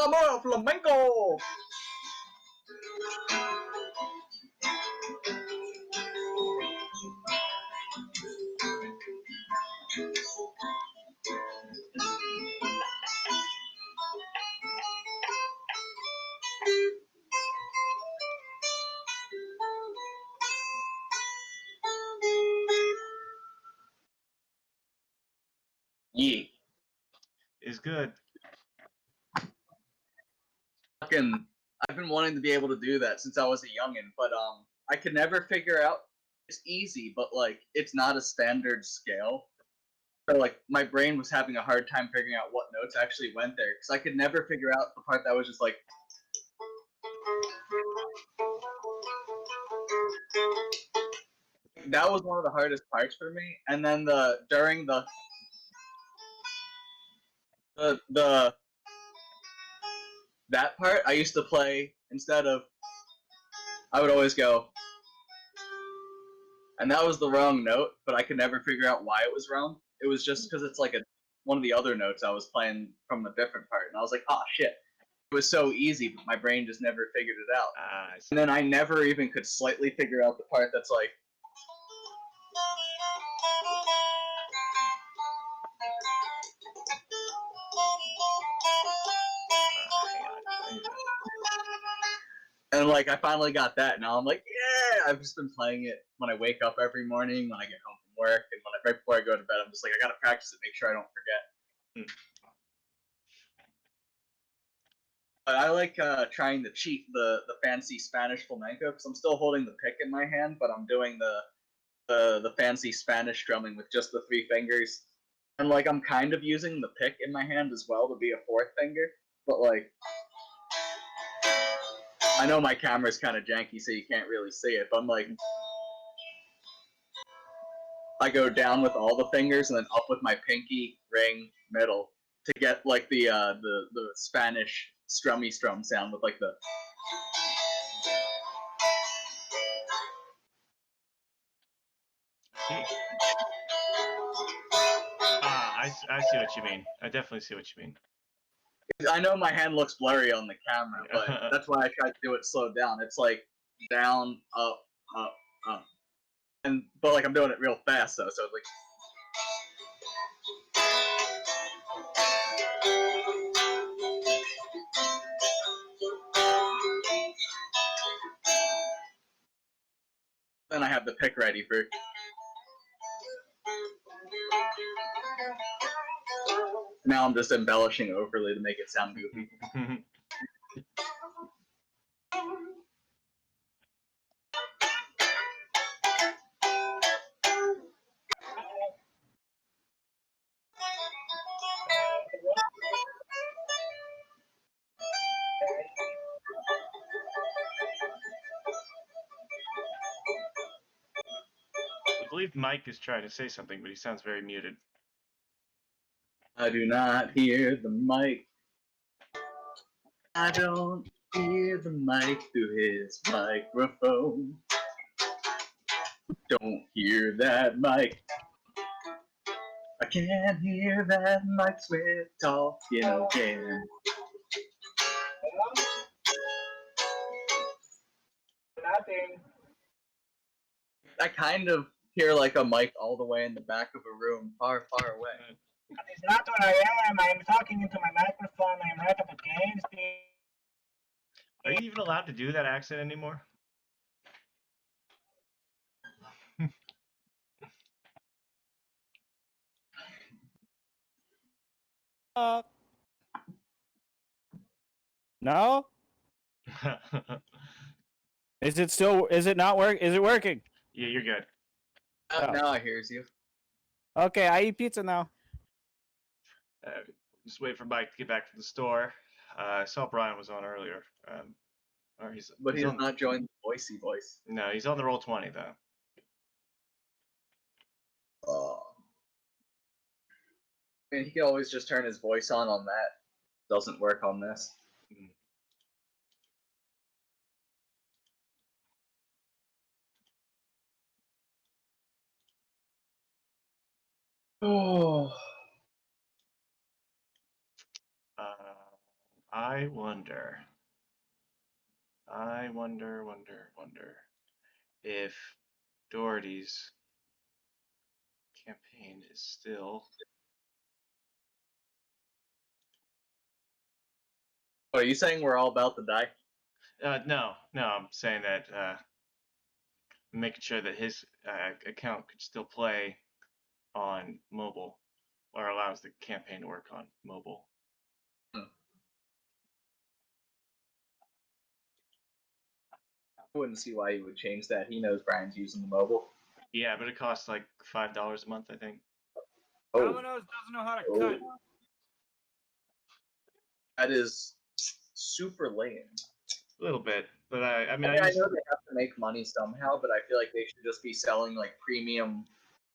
Summer Flamenco! Yeah. Is good. Fucking, I've been wanting to be able to do that since I was a youngin', but I could never figure out. It's easy, but like it's not a standard scale. So like my brain was having a hard time figuring out what notes actually went there because I could never figure out the part that was just like. That was one of the hardest parts for me, and then during the that part I used to play instead of. I would always go, and that was the wrong note, but I could never figure out why it was wrong. It was just because it's like one of the other notes I was playing from a different part, and I was like, oh shit. It was so easy, but my brain just never figured it out. And then I never even could slightly figure out the part that's like. And like I finally got that. Now I'm like, yeah. I've just been playing it when I wake up every morning, when I get home from work, and right before I go to bed. I'm just like, I gotta practice it, make sure I don't forget. But I like trying to cheat the fancy Spanish flamenco because I'm still holding the pick in my hand, but I'm doing the fancy Spanish drumming with just the 3 fingers. And like I'm kind of using the pick in my hand as well to be a 4th finger, but like I know my camera's kind of janky, so you can't really see it. But I'm like, I go down with all the fingers and then up with my pinky, ring, middle to get like the Spanish strummy strum sound with like the. I see what you mean. I definitely see what you mean. I know my hand looks blurry on the camera, but that's why I tried to do it slowed down. It's like down, up, up, up, but like I'm doing it real fast though, so it's like. Then I have the pick ready for. Now I'm just embellishing overly to make it sound goofy. I believe Mike is trying to say something, but he sounds very muted. I do not hear the mic. I don't hear the mic through his microphone. Don't hear that mic. I can't hear that mic with talking again. Nothing. I kind of hear like a mic all the way in the back of a room, far, far away. It's not what I am. I'm talking into my microphone. I'm right up against it. Are you even allowed to do that accent anymore? No? Is it still? Is it not work? Is it working? Yeah, you're good. Now I hears you. Okay, I eat pizza now. Just wait for Mike to get back to the store. I saw Brian was on earlier. He's not joined the voicey voice. No, he's on the Roll20 though. And he can always just turn his voice on that. Doesn't work on this. Oh. I wonder if Doherty's campaign is still. Oh, are you saying we're all about to die? No, I'm saying that making sure that his account could still play on mobile, or allows the campaign to work on mobile. I wouldn't see why he would change that. He knows Brian's using the mobile. Yeah, but it costs like $5 a month, I think. Oh, Domino's doesn't know how to cut. that is super lame. A little bit, but I I mean, know they have to make money somehow, but I feel like they should just be selling like premium,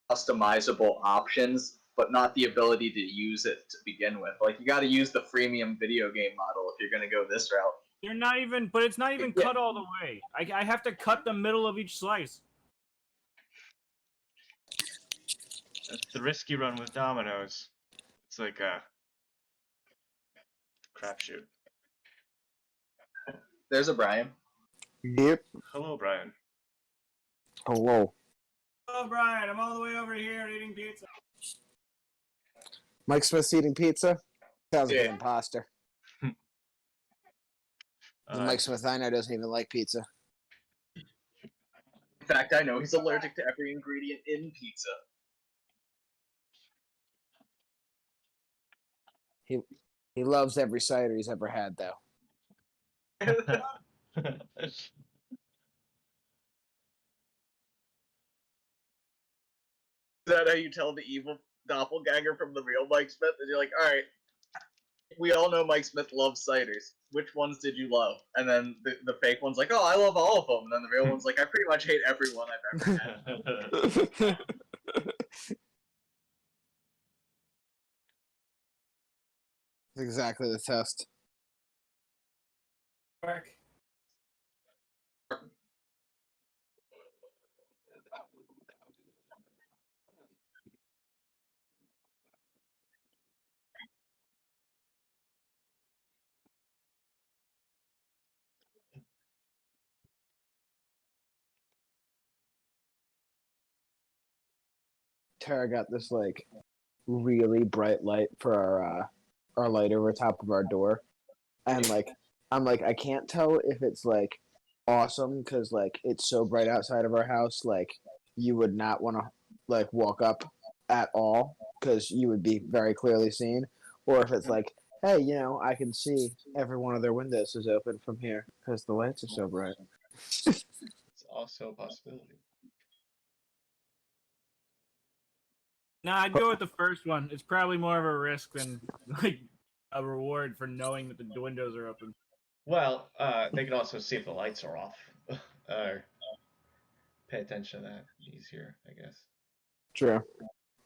customizable options, but not the ability to use it to begin with. Like you got to use the freemium video game model if you're going to go this route. They're not even, but it's not even Yeah. cut all the way. I have to cut the middle of each slice. that's the risk you run with Domino's. It's like a crapshoot. There's a Brian. Yep. Hello, Brian. Hello. Oh, Brian, I'm all the way over here eating pizza. Mike Smith's eating pizza? Sounds like Yeah. an imposter. The Mike Smith I know doesn't even like pizza. In fact, I know he's allergic to every ingredient in pizza. He loves every cider he's ever had, though. Is that how you tell the evil doppelganger from the real Mike Smith? And you're like, all right, we all know Mike Smith loves ciders. Which ones did you love? And then the fake one's like, oh, I love all of them. And then the real one's like, I pretty much hate everyone I've ever had. Exactly the test. Work. Tara got this like really bright light for our light over top of our door, and like I'm like I can't tell if it's like awesome because like it's so bright outside of our house, like you would not want to like walk up at all because you would be very clearly seen, or if it's like, hey, you know, I can see every one of their windows is open from here because the lights are so bright. It's also a possibility. Nah, I'd go with the first one. It's probably more of a risk than like a reward for knowing that the windows are open. Well, they could also see if the lights are off. Pay attention to that easier, I guess. True.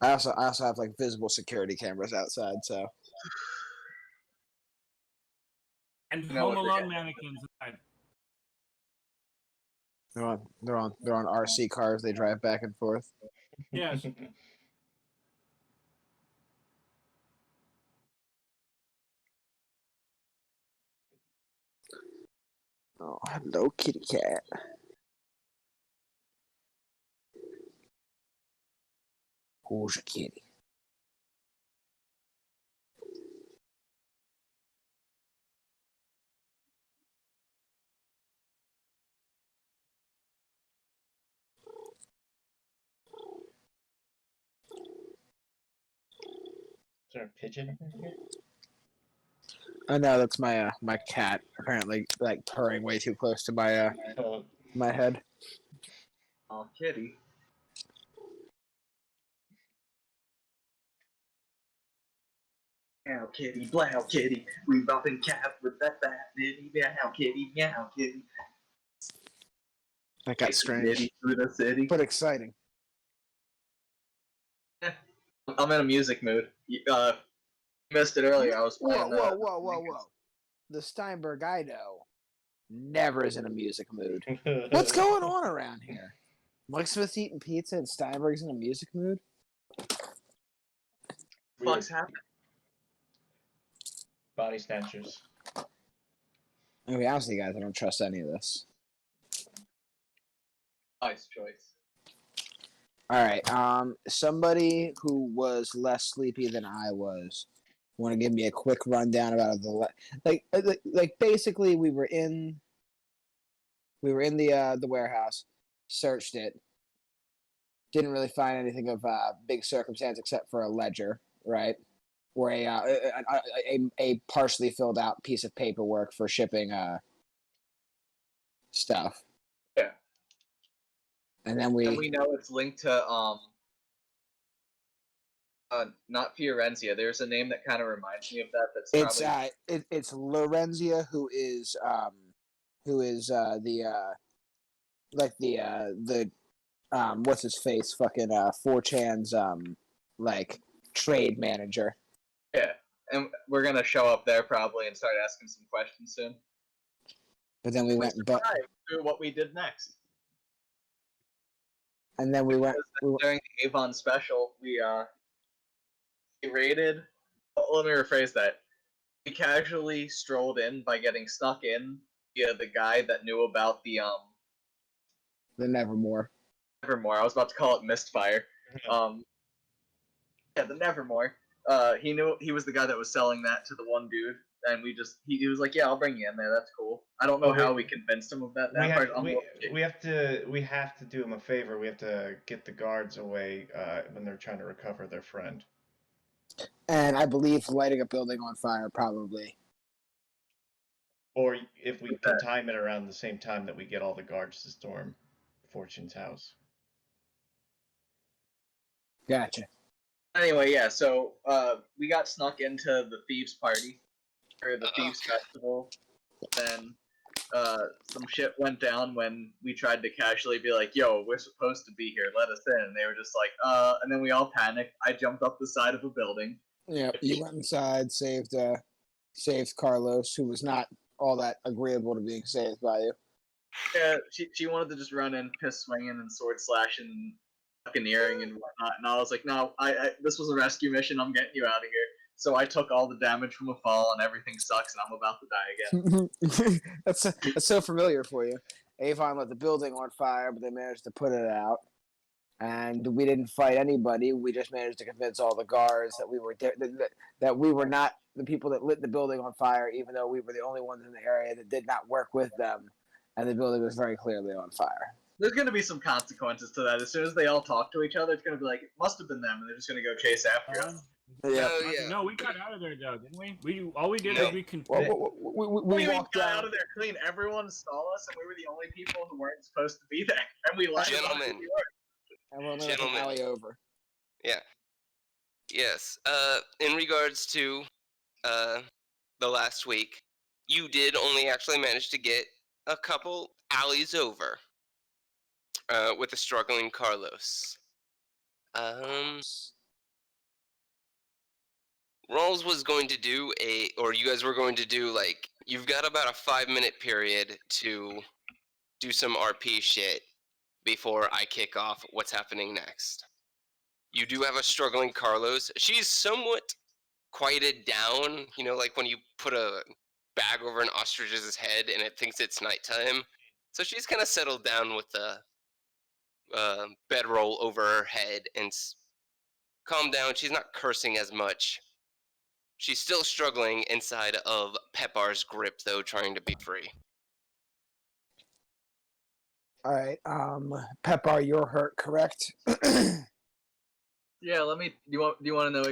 I also have like visible security cameras outside, so. And You know Home what you're Alone getting. mannequins inside. They're on RC cars. They drive back and forth. Yes. Oh, hello, kitty cat. Who's a kitty? Is there a pigeon in here? I know that's my my cat. Apparently, like purring way too close to my Oh, my head. Oh, kitty. Meow kitty, blow kitty, we bumping cat with that fat nitty, meow kitty, meow kitty. That got Taking strange, nitty through the city. but exciting. I'm in a music mood. Missed it earlier. I was Whoa, playing. whoa! The Steinberg I know never is in a music mood. What's going on around here? Mike Smith's eating pizza and Steinberg's in a music mood. Fuck's happening? Body snatchers. I mean, honestly, guys, I don't trust any of this. Nice choice. All right. Somebody who was less sleepy than I was. Want to give me a quick rundown about like basically we were in the warehouse, searched it, didn't really find anything of big circumstance except for a ledger, right? Or a partially filled out piece of paperwork for shipping stuff. Yeah. And then And we we know it's linked to not Fiorenza. There's a name that kind of reminds me of that. That's it's probably it's Lorenzia who is the what's his face fucking 4chan's like trade manager. yeah. And we're gonna show up there probably and start asking some questions soon. But then we went Through what we did next. and then we went During the Avon special, we raided. Let me rephrase that. We casually strolled in by getting snuck in via the guy that knew about the Nevermore. Nevermore. I was about to call it Mistfire. Yeah, the Nevermore. He knew he was the guy that was selling that to the one dude, and he was like, "Yeah, I'll bring you in there. That's cool." I don't know how we convinced him of that. We have to do him a favor. We have to get the guards away when they're trying to recover their friend. And I believe lighting a building on fire probably. Or if we can time it around the same time that we get all the guards to storm Fortune's house. Gotcha. Anyway, yeah. So we got snuck into the thieves' party or the thieves' festival. Then some shit went down when we tried to casually be like, "Yo, we're supposed to be here. Let us in." And they were just like, And then we all panicked. I jumped up the side of a building. Yeah, you went inside, saved Carlos, who was not all that agreeable to being saved by you. Yeah, she wanted to just run in, piss swinging and sword slashing and buccaneering and whatnot. And I was like, "No, this was a rescue mission. I'm getting you out of here." So I took all the damage from a fall, and everything sucks, and I'm about to die again. That's so familiar for you. Avon lit the building on fire, but they managed to put it out. And we didn't fight anybody. We just managed to convince all the guards that we were that we were not the people that lit the building on fire, even though we were the only ones in the area that did not work with them, and the building was very clearly on fire. There's going to be some consequences to that. As soon as they all talk to each other, it's going to be like, it must have been them, and they're just going to go chase after us. Yeah. Oh, yeah. No, we got out of there though, didn't we? All we did No. was we can. We walked walked down. out of there clean. Everyone saw us, and we were the only people who weren't supposed to be there. And we lied about who Gentlemen. we were. And we're like an Gentlemen. alley over. Yes. In regards to the last week, you did only actually manage to get a couple alleys over with a struggling Carlos. Rawls was going to do you guys were going to do, like, you've got about a 5-minute period to do some RP shit before I kick off what's happening next. You do have a struggling Carlos. She's somewhat quieted down, like when you put a bag over an ostrich's head and it thinks it's nighttime. So she's kind of settled down with the bedroll over her head and calmed down. She's not cursing as much. She's still struggling inside of Peppar's grip, though, trying to be free. All right, Pepper, you're hurt, correct? Yeah, do you want to know?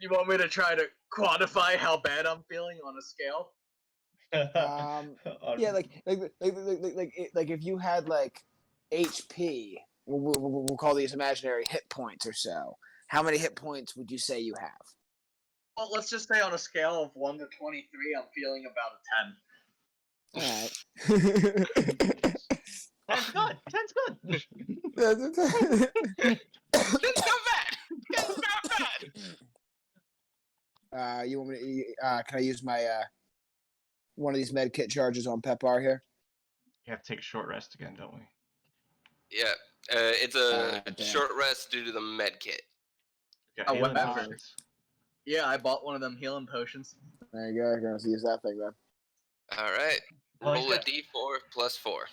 You want me to try to quantify how bad I'm feeling on a scale? Yeah, like if you had like HP, we'll call these imaginary hit points or so. How many hit points would you say you have? Well, let's just say on a scale of 1 to 23, I'm feeling about a 10. All right. 10's good. 10's good. 10's not bad. 10's not bad. You want me to? Can I use my one of these med kit charges on Pepper here? You have to take a short rest again, don't we? Yeah, it's a damn. short rest due to the med kit. We got Oh, healing whatever. potions. Yeah, I bought one of them healing potions. There you go. You're gonna use that thing then. All right. Well, Roll a he's d4 plus 4.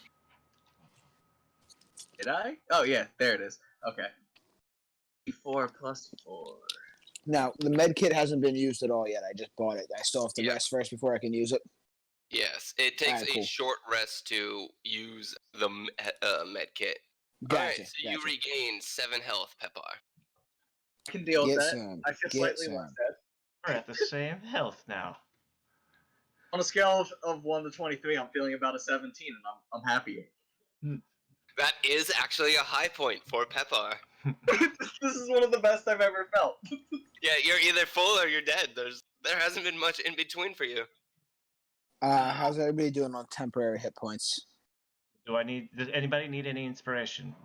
Did I? Oh yeah, there it is. Okay. 4 plus 4. Now the med kit hasn't been used at all yet. I just bought it. I still have to Yeah. rest first before I can use it. Yes, it takes Alright, a cool. short rest to use the med kit. Gotcha. Alright, so you gotcha. regain 7 health, Pepar. I can deal with Get that. some. I feel Get slightly some. less dead. we're at the same health now. On a scale of 1 to 23, I'm feeling about a 17, and I'm happy. That is actually a high point for Pepar. This is one of the best I've ever felt. Yeah, you're either full or you're dead. There hasn't been much in between for you. How's everybody doing on temporary hit points? Does anybody need any inspiration?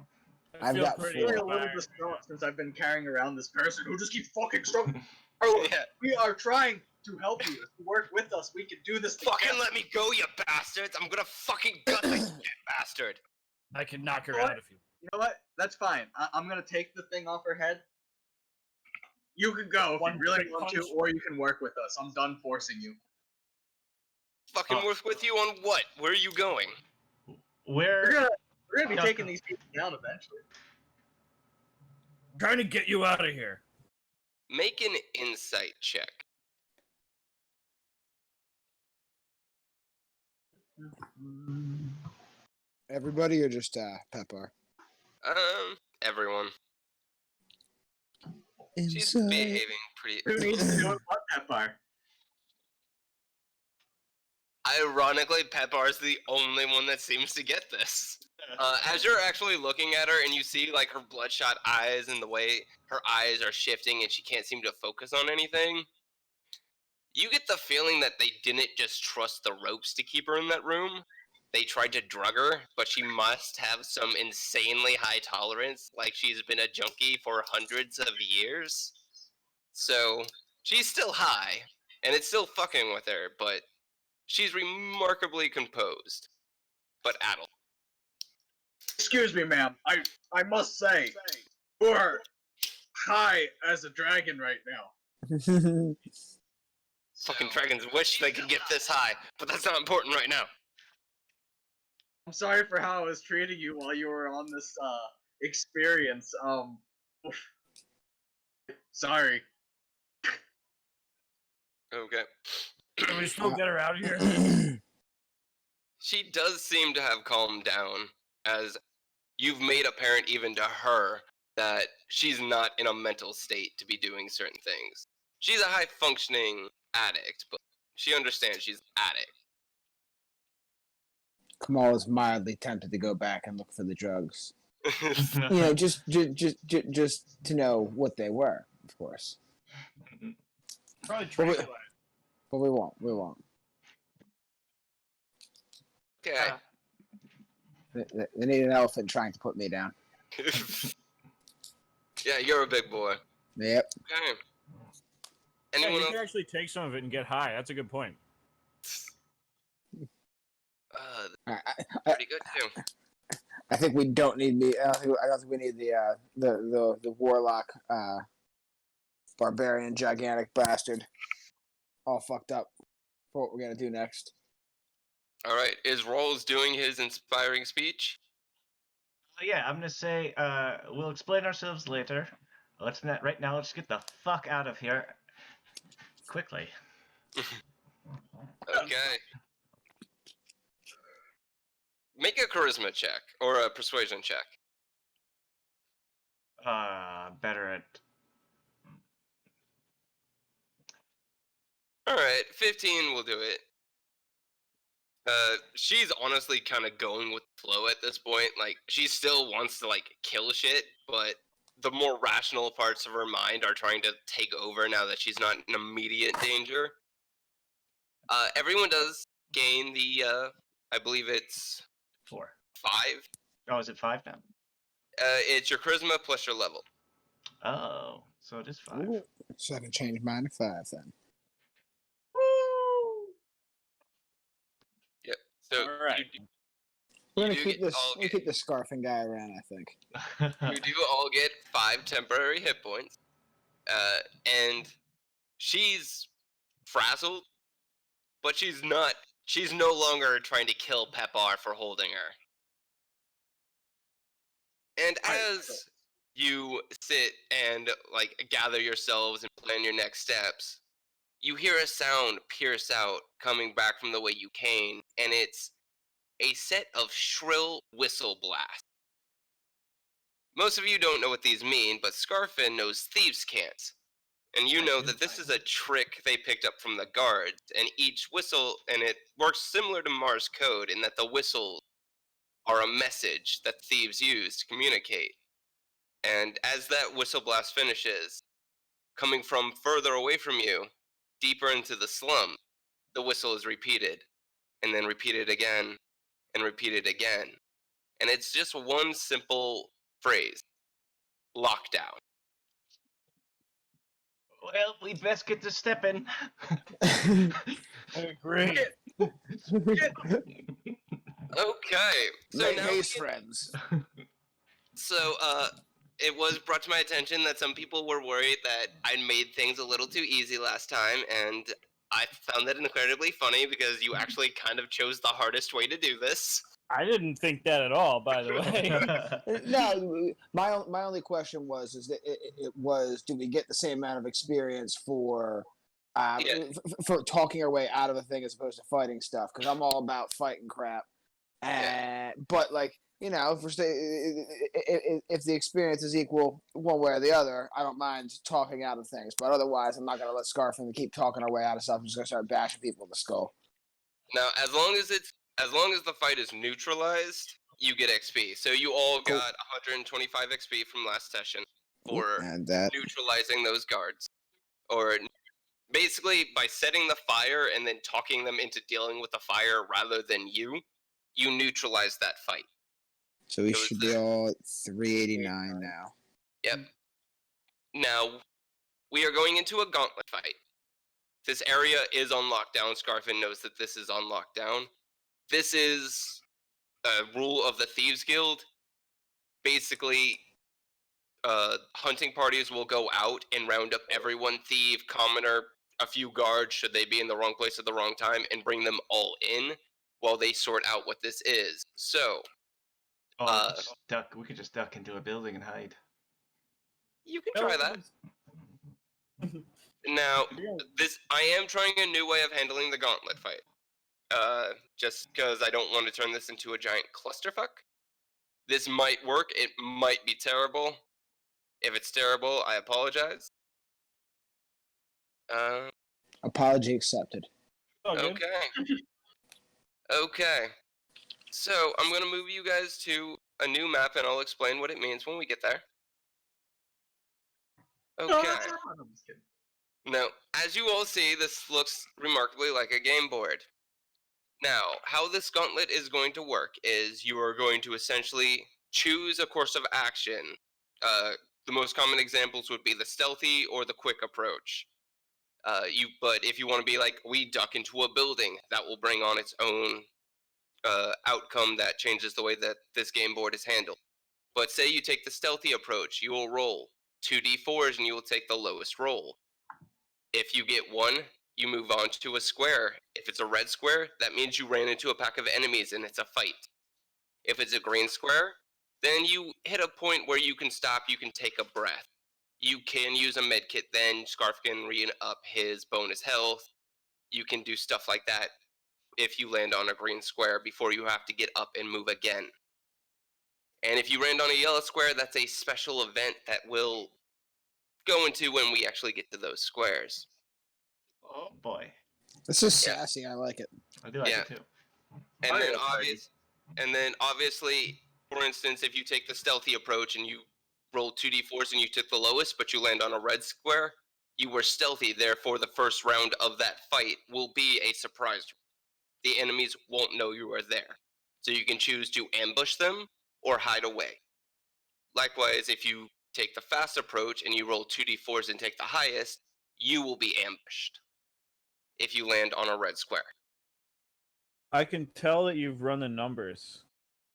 I I've feel got pretty four. I'm a little inspired. distraught since I've been carrying around this person who just keeps fucking struggling. Oh, Yeah. we are trying to help you. If you work with us, we can do this together. Fucking let me go, you bastards! I'm gonna fucking gut this bastard. I can knock her What? out if you. You know what? That's fine. I'm gonna take the thing off her head. You can go if One you really quick want to, punch. or you can work with us. I'm done forcing you. Fucking work with you on what? Where are you going? We're gonna be Yeah. taking these people down eventually. I'm trying to get you out of here. Make an insight check. Everybody or just Pepper? Everyone. She's Inside. behaving pretty. Who needs to do it what that part? Ironically, Pepar's the only one that seems to get this. As you're actually looking at her and you see like her bloodshot eyes and the way her eyes are shifting and she can't seem to focus on anything, you get the feeling that they didn't just trust the ropes to keep her in that room. They tried to drug her, but she must have some insanely high tolerance, like she's been a junkie for hundreds of years. So she's still high, and it's still fucking with her, but she's remarkably composed, but addled. Excuse me, ma'am. I must say, you're high as a dragon right now. Fucking dragons wish they could get this high, but that's not important right now. I'm sorry for how I was treating you while you were on this experience. Oof. Sorry. Okay. Can we still get her out of here? She does seem to have calmed down, as you've made apparent even to her that she's not in a mental state to be doing certain things. She's a high-functioning addict, but she understands she's an addict. Kamal is mildly tempted to go back and look for the drugs. You know, just to know what they were, of course. Probably But tranquilize. But we won't. We won't. Okay. They need an elephant trying to put me down. Yeah, you're a big boy. Yep. Okay. Yeah, Anyone you else? can actually take some of it and get high. That's a good point. Pretty good too. I think we don't need me. I don't think we need the warlock, barbarian, gigantic bastard, all fucked up for what we're gonna do next. All right. Is Rolls doing his inspiring speech? Yeah, I'm gonna say we'll explain ourselves later. Let's not right now. Let's get the fuck out of here quickly. Okay. Make a charisma check or a persuasion check. Better at. All right, 15 will do it. She's honestly kind of going with the flow at this point. Like, she still wants to like kill shit, but the more rational parts of her mind are trying to take over now that she's not in immediate danger. Everyone does gain the, I believe it's 4. 5. Oh, is it 5 now? It's your charisma plus your level. Oh, so it is 5. Ooh, so I can change mine to 5 then. Yep. So All right. We're you gonna do keep get this. all We'll keep this scarfing guy around. I think. you do all get 5 temporary hit points. And she's frazzled, but she's not She's no longer trying to kill Pepar for holding her. And as you sit and like gather yourselves and plan your next steps, you hear a sound pierce out coming back from the way you came, and it's a set of shrill whistle blasts. Most of you don't know what these mean, but Scarfin knows thieves' cants. And you know that this is a trick they picked up from the guards, and each whistle, and it works similar to Morse code in that the whistles are a message that thieves use to communicate. And as that whistle blast finishes, coming from further away from you, deeper into the slum, the whistle is repeated, and then repeated again, and repeated again. And it's just one simple phrase, lockdown. Well, we'd best get to stepping. I agree. Okay, so Make now haste, friends. So, it was brought to my attention that some people were worried that I made things a little too easy last time, and I found that incredibly funny because you actually kind of chose the hardest way to do this. I didn't think that at all, by the way. No, my only question was is that it was, do we get the same amount of experience for Yeah. for talking our way out of a thing as opposed to fighting stuff? Because I'm all about fighting crap, but like, you know, if the experience is equal one way or the other, I don't mind talking out of things. But otherwise, I'm not gonna let Scarfin keep talking our way out of stuff. I'm just gonna start bashing people in the skull. Now, as long as the fight is neutralized, you get XP. So you all Cool. got 125 XP from last session for And that. neutralizing those guards, or basically by setting the fire and then talking them into dealing with the fire rather than you neutralize that fight. So we It was should be all at 389 now. Yep. Now, we are going into a gauntlet fight. This area is on lockdown. Scarfin knows that this is on lockdown. This is a rule of the Thieves Guild. Basically, hunting parties will go out and round up everyone, thief, commoner, a few guards, should they be in the wrong place at the wrong time, and bring them all in while they sort out what this is. So, We could just duck into a building and hide. you can try that. Now, I am trying a new way of handling the gauntlet fight. Just because I don't want to turn this into a giant clusterfuck. This might work. It might be terrible. If it's terrible, I apologize. Apology accepted. Okay. Okay. So, I'm going to move you guys to a new map, and I'll explain what it means when we get there. Okay. I'm just kidding. Now, as you all see, this looks remarkably like a game board. Now, how this gauntlet is going to work is you are going to essentially choose a course of action. The most common examples would be the stealthy or the quick approach. But if you want to be like, we duck into a building, that will bring on its own outcome that changes the way that this game board is handled. But say you take the stealthy approach, you will roll 2d4s and you will take the lowest roll. If you get 1, you move on to a square. If it's a red square, that means you ran into a pack of enemies and it's a fight. If it's a green square, then you hit a point where you can stop, you can take a breath. You can use a medkit then, Scarf can re-up his bonus health. You can do stuff like that if you land on a green square before you have to get up and move again. And if you land on a yellow square, that's a special event that we'll go into when we actually get to those squares. Oh boy. This is sassy. I like it. I do like it too. And then obviously, for instance, if you take the stealthy approach and you roll 2d4s and you took the lowest, but you land on a red square, you were stealthy. Therefore, the first round of that fight will be a surprise. The enemies won't know you are there. So you can choose to ambush them or hide away. Likewise, if you take the fast approach and you roll 2d4s and take the highest, you will be ambushed if you land on a red square. I can tell that you've run the numbers.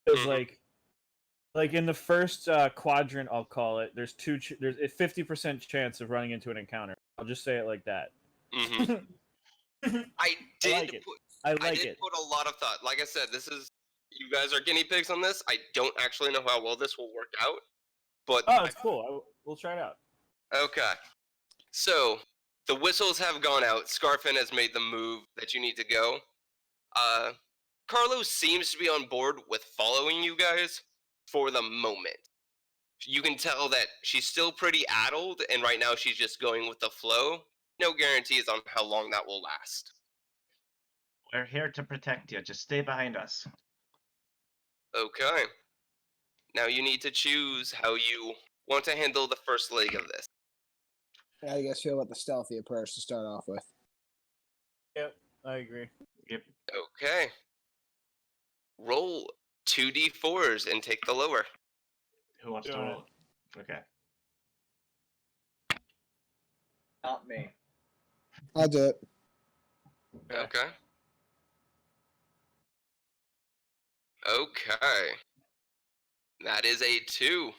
Because like in the first quadrant, I'll call it. There's a 50% chance of running into an encounter. I'll just say it like that. Mm-hmm. I did like it. I I like did it. put a lot of thought. Like I said, this is you guys are guinea pigs on this. I don't actually know how well this will work out, but Oh, it's cool. We'll try it out. okay. So the whistles have gone out. Scarfin has made the move that you need to go. Carlos seems to be on board with following you guys for the moment. You can tell that she's still pretty addled, and right now she's just going with the flow. No guarantees on how long that will last. We're here to protect you. Just stay behind us. Okay. Now you need to choose how you want to handle the first leg of this. How do you guys feel about the stealthy approach to start off with? Yep, I agree. Yep. Okay. Roll 2d4s and take the lower. Who wants to Doing roll? Okay. Not me. I'll do it. Okay. Okay. That is a 2.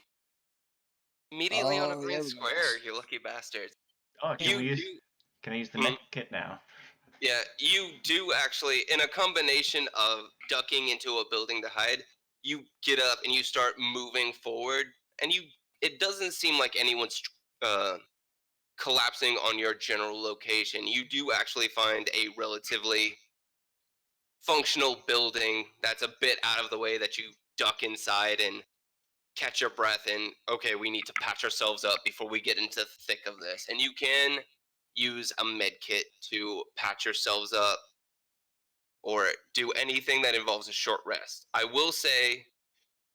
Immediately on a Oh, green there we go. square, you lucky bastards. Oh, You can I use the Hmm? med kit now? Yeah, you do actually, in a combination of ducking into a building to hide, you get up and you start moving forward, and it doesn't seem like anyone's collapsing on your general location. You do actually find a relatively functional building that's a bit out of the way that you duck inside and catch your breath and okay, we need to patch ourselves up before we get into the thick of this. And you can use a med kit to patch yourselves up or do anything that involves a short rest. I will say,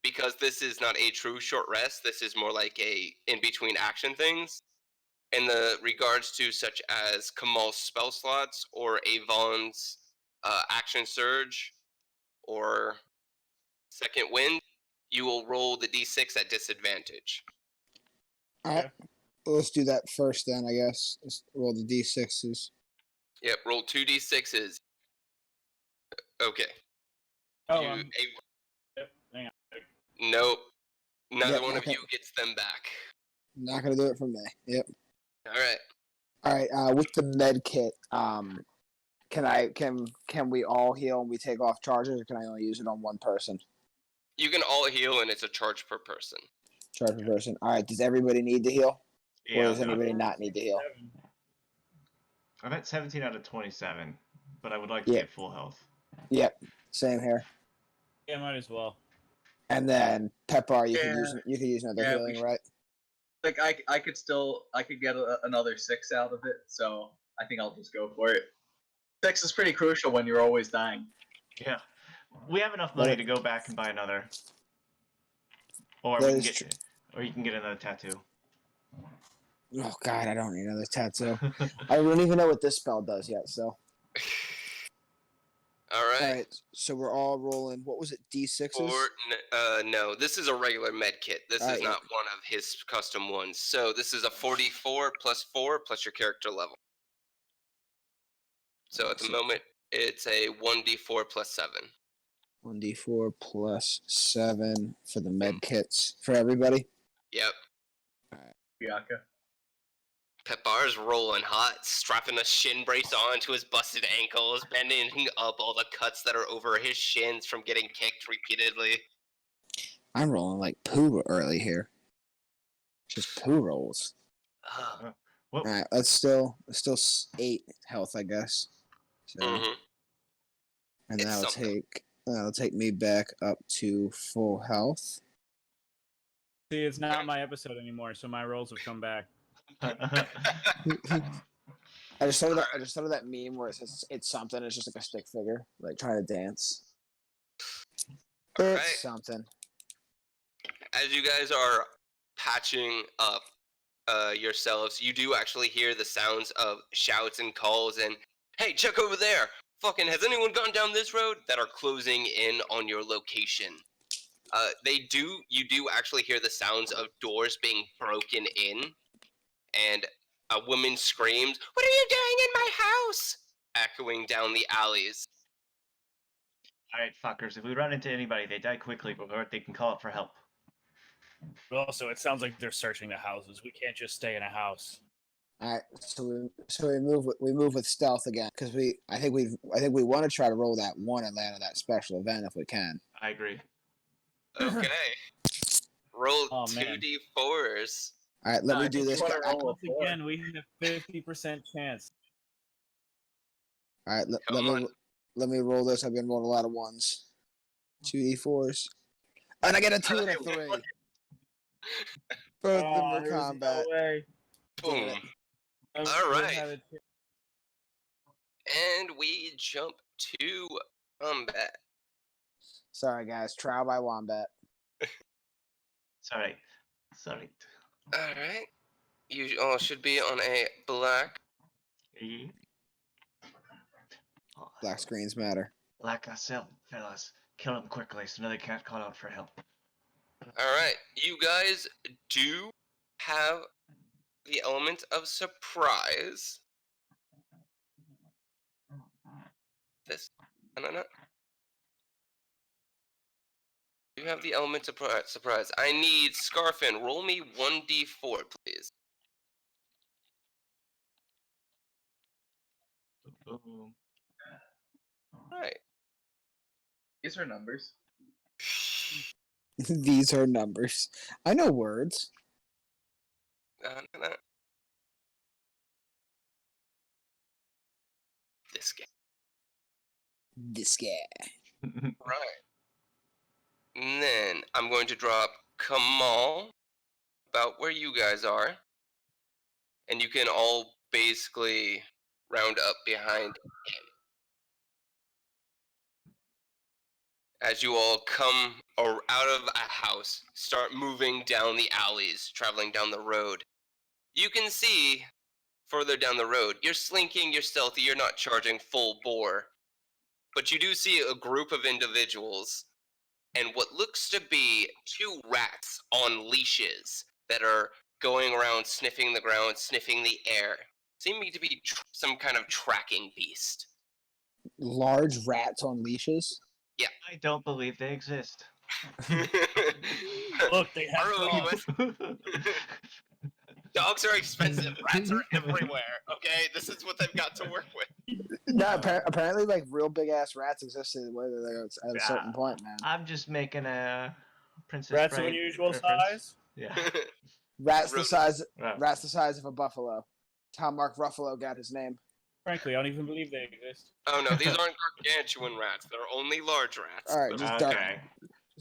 because this is not a true short rest, this is more like a in between action things. In the regards to such as Kamal's spell slots or Avon's action surge or second wind, you will roll the d6 at disadvantage. All right. Let's do that first then, I guess. Let's roll the d6s. Yep, roll 2d6s. Okay. Oh, You, yep, hang on. nope. Neither Yep, one of okay. you gets them back. Not gonna do it for me. Yep. All right. All right. With the med kit, can we all heal and we take off charges, or can I only use it on one person? You can all heal, and it's a charge per person. Charge per person. All right. Does everybody need to heal, or Yeah, does anybody not need to heal? I'm at 17 out of 27, but I would like to Yeah. get full health. Yep. Same here. Yeah, might as well. And then Pepper, you Yeah. could use another Yeah, we healing, should- right? Like I could get another 6 out of it, so I think I'll just go for it. 6 is pretty crucial when you're always dying. Yeah. We have enough money to go back and buy another. Or That we can is get or you can get another tattoo. Oh God, I don't need another tattoo. I don't even know what this spell does yet. So. All right. All right. So we're all rolling. What was it? D6s. No, this is a regular med kit. This is Alright, not one of his custom ones. So this is a 44 plus 4 plus your character level. So at the moment, it's a 1d4 plus 7. 1d4 plus 7 for the med kits for everybody. Yep. Bianca. Peppar's rolling hot, strapping a shin brace onto his busted ankles, bandaging up all the cuts that are over his shins from getting kicked repeatedly. I'm rolling like poo early here. Just poo rolls. Uh, Well, All right. Let's still 8 health, I guess. So, mhm. and It's that'll something. take me back up to full health. See, it's not my episode anymore, so my rolls have come back. I just thought of that meme where it says it's something. It's just like a stick figure, like trying to dance. It's Alright. something. As you guys are patching up yourselves, you do actually hear the sounds of shouts and calls and, hey, check over there! Fucking, has anyone gone down this road? That are closing in on your location. You do actually hear the sounds of doors being broken in, and a woman screams, "What are you doing in my house?" echoing down the alleys. Alright, fuckers. If we run into anybody, they die quickly, but they can call up for help. But also, it sounds like they're searching the houses. We can't just stay in a house. All right, so we move with stealth again because I think we want to try to roll that one and land on that special event if we can. I agree. Okay. Roll Oh, two man. d4s. All right, let No, me I do think this. you wanna All roll a Once 4. again, we have 50% chance. right, Come on. let me roll this. I've been rolling a lot of ones. 2d4s, and I get a 2 and a 3. Both of them Oh, are there was combat. no way. Damn Boom. it. I All would right. have a chance. And we jump to combat. Sorry, guys. Trial by wombat. Sorry. All right. You all should be on a black. Yeah. Oh, Black screens matter. like I said, fellas, kill them quickly so they can't call out for help. All right. You guys do have the element of surprise. This. No. You have the element of surprise. I need Scarfin. Roll me 1d4, please. Boom. All right. These are numbers. These are numbers. I know words. No. This guy. This guy. Right. And then I'm going to drop Kamal about where you guys are. And you can all basically round up behind him. As you all come out of a house, start moving down the alleys, traveling down the road. You can see further down the road, you're slinking, you're stealthy, you're not charging full bore. But you do see a group of individuals and what looks to be 2 rats on leashes that are going around sniffing the ground, sniffing the air, seeming to be some kind of tracking beast. Large rats on leashes. I don't believe they exist. Look, they have Arlo, dogs. dogs are expensive. Rats are everywhere. Okay, this is what they've got to work with. No, apparently, like real big ass rats existed whether they're at a certain point, man. I'm just making a Princess Rats of Bride unusual reference. size. Yeah. Rats the size, Right. rats the size of a buffalo. Tom Mark Ruffalo got his name. Frankly, I don't even believe they exist. Oh no, these aren't gargantuan rats. They're only large rats. All right, just dark, Okay.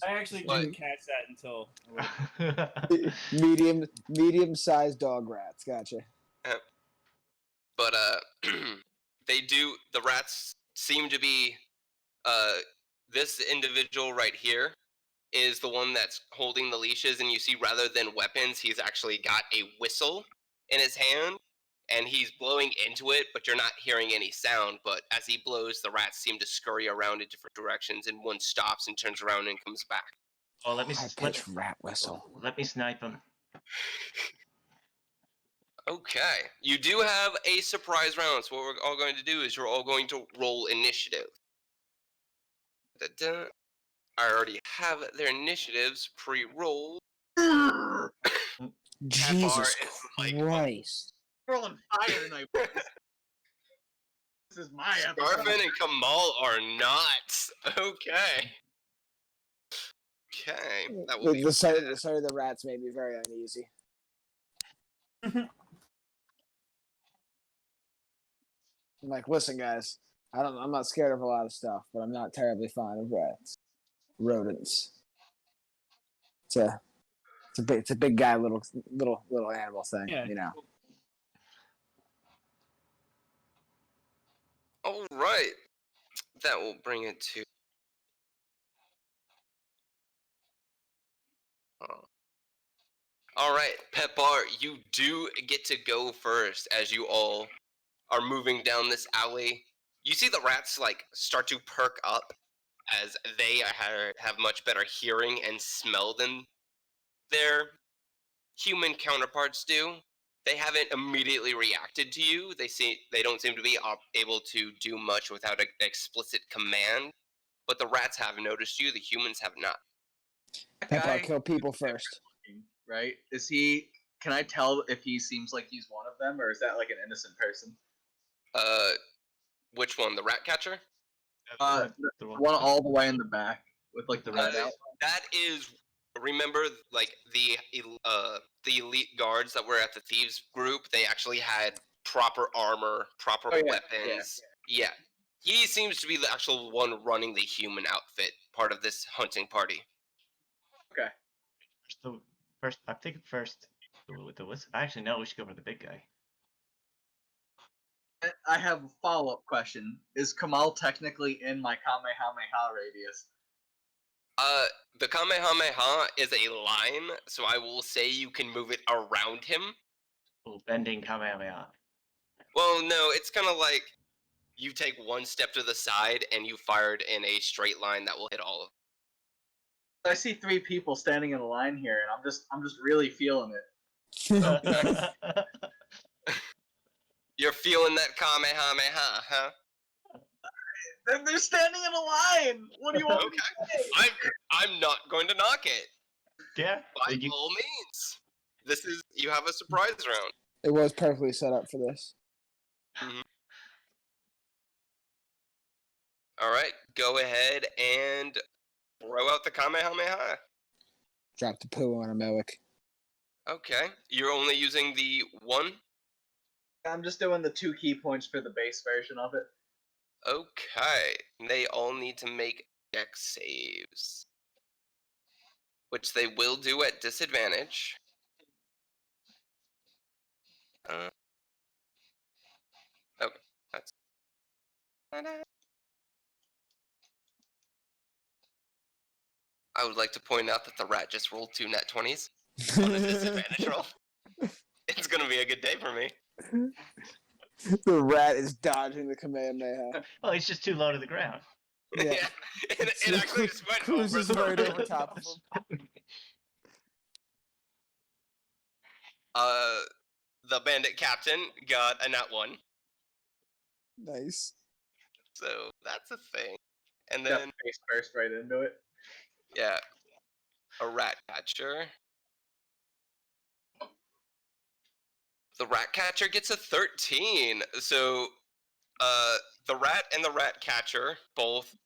I actually But- didn't catch that until. medium sized dog rats. Gotcha. But the rats seem to be this individual right here is the one that's holding the leashes, and you see rather than weapons, he's actually got a whistle in his hand, and he's blowing into it, but you're not hearing any sound. But as he blows, the rats seem to scurry around in different directions, and one stops and turns around and comes back. Oh, let me High pitched rat whistle. let me snipe him. Okay, you do have a surprise round, so what we're all going to do is you're all going to roll initiative. Da-da. I already have their initiatives pre-rolled. Jesus is like, Christ. We're all on fire tonight. boys. This is my episode. Scarfin and Kamal are not. Okay. Okay, that will be The sight of the rats made me very uneasy. I'm like, listen, guys. I'm not scared of a lot of stuff, but I'm not terribly fond of rats, rodents. It's a big guy, little animal thing, Yeah. you know. all right. That will bring it to. All right, Pepar, you do get to go first as you all are moving down this alley. You see the rats like start to perk up as they have much better hearing and smell than their human counterparts do. They haven't immediately reacted to you. They don't seem to be able to do much without an explicit command. But the rats have noticed you. The humans have not. That Pepper, guy, kill people first. right? Is he can I tell if he seems like he's one of them, or is that like an innocent person? Which one? The rat catcher? The One all the way in the back with like the red out. That is, remember, like the elite guards that were at the thieves group. They actually had proper armor, proper Oh, yeah, weapons. Yeah. He seems to be the actual one running the human outfit part of this hunting party. Okay. I'm thinking first with the whistle. Actually, no, we should go for the big guy. I have a follow-up question. Is Kamal technically in my Kamehameha radius? The Kamehameha is a line, so I will say you can move it around him. Oh, bending Kamehameha. Well, no, it's kind of like you take one step to the side and you fired in a straight line that will hit all of them. I see 3 people standing in a line here, and I'm just really feeling it. You're feeling that Kamehameha, huh? They're standing in a line. What do you want me to say? I'm not going to knock it. Yeah. By all means. You have a surprise round. It was perfectly set up for this. Alright, go ahead and throw out the Kamehameha. Drop the poo on a Moic. Okay, you're only using the one? I'm just doing the 2 key points for the base version of it. Okay, they all need to make dex saves. Which they will do at disadvantage. Okay, that's... I would like to point out that the rat just rolled 2 nat 20s on a disadvantage roll. It's gonna be a good day for me. The rat is dodging the Kamehameha. Well, he's just too low to the ground. Yeah. It actually just went Cruises over right the over top of him. The bandit captain got a nat 1. Nice. So that's a thing. And Got then, face first right into it. yeah, a rat catcher. The rat catcher gets a 13. So, the rat and the rat catcher both,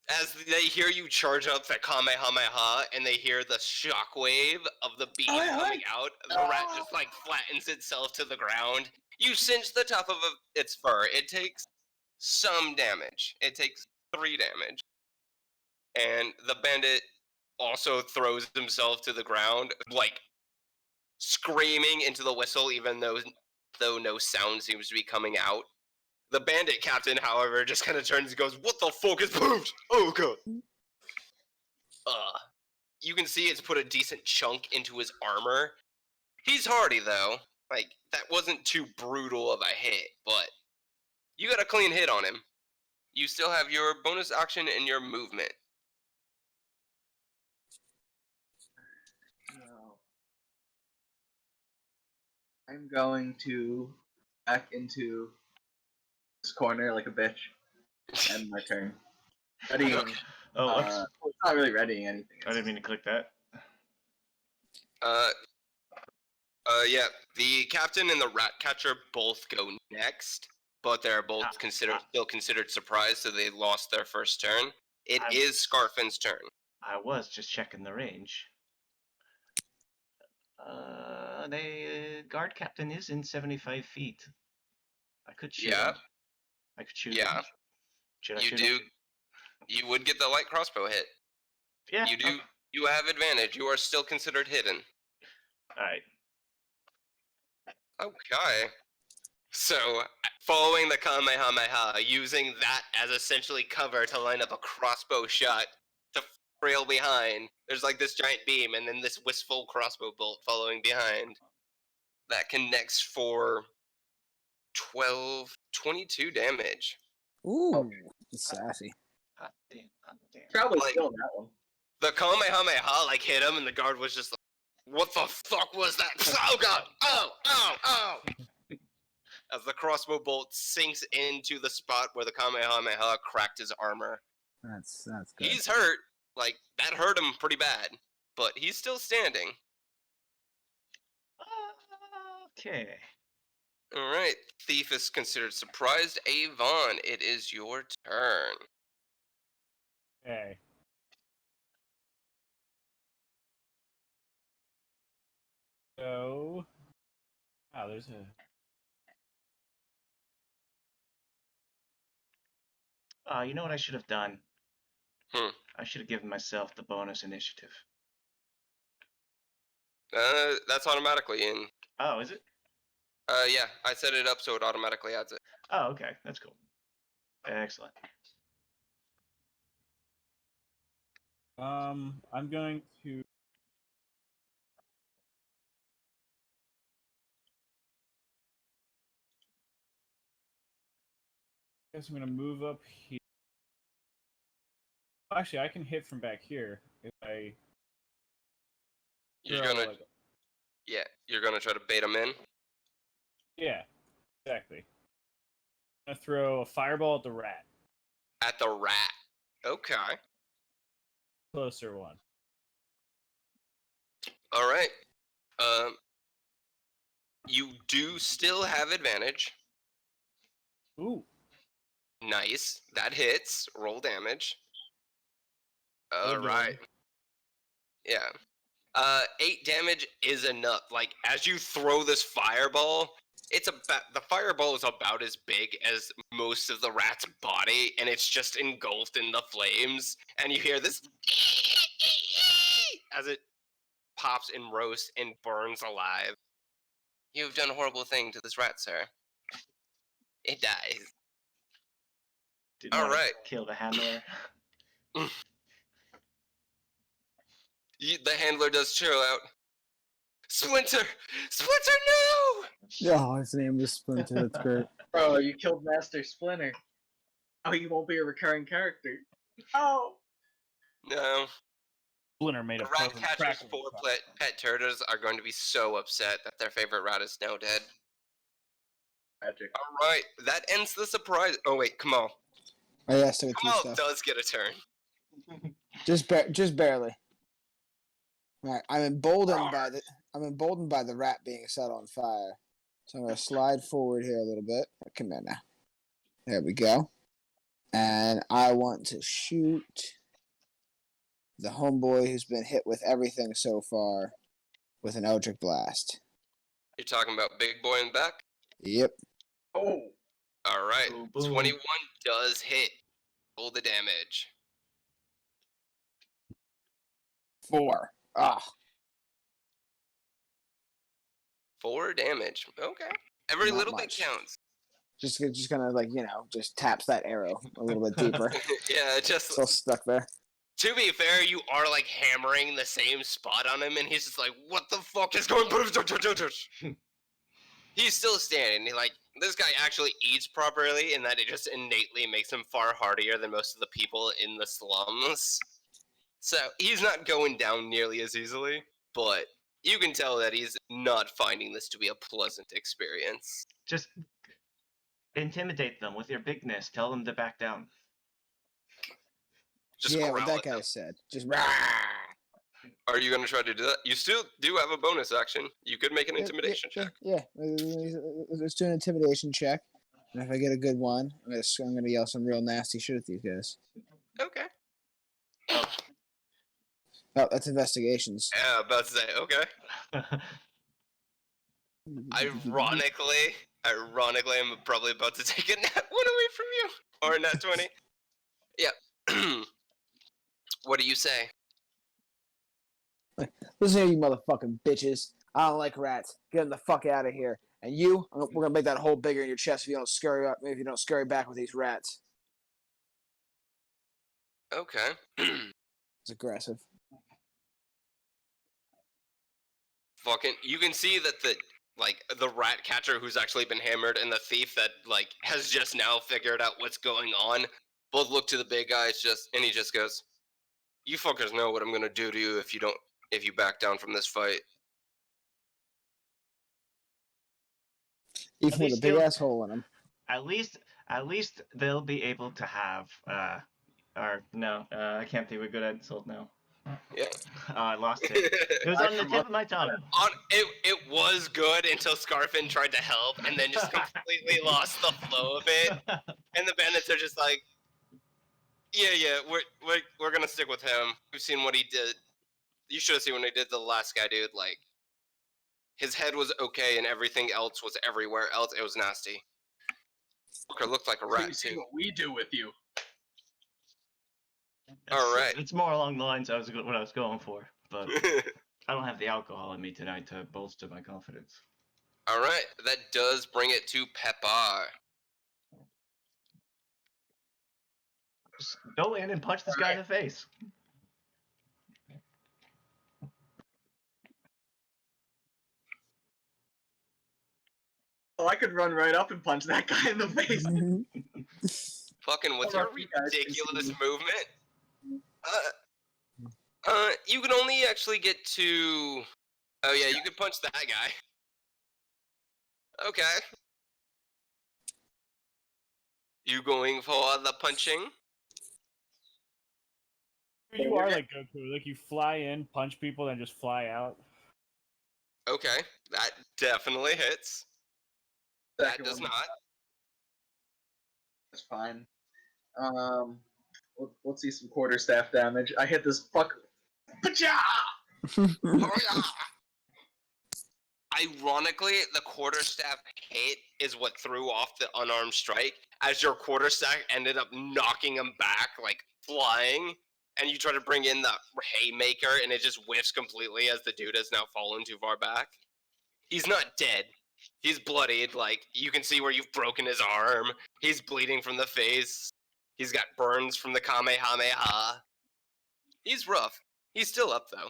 as they hear you charge up that Kamehameha and they hear the shockwave of the beam coming out, the rat just like flattens itself to the ground. You cinch the top of its fur. It takes some damage. It takes 3 damage. And the bandit also throws himself to the ground, like screaming into the whistle, even though no sound seems to be coming out. The bandit captain, however, just kind of turns and goes, "What the fuck is pooped? Oh god." You can see it's put a decent chunk into his armor. He's hardy though. Like, that wasn't too brutal of a hit, but you got a clean hit on him. You still have your bonus action and your movement. No. I'm going to back into this corner like a bitch. End my turn. Readying. Okay. Oh, whoops. It's not really readying anything. I didn't mean to click that. Yeah, the captain and the rat catcher both go next, but they're both still considered surprised, so they lost their first turn. It is Scarfin's turn. I was just checking the range. The guard captain is in 75 feet. I could shoot him. I could shoot him. Should I You shoot do. him? You would get the light crossbow hit. Yeah. You do. You have advantage. You are still considered hidden. Alright. Okay. So, following the Kamehameha, using that as essentially cover to line up a crossbow shot to trail behind. There's like this giant beam and then this wistful crossbow bolt following behind. That connects for 22 damage. Ooh, sassy. Hot damn. Probably Like- still that one. The Kamehameha like hit him and the guard was just like, "What the fuck was that?" Oh god! Oh! As the crossbow bolt sinks into the spot where the Kamehameha cracked his armor. That's good. He's hurt. Like, that hurt him pretty bad. But he's still standing. Okay. All right. Thief is considered surprised. Avon, it is your turn. Okay. So, wow, there's a. You know what I should have done? I should have given myself the bonus initiative. That's automatically in. Oh, is it? Yeah, I set it up so it automatically adds it. Oh, okay. That's cool. Excellent. I'm going to. I guess I'm gonna move up here. Actually, I can hit from back here if I. You're throw, gonna, like- yeah, you're gonna try to bait him in. Yeah, exactly. I'm gonna throw a fireball at the rat. At the rat. Okay. Closer one. All right. Um, you do still have advantage. Ooh. Nice. That hits. Roll damage. All Good right. lord. Yeah. 8 damage is enough. Like as you throw this fireball, it's about the fireball is about as big as most of the rat's body, and it's just engulfed in the flames. And you hear this as it pops and roasts and burns alive. You've done a horrible thing to this rat, sir. It dies. Didn't All want right. to kill the handler. The handler does chill out. Splinter! Splinter, no! Oh, his name was Splinter. That's great. Bro, you killed Master Splinter. Oh, he won't be a recurring character. Oh. No. Splinter made The a rat perfect catcher's crackle. 4 pet turtles are going to be so upset that their favorite rat is now dead. Magic. All right, that ends the surprise. Oh wait, Kamal. Oh yeah, still got two Kamal stuff. does get a turn. Just barely. All right, I'm emboldened by the rat being set on fire. So I'm gonna slide forward here a little bit. Come here now. There we go. And I want to shoot the homeboy who's been hit with everything so far with an Eldritch Blast. You're talking about Big Boy in the back? Yep. Oh. All right, Boom, boom. 21 does hit. Roll the damage. 4. Ah. 4 damage. Okay. Every Not little much. bit counts. Just kind of like, just taps that arrow a little bit deeper. Yeah, just Still stuck there. to be fair, you are like hammering the same spot on him, and he's just like, "What the fuck is going on?" He's still standing. Like this guy actually eats properly, and that it just innately makes him far hardier than most of the people in the slums. So he's not going down nearly as easily, but you can tell that he's not finding this to be a pleasant experience. Just intimidate them with your bigness. Tell them to back down. Just Yeah, growl what that at them. guy said. Just Are you going to try to do that? You still do have a bonus action. You could make an intimidation check. Yeah. Let's do an intimidation check. And if I get a good one, I'm gonna yell some real nasty shit at these guys. Okay. Oh, that's investigations. Yeah, about to say, okay. Ironically, I'm probably about to take a nat 1 away from you. Or a nat 20. Yeah. What do you say? Listen here, you motherfucking bitches. I don't like rats. Get them the fuck out of here. And you, we're gonna make that hole bigger in your chest if you don't scurry back with these rats. Okay. It's aggressive. Fucking, you can see that the rat catcher who's actually been hammered and the thief that has just now figured out what's going on both look to the big guy and he just goes, "You fuckers know what I'm gonna do to you if you back down from this fight." Even with a least big he'll- asshole in him. At least they'll be able to have. Or no, I can't think of a good insult now. Yeah. I lost it. It was on the tip of my tongue. It was good until Scarfin tried to help and then just completely lost the flow of it. And the bandits are just like, yeah, we're gonna stick with him. We've seen what he did. You should have seen what he did to the last guy, dude. Like, his head was okay and everything else was everywhere else. It was nasty. Fucker looked like a So you rat see too. what we do with you. All right. It's more along the lines what I was going for, but I don't have the alcohol in me tonight to bolster my confidence. All right, that does bring it to Pepper. Just go in and punch this guy in the face. Oh, I could run right up and punch that guy in the face. Fucking with Hold your on, you guys can ridiculous see. movement. You can only actually get to. Oh yeah, you could punch that guy. Okay. You going for the punching? You are like Goku. Like you fly in, punch people, then just fly out. Okay, that definitely hits. That Second does one. not. That's fine. Let's see some quarterstaff damage. I hit this fucker. Pacha! Ironically, the quarterstaff hit is what threw off the unarmed strike, as your quarterstaff ended up knocking him back, like flying, and you try to bring in the haymaker, and it just whiffs completely as the dude has now fallen too far back. He's not dead. He's bloodied, like, you can see where you've broken his arm. He's bleeding from the face. He's got burns from the Kamehameha. He's rough. He's still up, though.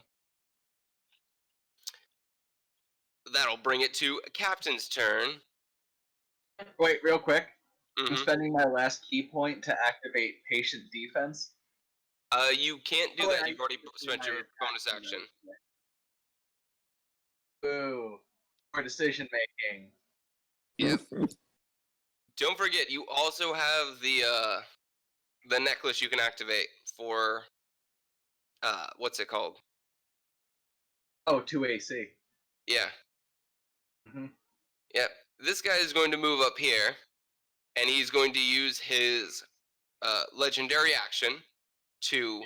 That'll bring it to Captain's turn. Wait, real quick. I'm Mhm. spending my last key point to activate patient defense. You can't do Oh, that. I- You've already spent your my bonus action, action. Boo. For decision making. Yep. Don't forget, you also have the necklace you can activate for what's it called? Oh, 2 AC. Yeah. Mm-hmm. Yep. This guy is going to move up here, and he's going to use his legendary action to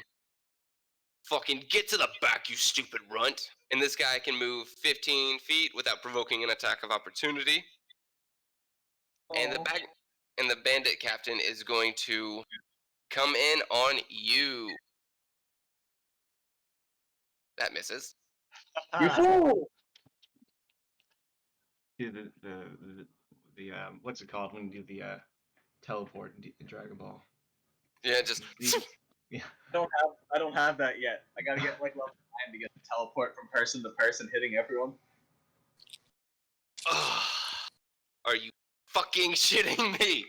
fucking get to the back, you stupid runt. And this guy can move 15 feet without provoking an attack of opportunity. And the bandit captain is going to come in on you. That misses. You fool! Do the what's it called when you do the teleport in Dragon Ball? Yeah, just Yeah. I don't have that yet. I gotta get like level 9 to get the teleport from person to person, hitting everyone. Are you fucking shitting me?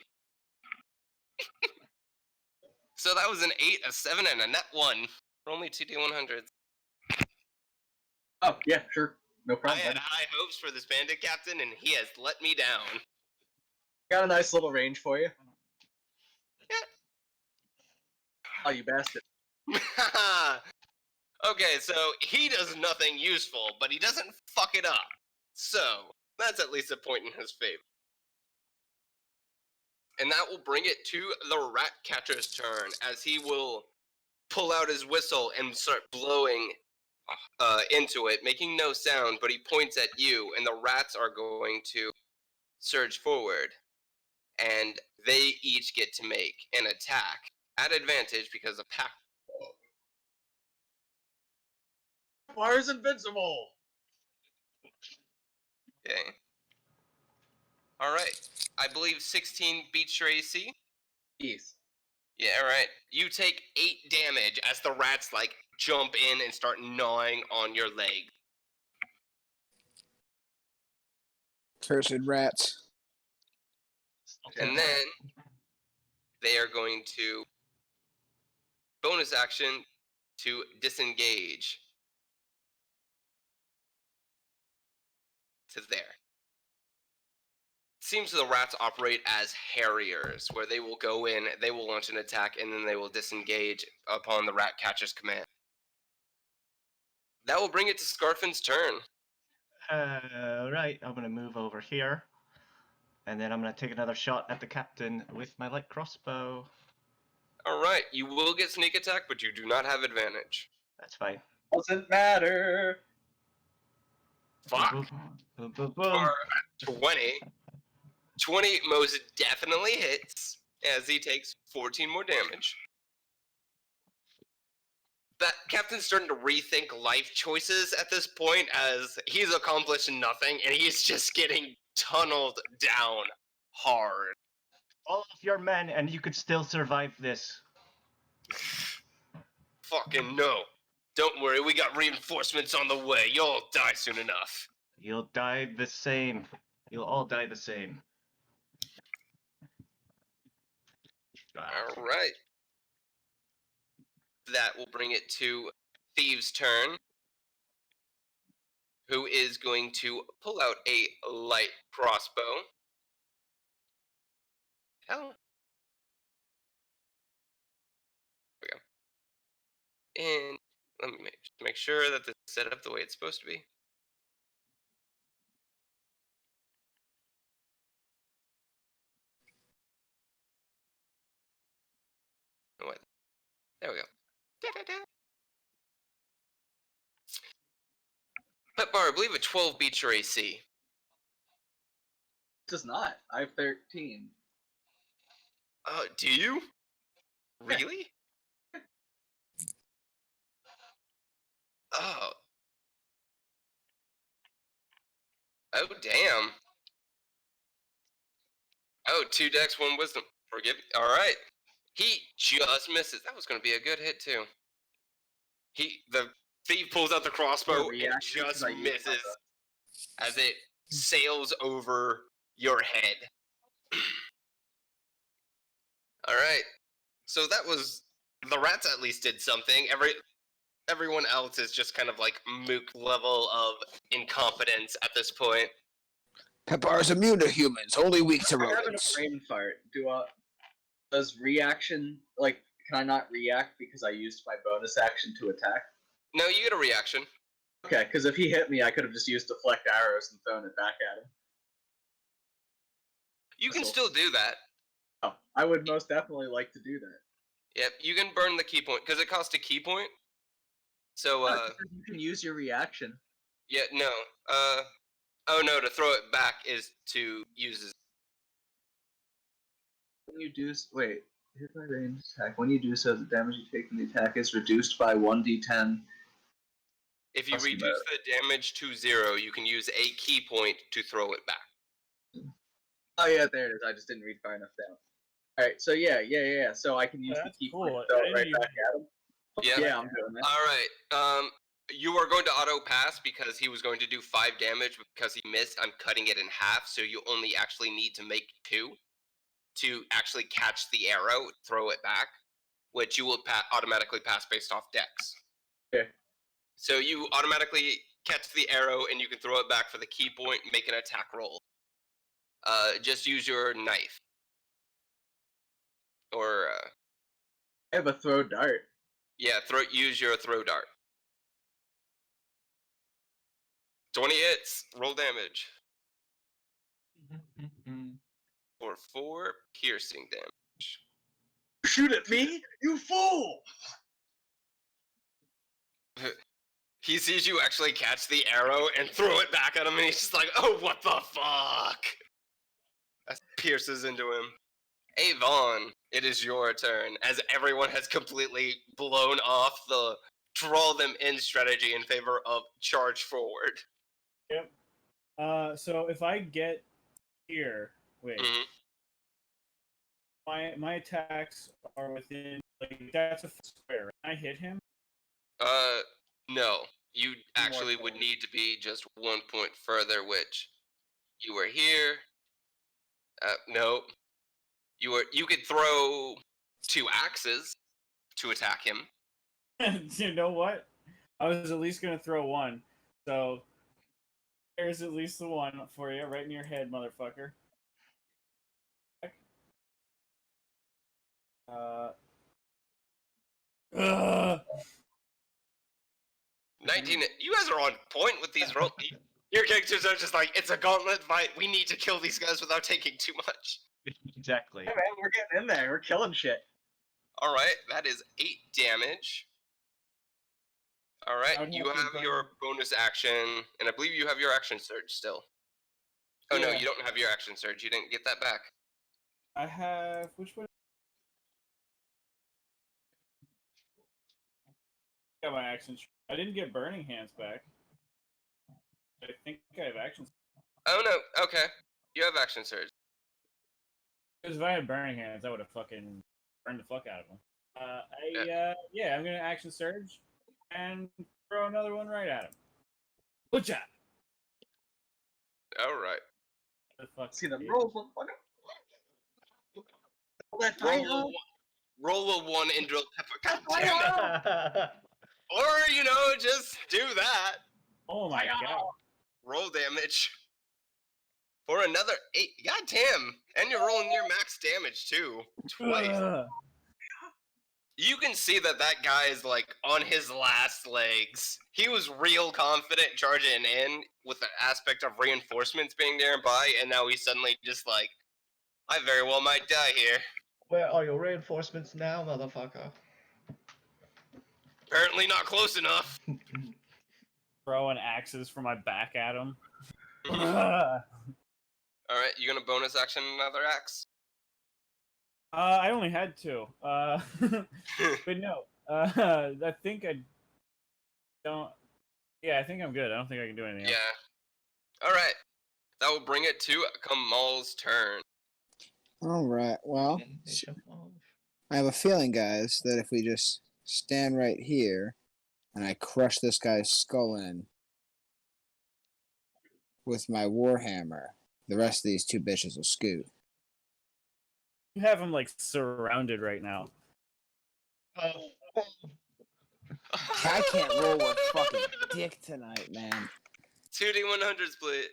So that was an 8, a 7, and a net 1. For only 2d100s. Oh yeah, sure, no I problem. had buddy. high hopes for this bandit captain, and he has let me down. Got a nice little range for you. Yeah. Oh, you bastard! Okay, so he does nothing useful, but he doesn't fuck it up. So that's at least a point in his favor. And that will bring it to the rat catcher's turn, as he will pull out his whistle and start blowing into it, making no sound, but he points at you, and the rats are going to surge forward, and they each get to make an attack at advantage because of pack. Fire's invincible. Okay. All right. I believe 16 beats your AC. Yes. Yeah, right. You take 8 damage as the rats like jump in and start gnawing on your leg. Cursed rats. And then they are going to bonus action to disengage to there. Seems the rats operate as harriers, where they will go in, they will launch an attack, and then they will disengage upon the rat catcher's command. That will bring it to Scarfin's turn. Right, I'm gonna move over here, and then I'm gonna take another shot at the captain with my light crossbow. All right, you will get sneak attack, but you do not have advantage. That's fine. Doesn't matter. Fuck. Boom, boom, boom, boom. For 20. 20 most definitely hits as he takes 14 more damage. That Captain's starting to rethink life choices at this point as he's accomplished nothing and he's just getting tunneled down hard. All of your men, and you could still survive this. Fucking no. Don't worry, we got reinforcements on the way. You'll die soon enough. You'll die the same. You'll all die the same. All right. That will bring it to Thieves' turn, who is going to pull out a light crossbow. Hell. There we go. And let me make sure that this is set up the way it's supposed to be. What? There we go. Da-da-da. Pet Bar, I believe a 12 beats your AC. It does not. I have 13. Do you? Really? Oh. Oh, damn. Oh, 2 dex, 1 wisdom. Forgive me. All right. He just misses. That was going to be a good hit, too. The thief pulls out the crossbow and just misses as it sails over your head. All right. So that was the rats. At least did something. Everyone else is just kind of like mook level of incompetence at this point. Pepper is immune to humans, only weak to I'm having a rodents. brain fart. Does reaction, like, can I not react because I used my bonus action to attack? No, you get a reaction. Okay, because if he hit me, I could have just used deflect arrows and thrown it back at him. You can So- still do that. Oh, I would most definitely like to do that. Yep, you can burn the key point because it costs a key point. So You can use your reaction. yeah, no. Oh no, to throw it back is to use his. When you do wait, hit by range attack. When you do so, the damage you take from the attack is reduced by 1d10. If you Must be reduce the damage to 0, you can use a key point to throw it back. Oh yeah, there it is. I just didn't read far enough down. All right, so yeah. So I can use the That's key cool. point to throw I it right didn't back at him. Yeah. Yeah, I'm doing that. All right. You are going to auto pass because he was going to do 5 damage because he missed. I'm cutting it in half, so you only actually need to make 2 to actually catch the arrow, throw it back, which you will automatically pass based off dex. Okay. So you automatically catch the arrow and you can throw it back for the key point, make an attack roll. Just use your knife. Or I have a throw dart. yeah, use your throw dart. 20 hits, roll damage. For 4 piercing damage. Shoot at me, you fool! He sees you actually catch the arrow and throw it back at him, and he's just like, oh, what the fuck? That pierces into him. Avon, it is your turn, as everyone has completely blown off the draw them in strategy in favor of charge forward. Yep. So if I get here, wait, Mhm. my attacks are within, like, that's a square. Can I hit him? No. You actually would need to be just 1 point further, which you were here. Nope. You could throw 2 axes to attack him. You know what? I was at least gonna throw one. So there's at least the one for you, right in your head, motherfucker. Uh. 19. You guys are on point with these rolls. Your characters are just like, it's a gauntlet fight. We need to kill these guys without taking too much. Exactly. Hey man, we're getting in there. We're killing shit. All right, that is 8 damage. All right, I would you have to have burn- your bonus action, and I believe you have your action surge still. Oh no, Yeah. you don't have your action surge. You didn't get that back. I have which one? Got my action. I didn't get burning hands back. I think I have action. Oh no, okay. You have action surge. Because if I had burning hands, I would have fucking burned the fuck out of them. I'm gonna action surge and throw another one right at him. Good job. All right. The fuck. See the dude. rolls, motherfucker. Roll that Roll fire. a, one- roll a 1 and drill pepper. God Fire. damn it. Or, you know, just do that. Oh my god. Roll damage. For another 8. God damn. And you're rolling near max damage, too. Twice. Ugh. You can see that that guy is, like, on his last legs. He was real confident charging in with the aspect of reinforcements being nearby, and now he's suddenly just like, I very well might die here. Where are your reinforcements now, motherfucker? Apparently not close enough. Throwing axes from my back at him. Alright, you gonna bonus action another axe? I only had 2. But no. I think I don't. Yeah, I think I'm good. I don't think I can do anything else. Yeah. Alright. That will bring it to Kamal's turn. All right. Well, I have a feeling, guys, that if we just stand right here and I crush this guy's skull in with my warhammer, the rest of these 2 bitches will scoot. You have him like surrounded right now. I can't roll with fucking dick tonight, man. 2d100s, please.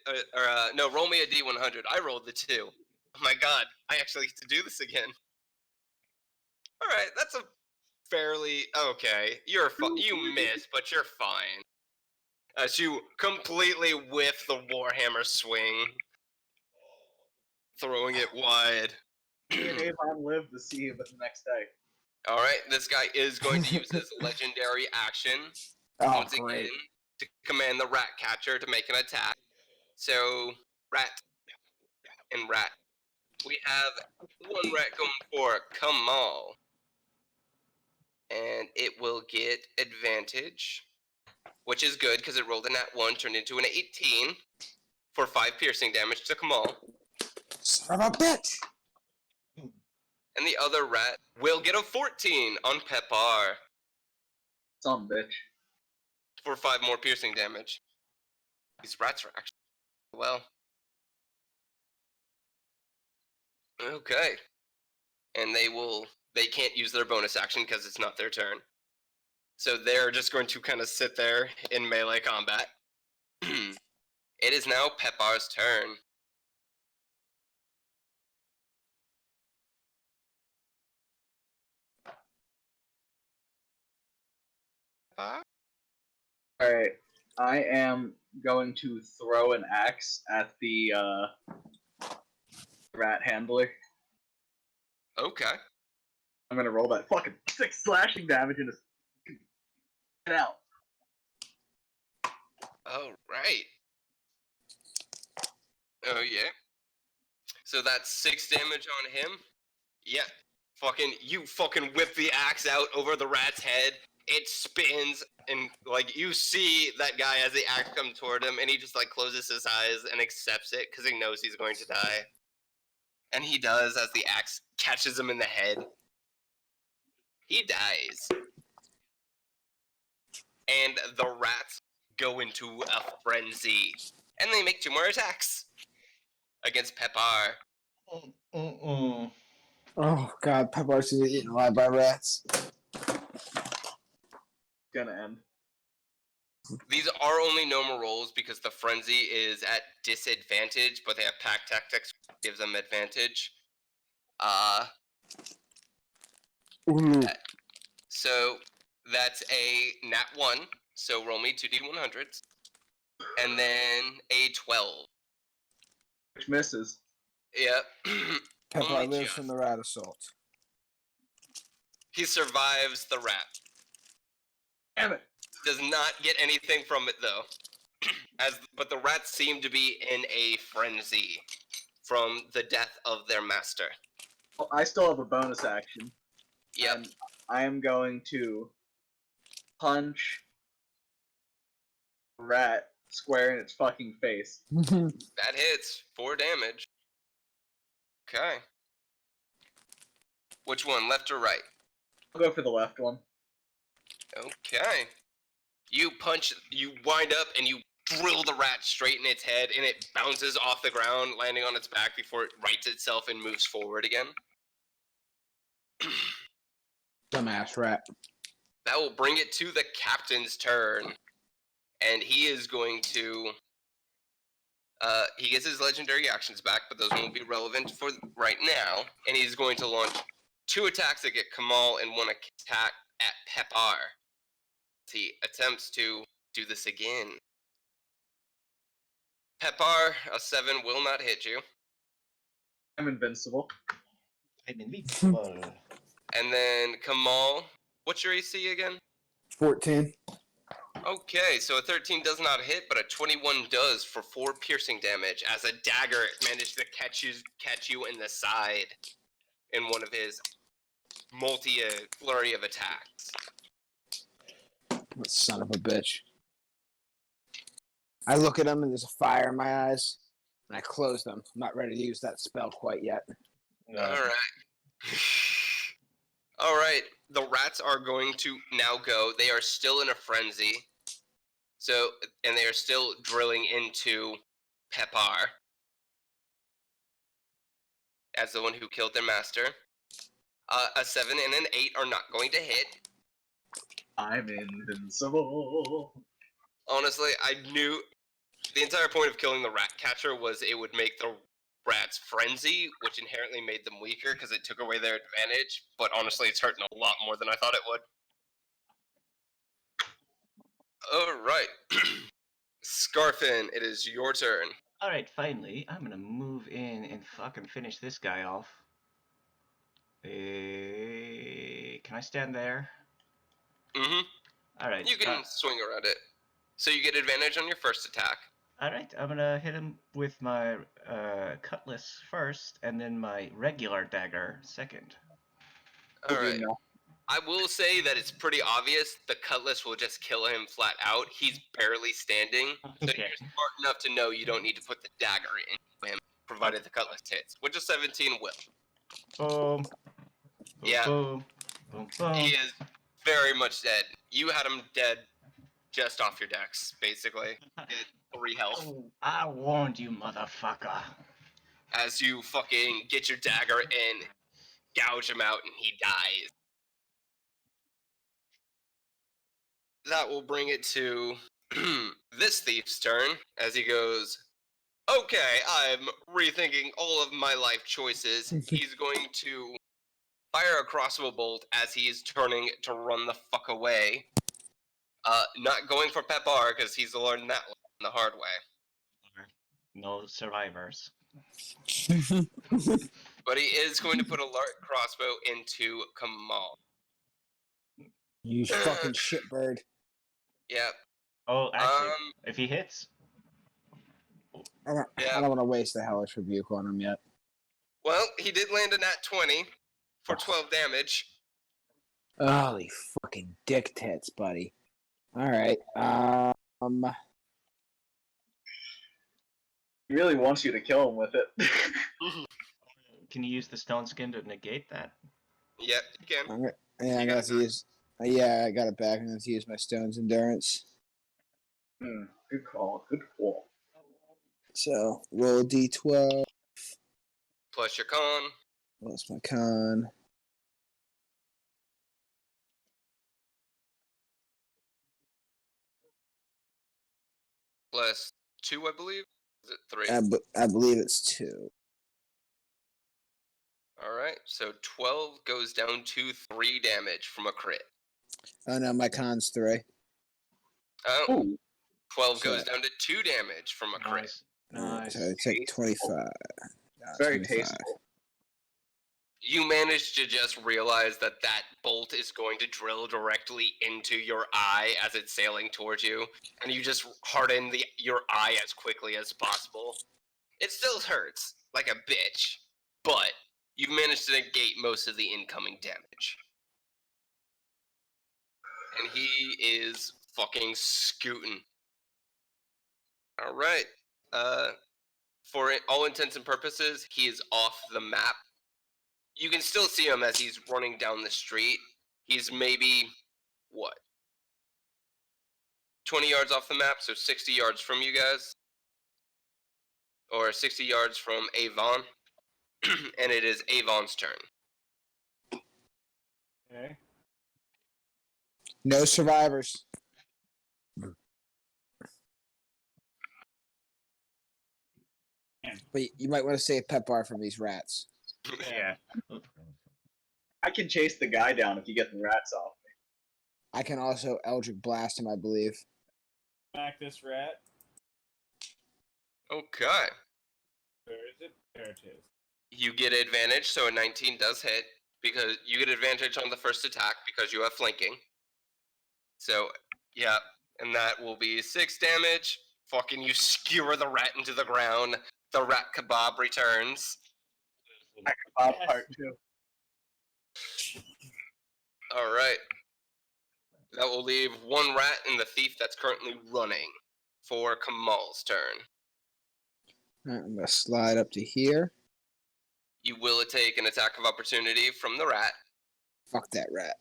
No, roll me a d100. I rolled the 2. Oh my god, I actually get to do this again. Alright, that's a fairly... Okay, you miss, but you're fine. As you completely whiff the Warhammer swing. Throwing it wide. Me and Avon live to see it the next day. Alright, this guy is going to use his legendary action. Oh, Once great. again, to command the rat catcher to make an attack. So, rat and rat. We have 1 rat going for Kamal. And it will get advantage, which is good because it rolled a nat 1, turned into an 18 for 5 piercing damage to Kamal. Son of a bitch! And the other rat will get a 14 on Pepar Some bitch. for 5 more piercing damage. These rats are actually well. Okay. And they can't use their bonus action because it's not their turn. So they're just going to kind of sit there in melee combat. It is now Pepar's turn. Pepar? Alright. I am going to throw an axe at the rat handler. Okay. I'm gonna roll that fucking 6 slashing damage and just get out. All right. Oh yeah. So that's 6 damage on him. Yeah. You fucking whip the axe out over the rat's head. It spins, and like you see that guy as the axe comes toward him, and he just like closes his eyes and accepts it because he knows he's going to die. And he does as the axe catches him in the head. He dies. And the rats go into a frenzy. And they make 2 more attacks against Pepar. Oh, God, Pepar's is eaten alive by rats. Gonna end. These are only normal rolls because the frenzy is at disadvantage, but they have pack tactics, gives them advantage. Ooh. So that's a nat 1, So roll me 2d100s. And then a 12. Which misses. Yep. Pepper Only lives just. from the rat assault. He survives the rat. Damn it. Does not get anything from it though. But the rats seem to be in a frenzy from the death of their master. Well, I still have a bonus action. Yep. And I am going to punch rat square in its fucking face. That hits. 4 damage. Okay. Which one, left or right? I'll go for the left one. Okay. You wind up and you drill the rat straight in its head, and it bounces off the ground, landing on its back before it rights itself and moves forward again. Dumbass rat. That will bring it to the captain's turn. And he is going to... he gets his legendary actions back, but those won't be relevant for right now. And he's going to launch 2 attacks at Kamal and 1 attack at Pepar. He attempts to do this again. Pepar, a 7 will not hit you. I'm invincible. I'm invincible. And then Kamal, what's your AC again? 14. Okay, so a 13 does not hit, but a 21 does for 4 piercing damage as a dagger managed to catch you in the side in one of his flurry of attacks. Son of a bitch. I look at him and there's a fire in my eyes, and I close them. I'm not ready to use that spell quite yet. Alright. Alright, the rats are going to now go. They are still in a frenzy. And they are still drilling into Pepar as the one who killed their master. A 7 and an 8 are not going to hit. I'm invincible. Honestly, I knew the entire point of killing the rat catcher was it would make the rats frenzy, which inherently made them weaker because it took away their advantage. But honestly, it's hurting a lot more than I thought it would. Alright. Scarfin, it is your turn. Alright, finally, I'm gonna move in and fucking finish this guy off. Can I stand there? Mm-hmm. Alright. You can swing around it. So you get advantage on your first attack. Alright, I'm gonna hit him with my cutlass first, and then my regular dagger second. Alright. I will say that it's pretty obvious the cutlass will just kill him flat out. He's barely standing, so Okay. you're smart enough to know you don't need to put the dagger in him, provided the cutlass hits, which a 17 will. Boom. Boom, Yeah. boom. Boom, boom. He is very much dead. You had him dead just off your decks, basically. He had 3 health. Oh, I warned you, motherfucker. As you fucking get your dagger and gouge him out and he dies. That will bring it to this thief's turn as he goes, okay, I'm rethinking all of my life choices. He's going to fire a crossbow bolt as he is turning to run the fuck away. Not going for Pepar because he's learned that the hard way. No survivors. But he is going to put a crossbow into Kamal. You fucking shitbird. Yep. Oh, actually, if he hits, I don't want to waste the hellish rebuke on him yet. Well, he did land a nat 20 for 12 damage. Holy fucking dick tits, buddy. Alright, He really wants you to kill him with it. can you use the stone skin to negate that? Yep, you can. I got to use... yeah, I got it back. I'm going to use my stone's endurance. Good call. Good call. So, roll d12. Plus your con. What's my con? Plus 2, I believe. Is it 3? I believe it's 2. Alright, so 12 goes down to 3 damage from a crit. Oh no, my con's 3. Oh, Ooh, 12 So- goes down to 2 damage from a crit. Nice. So I take 25. it's very 25. tasteful. You manage to just realize that that bolt is going to drill directly into your eye as it's sailing towards you, and you just harden your eye as quickly as possible. It still hurts, like a bitch, but you've managed to negate most of the incoming damage. And he is fucking scooting. Alright. For all intents and purposes, he is off the map. You can still see him as he's running down the street. He's maybe, what? 20 yards off the map, so 60 yards from you guys. Or 60 yards from Avon. And it is Avon's turn. Okay. No survivors. But you might want to save Pepar from these rats. Yeah. I can chase the guy down if you get the rats off. I can also Eldritch Blast him, I believe. Smack this rat. Okay. Where is it? There it is. You get advantage, so a 19 does hit. Because you get advantage on the first attack because you have flanking. So, yeah. And that will be 6 damage. Fucking you skewer the rat into the ground. The rat kebab returns. Bob Yes. part 2. Alright. That will leave one rat and the thief that's currently running for Kamal's turn. Alright, I'm going to slide up to here. You will take an attack of opportunity from the rat. Fuck that rat.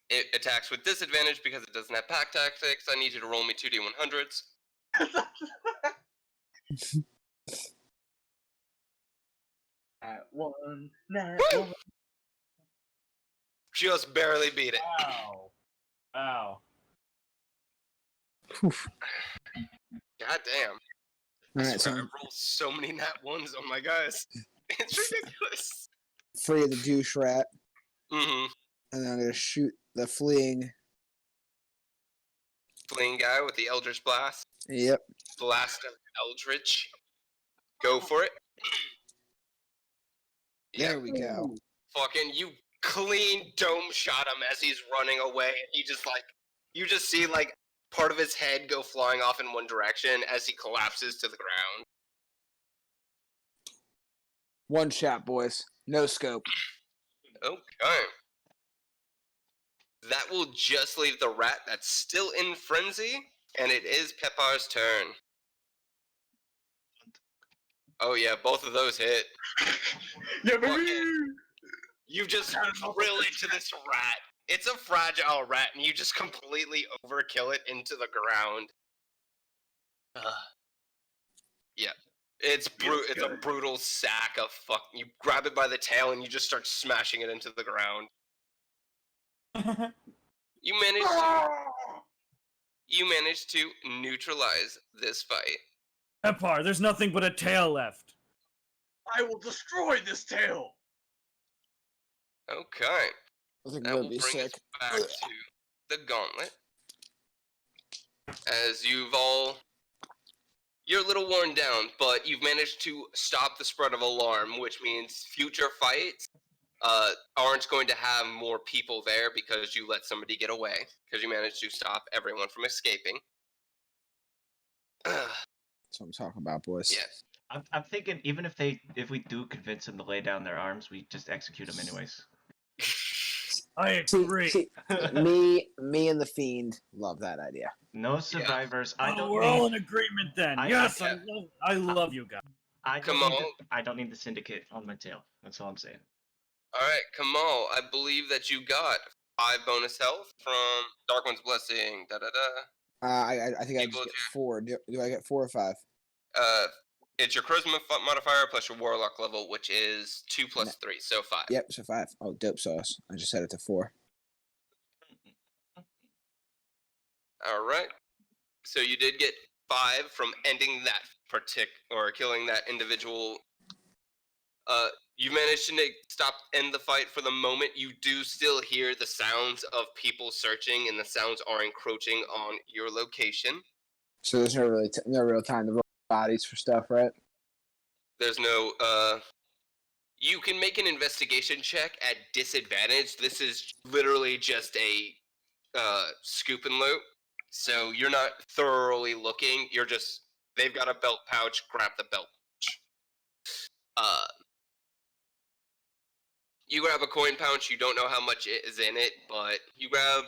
It attacks with disadvantage because it doesn't have pack tactics. I need you to roll me 2d100s. At one, nat Woo! one. Just barely beat it. Wow. Wow. God damn. I Alright, so swear I I'm rolled so many nat ones on my guys. It's ridiculous. free of the douche rat. Mm-hmm. And then I'm going to shoot the fleeing. Fleeing guy with the Eldritch Blast. Yep. Blast of Eldritch. Go for it. There we go. Fucking you clean dome shot him as he's running away, and he just like you just see like part of his head go flying off in one direction as he collapses to the ground. One shot, boys. No scope. Okay. That will just leave the rat that's still in frenzy, and it is Peppar's turn. Oh yeah, both of those hit. Yeah, baby! Fucking- You just drill into this rat. It's a fragile rat, and you just completely overkill it into the ground. Yeah. It's it's a brutal sack of fuck. You grab it by the tail and you just start smashing it into the ground. You manage to neutralize this fight. Epar, there's nothing but a tail left. I will destroy this tail! Okay. I think That that will would bring be us sick. back to the gauntlet. As you're a little worn down, but you've managed to stop the spread of alarm, which means future fights aren't going to have more people there because you let somebody get away, because you managed to stop everyone from escaping. That's what I'm talking about, boys. Yes. I'm thinking even if we do convince them to lay down their arms, we just execute them anyways. I See, agree. see, me and the fiend love that idea. No survivors. I don't we're need. all in agreement then. Yes, yeah. I love you guys. I don't need the syndicate on my tail. That's all I'm saying. All right, Kamal, I believe that you got 5 bonus health from Dark One's Blessing. Da da da. I think I just get 4. Do I get 4 or 5? It's your charisma modifier plus your warlock level, which is 2 plus 3, so 5. Yep, so 5. Oh, dope sauce. I just set it to 4. All right. So you did get 5 from ending that or killing that individual. You managed to end the fight for the moment. You do still hear the sounds of people searching, and the sounds are encroaching on your location. So there's no real time to roll bodies for stuff, right? There's no you can make an investigation check at disadvantage. This is literally just a scoop and loot. So you're not thoroughly looking. You're just they've got a belt pouch, grab the belt pouch. You grab a coin pouch, you don't know how much is in it, but you grab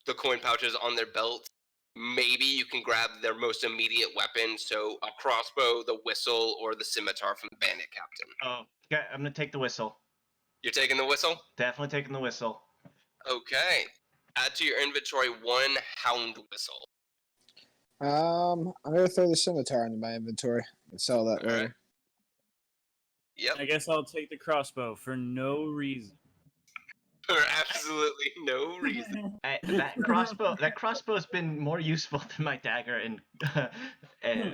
the coin pouches on their belt. Maybe you can grab their most immediate weapon, so a crossbow, the whistle, or the scimitar from the bandit captain. Oh, yeah, I'm gonna take the whistle. You're taking the whistle? Definitely taking the whistle. Okay. Add to your inventory 1 hound whistle. I'm gonna throw the scimitar into my inventory and sell that later. Alright. Yep. I guess I'll take the crossbow for no reason. For absolutely no reason. That crossbow's been more useful than my dagger and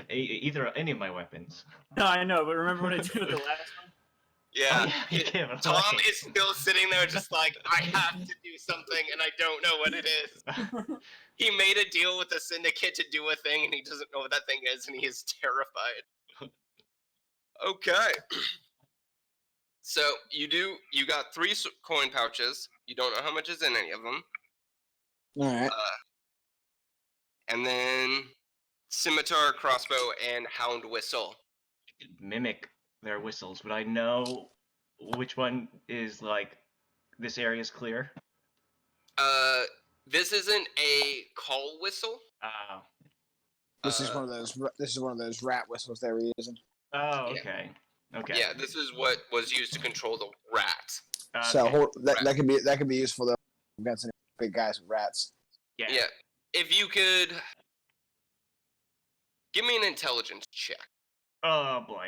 any of my weapons. No, I know, but remember what I did with the last one? Yeah. Oh, yeah, you gave it Tom away. is still sitting there just like, I have to do something and I don't know what it is. He made a deal with the syndicate to do a thing and he doesn't know what that thing is and he is terrified. Okay. So you got 3 coin pouches. You don't know how much is in any of them. All right. And then scimitar, crossbow, and hound whistle. Mimic their whistles. Would I know which one is like this area's clear? This isn't a call whistle. Oh. This is one of those. This is one of those rat whistles they were using. Oh, Yeah. okay. Okay. Yeah, this is what was used to control the rat. So that could be useful though against any big guys with rats. Yeah. Yeah. If you could give me an intelligence check. Oh boy.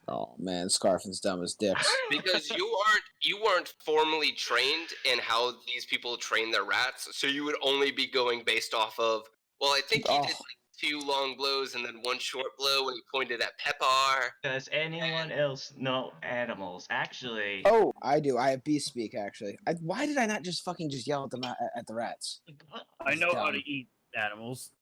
Oh man, Scarfin's dumb as dicks. Because you weren't formally trained in how these people train their rats, so you would only be going based off of, well, I think he did like 2 long blows and then 1 short blow when he pointed at Pepar. Does anyone else know animals? Actually. Oh, I do. I have beast speak actually. Why did I not just yell at them at the rats? I know how dumb. to eat animals.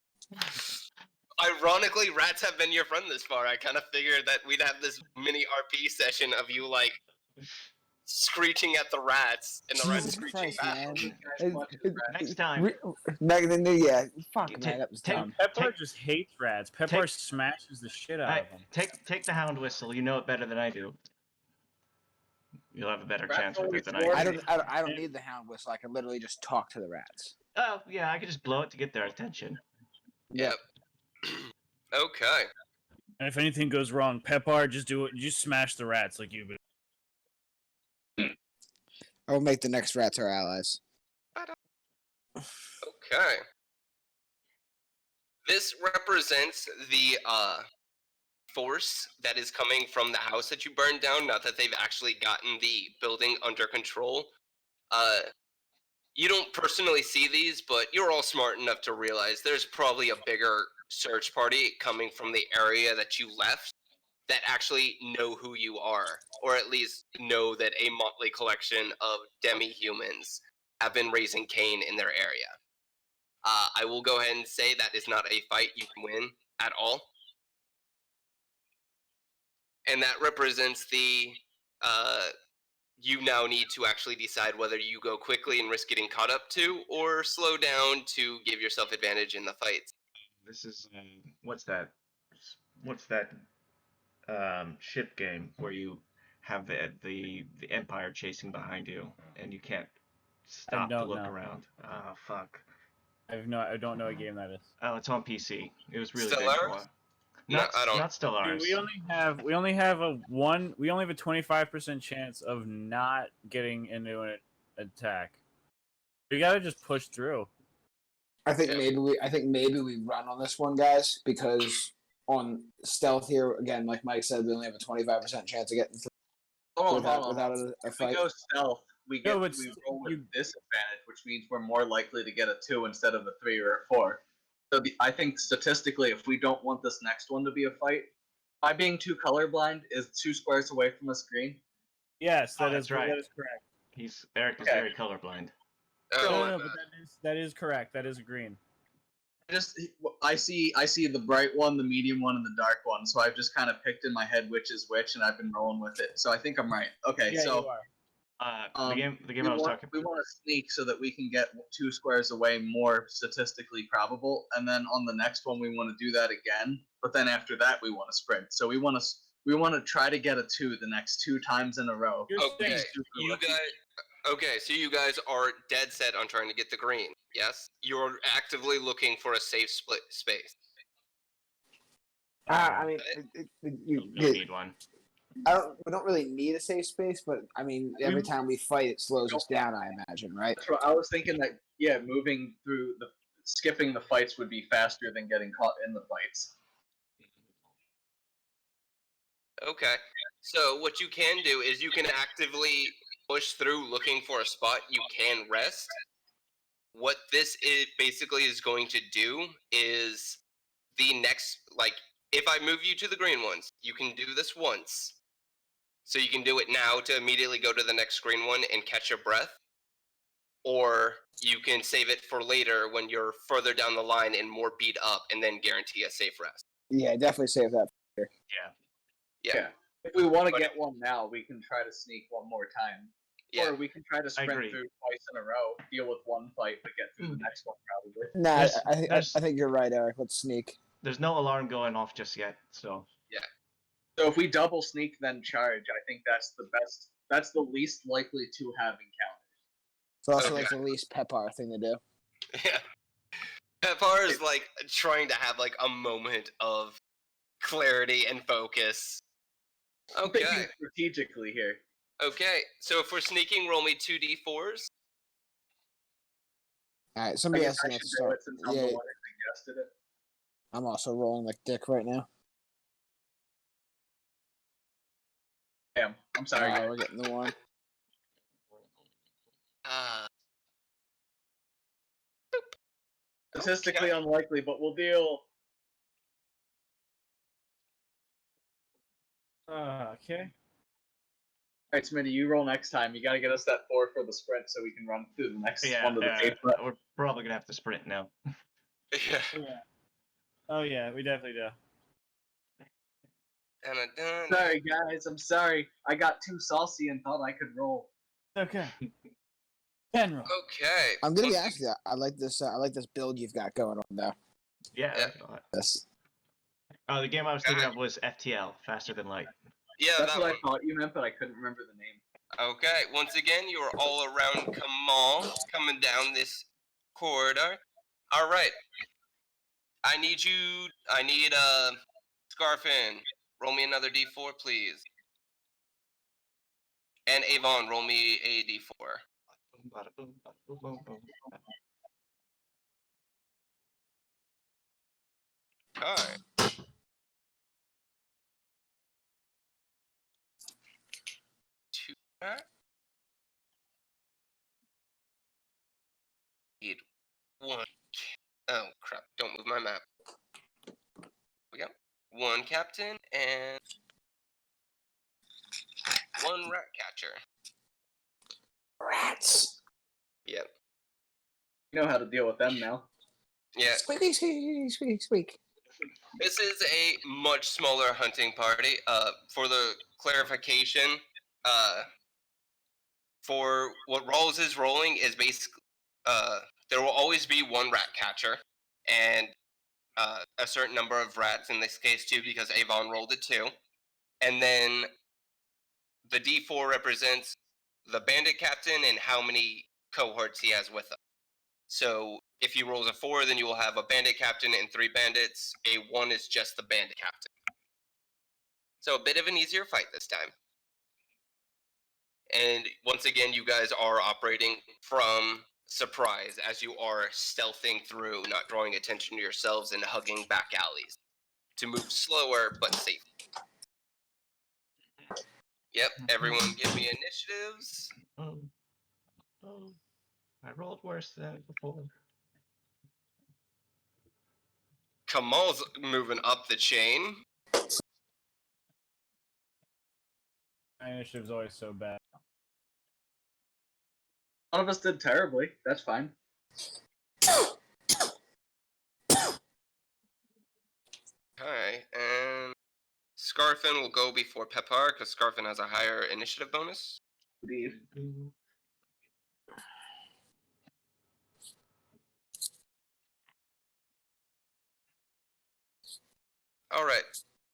Ironically, rats have been your friend this far. I kind of figured that we'd have this mini RP session of you like screeching at the rats and the rats Jesus screeching Christ, back. man. Next time. Yeah, fuck Ta- man, that was take- dumb. Pepper just hates rats. Pepper smashes the shit out of them. Take the hound whistle. You know it better than I do. You'll have a better Rats chance with always it than I warn do. me. I don't need the hound whistle. I can literally just talk to the rats. Oh yeah, I could just blow it to get their attention. Yep. Okay. And if anything goes wrong, Pepper, just do it. Just smash the rats like you've been. I will make the next rats our allies. Okay. This represents the force that is coming from the house that you burned down. Not that they've actually gotten the building under control. You don't personally see these, but you're all smart enough to realize there's probably a bigger search party coming from the area that you left that actually know who you are, or at least know that a motley collection of demi-humans have been raising Cain in their area. I will go ahead and say that is not a fight you can win at all. And that represents the you now need to actually decide whether you go quickly and risk getting caught up to, or slow down to give yourself advantage in the fights. This is what's that? What's that ship game where you have the Empire chasing behind you and you can't stop to don't look know. around? Oh fuck. I don't know what game that is. Oh, it's on PC. It was really big for a Stellaris? while. No, I don't. Not Stellaris. Dude, we only have a 25% chance of not getting into an attack. We gotta just push through. I think maybe we run on this one, guys, because on stealth here again, like Mike said, we only have a 25% chance of getting through without a If fight. we go stealth, we No, roll but with disadvantage, which means we're more likely to get a 2 instead of a 3 or a 4. So I think statistically, if we don't want this next one to be a fight, By being too colorblind, is 2 squares away from the screen? Yes, Oh, that's right. that is correct. Eric is Okay. very colorblind. Oh, No, my no, bad. but that is correct. That is green. I see the bright one, the medium one, and the dark one. So I've just kind of picked in my head which is which, and I've been rolling with it. So I think I'm right. Okay, Yeah, so you are. The game we I was talking. we want to sneak so that we can get 2 squares away more statistically probable, and then on the next one we want to do that again. But then after that we want to sprint. So we want to try to get a 2 the next 2 times in a row. You're Okay, saying Super you lucky. guys. Okay, so you guys are dead set on trying to get the green. Yes, you're actively looking for a safe split space. I mean, You need one. we don't really need a safe space, but I mean, every time we fight, it slows us down. I imagine, right? That's what I was thinking, that moving through skipping the fights would be faster than getting caught in the fights. Okay, so what you can do is you can actively push through looking for a spot you can rest. What this basically is going to do is the next, like, if I move you to the green ones, you can do this once. So you can do it now to immediately go to the next green one and catch your breath. Or you can save it for later when you're further down the line and more beat up, and then guarantee a safe rest. Yeah, definitely save that. Yeah. If we want to But get one now, we can try to sneak one more time. Yeah. Or we can try to sprint agree. through twice in a row, deal with one fight, but get through the next one probably. Nah, There's- I think you're right, Eric. Let's sneak. There's no alarm going off just yet, so So if we double sneak then charge, I think that's the best. That's the least likely to have encounters. It's also Okay. like the least Pepar thing to do. Yeah. Pepar is like trying to have like a moment of clarity and focus. I'm thinking Okay. strategically here. Okay. So if we're sneaking, roll me 2d4s. All right, I somebody guess else I needs should to do start. it since I'm Yeah, the one who suggested it. I'm also rolling like dick right now. Damn, I'm sorry. We're getting the one. Statistically unlikely, but we'll deal. Okay. All right, Smitty, you roll next time. You got to get us that 4 for the sprint so we can run through the next yeah, one to the tape. But we're probably gonna have to sprint now. Yeah. Yeah. Oh yeah, we definitely do. Dun-dun-dun. sorry, guys. I'm sorry. I got too saucy and thought I could roll. Okay. General. Okay. I'm gonna be Once- honest with you. I like this. I like this build you've got going on though. Yeah. Yeah. I like it a lot. This. Oh, the game I was thinking of was FTL, Faster Than Light. Yeah, That's that what one. I thought you meant, but I couldn't remember the name. Okay, once again, you are all around Kamal, coming down this corridor. All right. I need Scarfin, roll me another d4, please. And Avon, roll me a d4. Okay. Two. Need one. Oh crap! Don't move my map. We go. One captain and one rat catcher. Rats. Yep. You know how to deal with them now. Yeah. Squeaky, squeaky, squeaky, squeak. This is a much smaller hunting party. For the clarification, for what Rolls is rolling is basically, there will always be one rat catcher and a certain number of rats in this case too, because Avon rolled it too. And then the D4 represents the bandit captain and how many cohorts he has with him. So if he rolls a 4, then you will have a bandit captain and 3 bandits. A 1 is just the bandit captain. So a bit of an easier fight this time. And once again, you guys are operating from surprise as you are stealthing through, not drawing attention to yourselves and hugging back alleys to move slower but safely. Yep, everyone give me initiatives. Oh, I rolled worse than before. Kamal's moving up the chain. My initiative's always so bad. None of us did terribly. That's fine. Okay, and Scarfin will go before Pepar because Scarfin has a higher initiative bonus. Indeed. All right.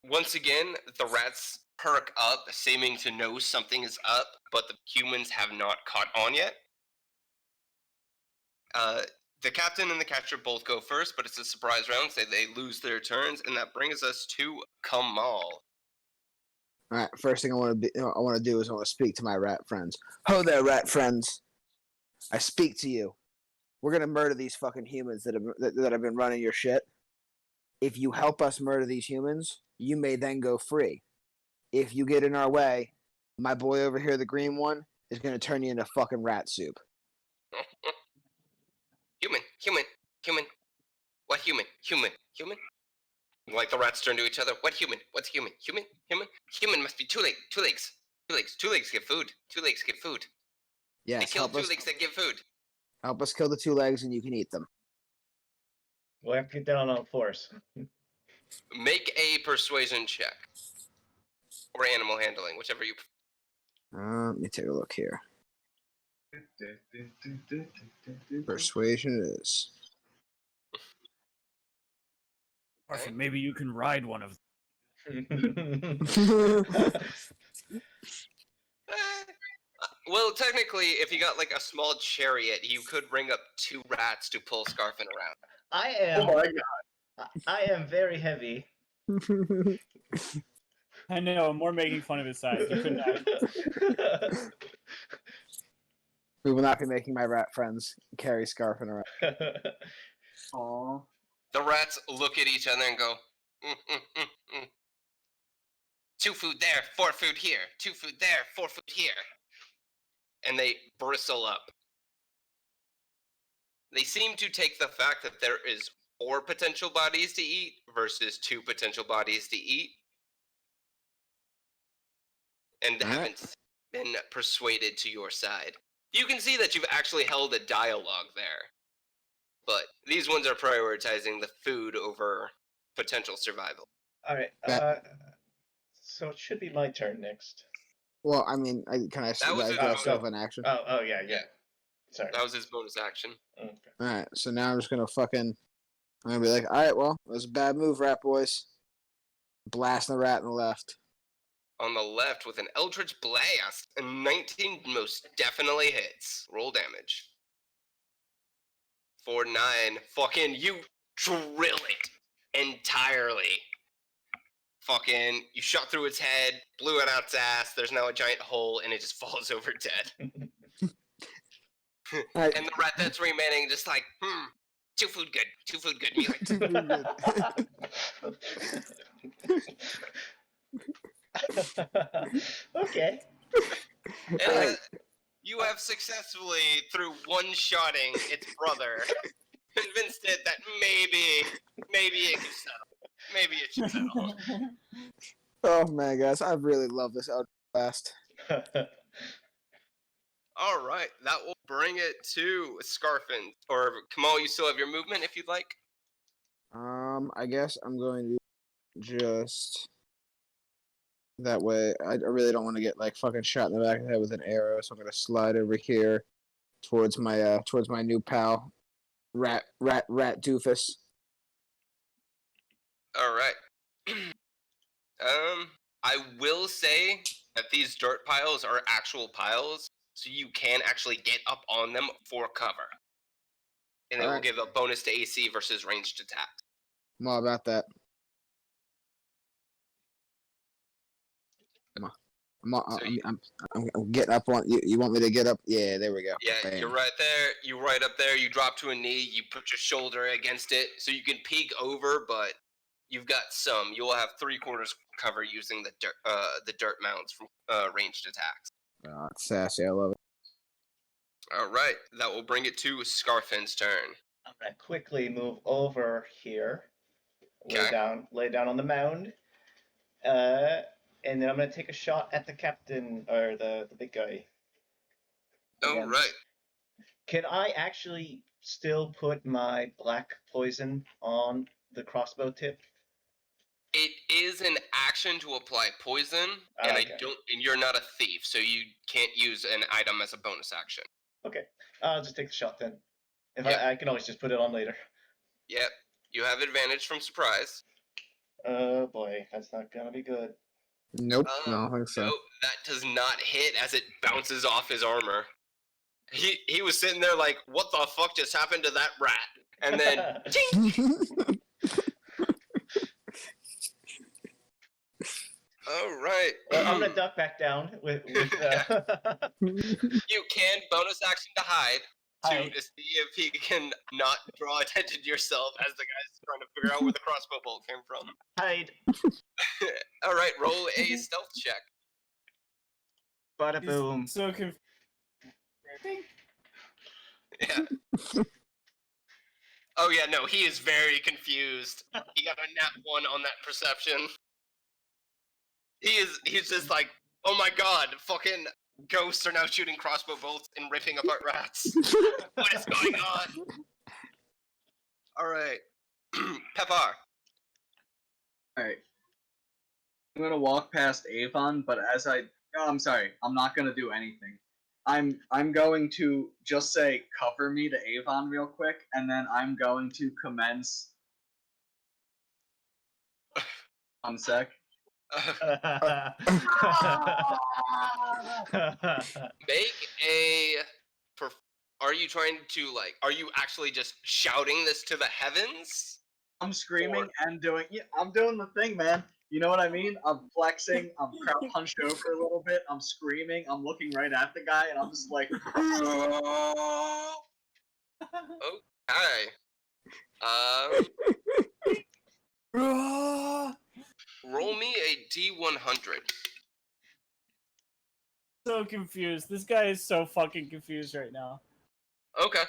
Once again, the rats perk up, seeming to know something is up, but the humans have not caught on yet. The captain and the catcher both go first, but it's a surprise round, so they lose their turns, and that brings us to Kamal. All right. First thing I want to do is I want to speak to my rat friends. Ho there, rat friends. I speak to you. We're gonna murder these fucking humans that have been running your shit. If you help us murder these humans, you may then go free. If you get in our way, my boy over here, the green one, is gonna turn you into fucking rat soup. Human. What human? Human. Like the rats turn to each other. What human? What's human? Human must be two legs. Two legs give food. They Yes, kill help two us. legs that give food. Help us kill the 2 legs, and you can eat them. We'll have to get down on all fours. Make a persuasion check. Or animal handling, whichever you Let me take a look here. Persuasion it is. Orphan, maybe you can ride one of them. Well, technically, if you got like a small chariot, you could bring up 2 rats to pull Scarfin around. I Oh am. my god. I am very heavy. I know, I'm more making fun of his size. You couldn't actually. We will not be making my rat friends carry Scarfin around. Aww. The rats look at each other and go, 2 food there, 4 food here. 2 food there, 4 food here. And they bristle up. They seem to take the fact that there is 4 potential bodies to eat versus 2 potential bodies to eat, and haven't been persuaded to your side. You can see that you've actually held a dialogue there, but these ones are prioritizing the food over potential survival. All right. So it should be my turn next. Well, I mean, do I still have an action? Oh yeah. Sorry. That was his bonus action. Okay. All right, so now I'm just gonna I'm gonna be like, all right, well, it was a bad move, rat boys. Blasting the rat in the left. On the left with an Eldritch Blast, a 19 most definitely hits. Roll damage. For 9, fucking you drill it entirely. Fucking, you shot through its head, blew it out its ass, there's now a giant hole, and it just falls over dead. Right. And the rat that's remaining just like, 2 food good, me like. Okay. And you have successfully, through one-shotting its brother, convinced it that maybe it can settle. Maybe it should settle. Oh man, guys, I really love this Blast. All right, that will bring it to Scarfin. Or Kamal, you still have your movement if you'd like. I guess I'm going to just that way. I really don't want to get like fucking shot in the back of the head with an arrow, so I'm gonna slide over here towards my new pal, rat doofus. All right. I will say that these dirt piles are actual piles, so you can actually get up on them for cover. And it will give a bonus to AC versus ranged attacks. I'm all about that. I'm getting up on you. You want me to get up? Yeah, there we go. Yeah, Bam. you're right there. You're right up there. You drop to a knee. You put your shoulder against it, so you can peek over, but you've got some. You will have 3/4 cover using the dirt mounds from ranged attacks. Oh, it's sassy. I love it. All right, that will bring it to Scarfin's turn. I'm gonna quickly move over here. Okay. Lay down on the mound. and then I'm gonna take a shot at the captain or the big guy. Oh, Again. right. Can I actually still put my black poison on the crossbow tip? It is an action to apply poison, and Okay. and you're not a thief, so you can't use an item as a bonus action. Okay, I'll just take the shot then. If Yep. I can always just put it on later. Yep. You have advantage from surprise. Oh boy, that's not gonna be good. Nope, I don't think so. Nope, that does not hit as it bounces off his armor. He was sitting there like, what the fuck just happened to that rat? And then, tink! All right. Well, I'm gonna duck back down with You can bonus action to hide Hide. to see if he can not draw attention to yourself as the guy's trying to figure out where the crossbow bolt came from. hide. All right, roll a stealth check. Bada boom. He's so confused. Yeah. Oh yeah, no, he is very confused. He got a nat 1 on that perception. He's just like, oh my god, fucking ghosts are now shooting crossbow bolts and ripping apart rats. What is going on? Alright. Pepar. Alright. I'm gonna walk past Avon, but I'm sorry, I'm not gonna do anything. I'm going to just say cover me to Avon real quick, and then I'm going to commence. 1 sec. Make a. Are you trying to are you actually just shouting this to the heavens? I'm screaming and doing. Yeah, I'm doing the thing, man. You know what I mean? I'm flexing. I'm hunched over a little bit. I'm screaming. I'm looking right at the guy, and I'm just like. Okay. Roll me a D100. So confused. This guy is so fucking confused right now. Okay.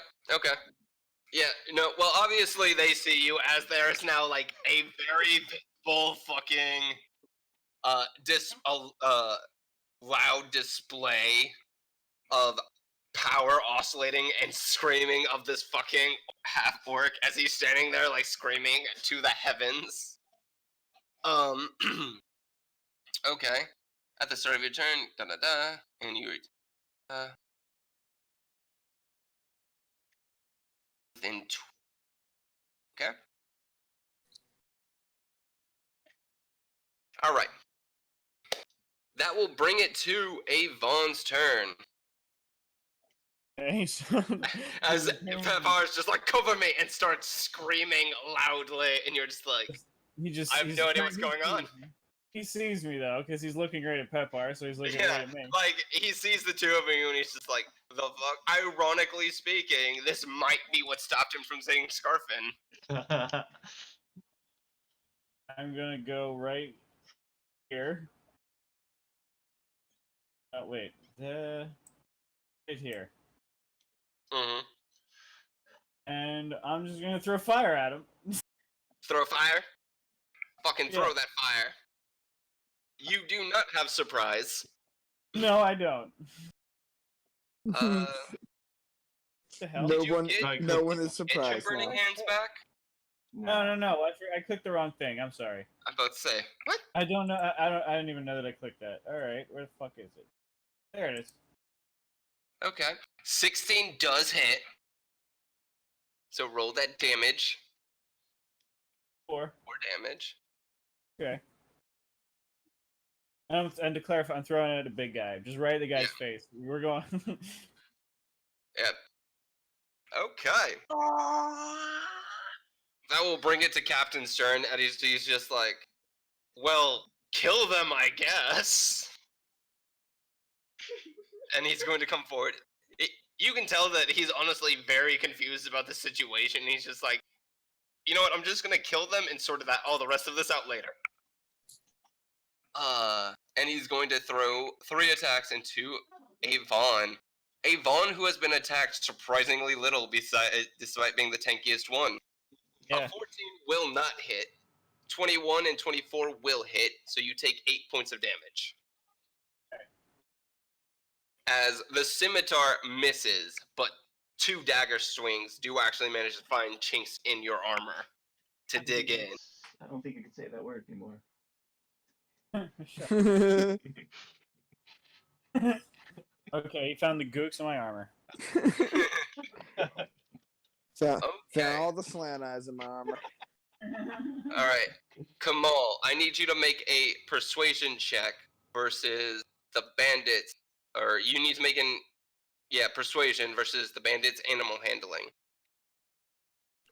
Yeah, no, well, obviously they see you as there is now, a very visible fucking, loud display of power oscillating and screaming of this fucking half-orc as he's standing there, screaming to the heavens. Okay. At the start of your turn, da-da-da, and you, within okay. All right. That will bring it to Avon's turn. He's As Pepar's just cover me and starts screaming loudly, and you're just like, I have no idea what's going on. He sees me though, because he's looking right at Pepar, so he's looking right at me. He sees the two of you, and he's just like, the fuck? Ironically speaking, this might be what stopped him from saying Scarfin. I'm gonna go right here. Oh wait, right here. Mm-hmm. And I'm just gonna throw fire at him. Throw fire? Fucking throw Yeah. that fire. You do not have surprise. No, I don't. Uh, What the hell? No Did you one, get- no one is get your surprised burning now. hands back? No. I clicked the wrong thing. I'm sorry. I'm about to say, what? I don't know. I didn't even know that I clicked that. All right, where the fuck is it? There it is. Okay. 16 does hit. So roll that damage. 4. 4 damage. Okay. And to clarify, I'm throwing it at a big guy, just right at the guy's face. We're going. Yep. Okay. That will bring it to Captain's turn, and he's just like, well, kill them, I guess. And he's going to come forward. You can tell that he's honestly very confused about the situation. He's just like, you know what, I'm just going to kill them and sort all the rest of this out later. And he's going to throw 3 attacks into Avon. Avon, who has been attacked surprisingly little despite being the tankiest one. Yeah. A 14 will not hit. 21 and 24 will hit, so you take 8 points of damage. As the scimitar misses, but 2 dagger swings do actually manage to find chinks in your armor to dig in. I don't think you can say that word anymore. Okay, you found the gooks in my armor. Found Okay. all the slant eyes in my armor. All right, Kamal, I need you to make a persuasion check versus the bandits, or you need to make persuasion versus the bandits' animal handling,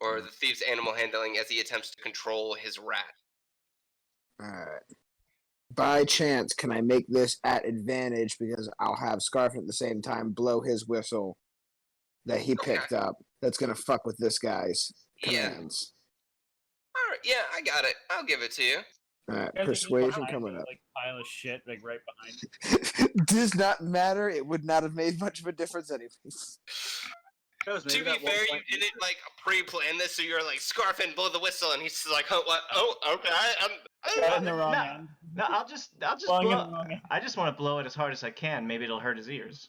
or the thief's animal handling as he attempts to control his rat. Alright. By chance, can I make this at advantage because I'll have Scarf at the same time blow his whistle that he picked up that's going to fuck with this guy's commands. All right, yeah, I got it. I'll give it to you. Alright, You guys are just persuasion behind coming the, up. like pile of shit, like right behind. Does not matter. It would not have made much of a difference anyways. Shows To maybe be that one fair, you point- didn't like pre-plan this, so you're like Scarf and blow the whistle, and he's like, "Oh, what? Oh, okay." Got it in the wrong No. end. No, I'll just Blowing in blow. the wrong end. I just want to blow it as hard as I can. Maybe it'll hurt his ears.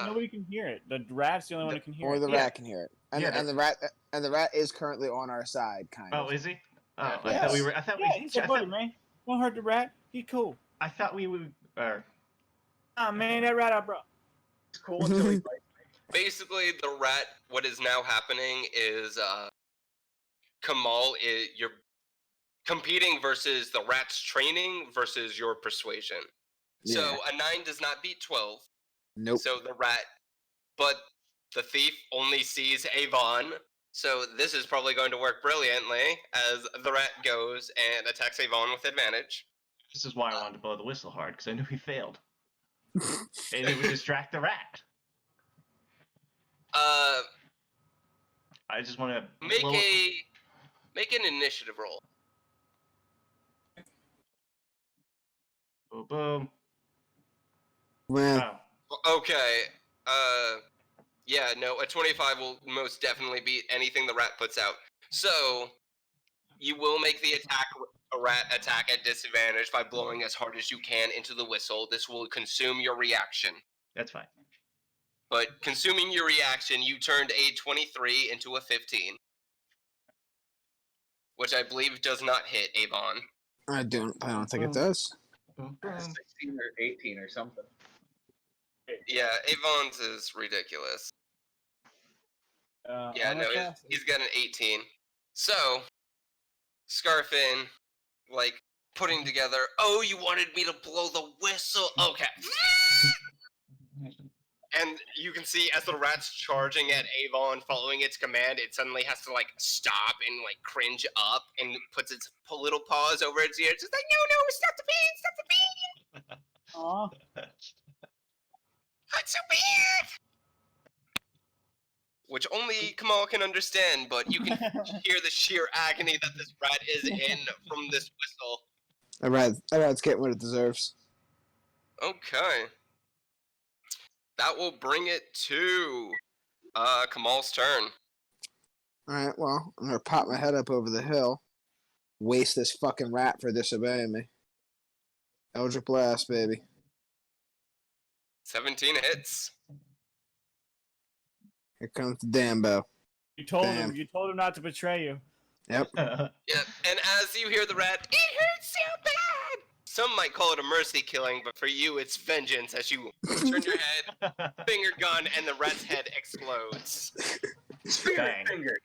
Nobody can hear it. The rat's the only one who can hear Or it. the Yeah. rat can hear it. And, Yeah, and the rat is currently on our side, kind Oh, of. is he? Oh, Yeah. I thought we were. I thought Yeah, we. he's a buddy, man. Don't hurt the rat. He cool. I thought we would. Ah, man, that rat I brought. It's cool until he bites. Basically, the rat. What is now happening is Kamal you're competing versus the rat's training versus your persuasion. So a 9 does not beat 12. Nope. So the rat, but the thief only sees Avon. So this is probably going to work brilliantly as the rat goes and attacks Avon with advantage. This is why I wanted to blow the whistle hard, because I knew he failed. And it would distract the rat. I just want to Make an initiative roll. Boom, boom. Well, Oh, Okay. Yeah, no, a 25 will most definitely beat anything the rat puts out. So you will make the rat attack at disadvantage by blowing as hard as you can into the whistle. This will consume your reaction. that's fine. But consuming your reaction, you turned a 23 into a 15. Which I believe does not hit Avon. I don't think it does. Boom, boom. 16 or 18 or something. Yeah, Avon's is ridiculous. Yeah, no, he's got an 18. So, Scarfin, like, putting together, oh, you wanted me to blow the whistle? Okay. And you can see as the rat's charging at Avon, following its command, it suddenly has to, like, stop and, like, cringe up and puts its little paws over its ears. It's like, no, stop the pain, stop the pain! Aw. That's so bad! Which only Kamal can understand, but you can hear the sheer agony that this rat is in from this whistle. That rat's getting what it deserves. Okay. That will bring it to Kamal's turn. Alright, well, I'm gonna pop my head up over the hill. Waste this fucking rat for disobeying me. Eldritch Blast, baby. 17 hits. Here comes the Dambo. You told Damn. him. You told him not to betray you. Yep. And as you hear the rat, it hurts so bad! Some might call it a mercy killing, but for you, it's vengeance as you turn your head, finger gun, and the rat's head explodes. Bang. Finger.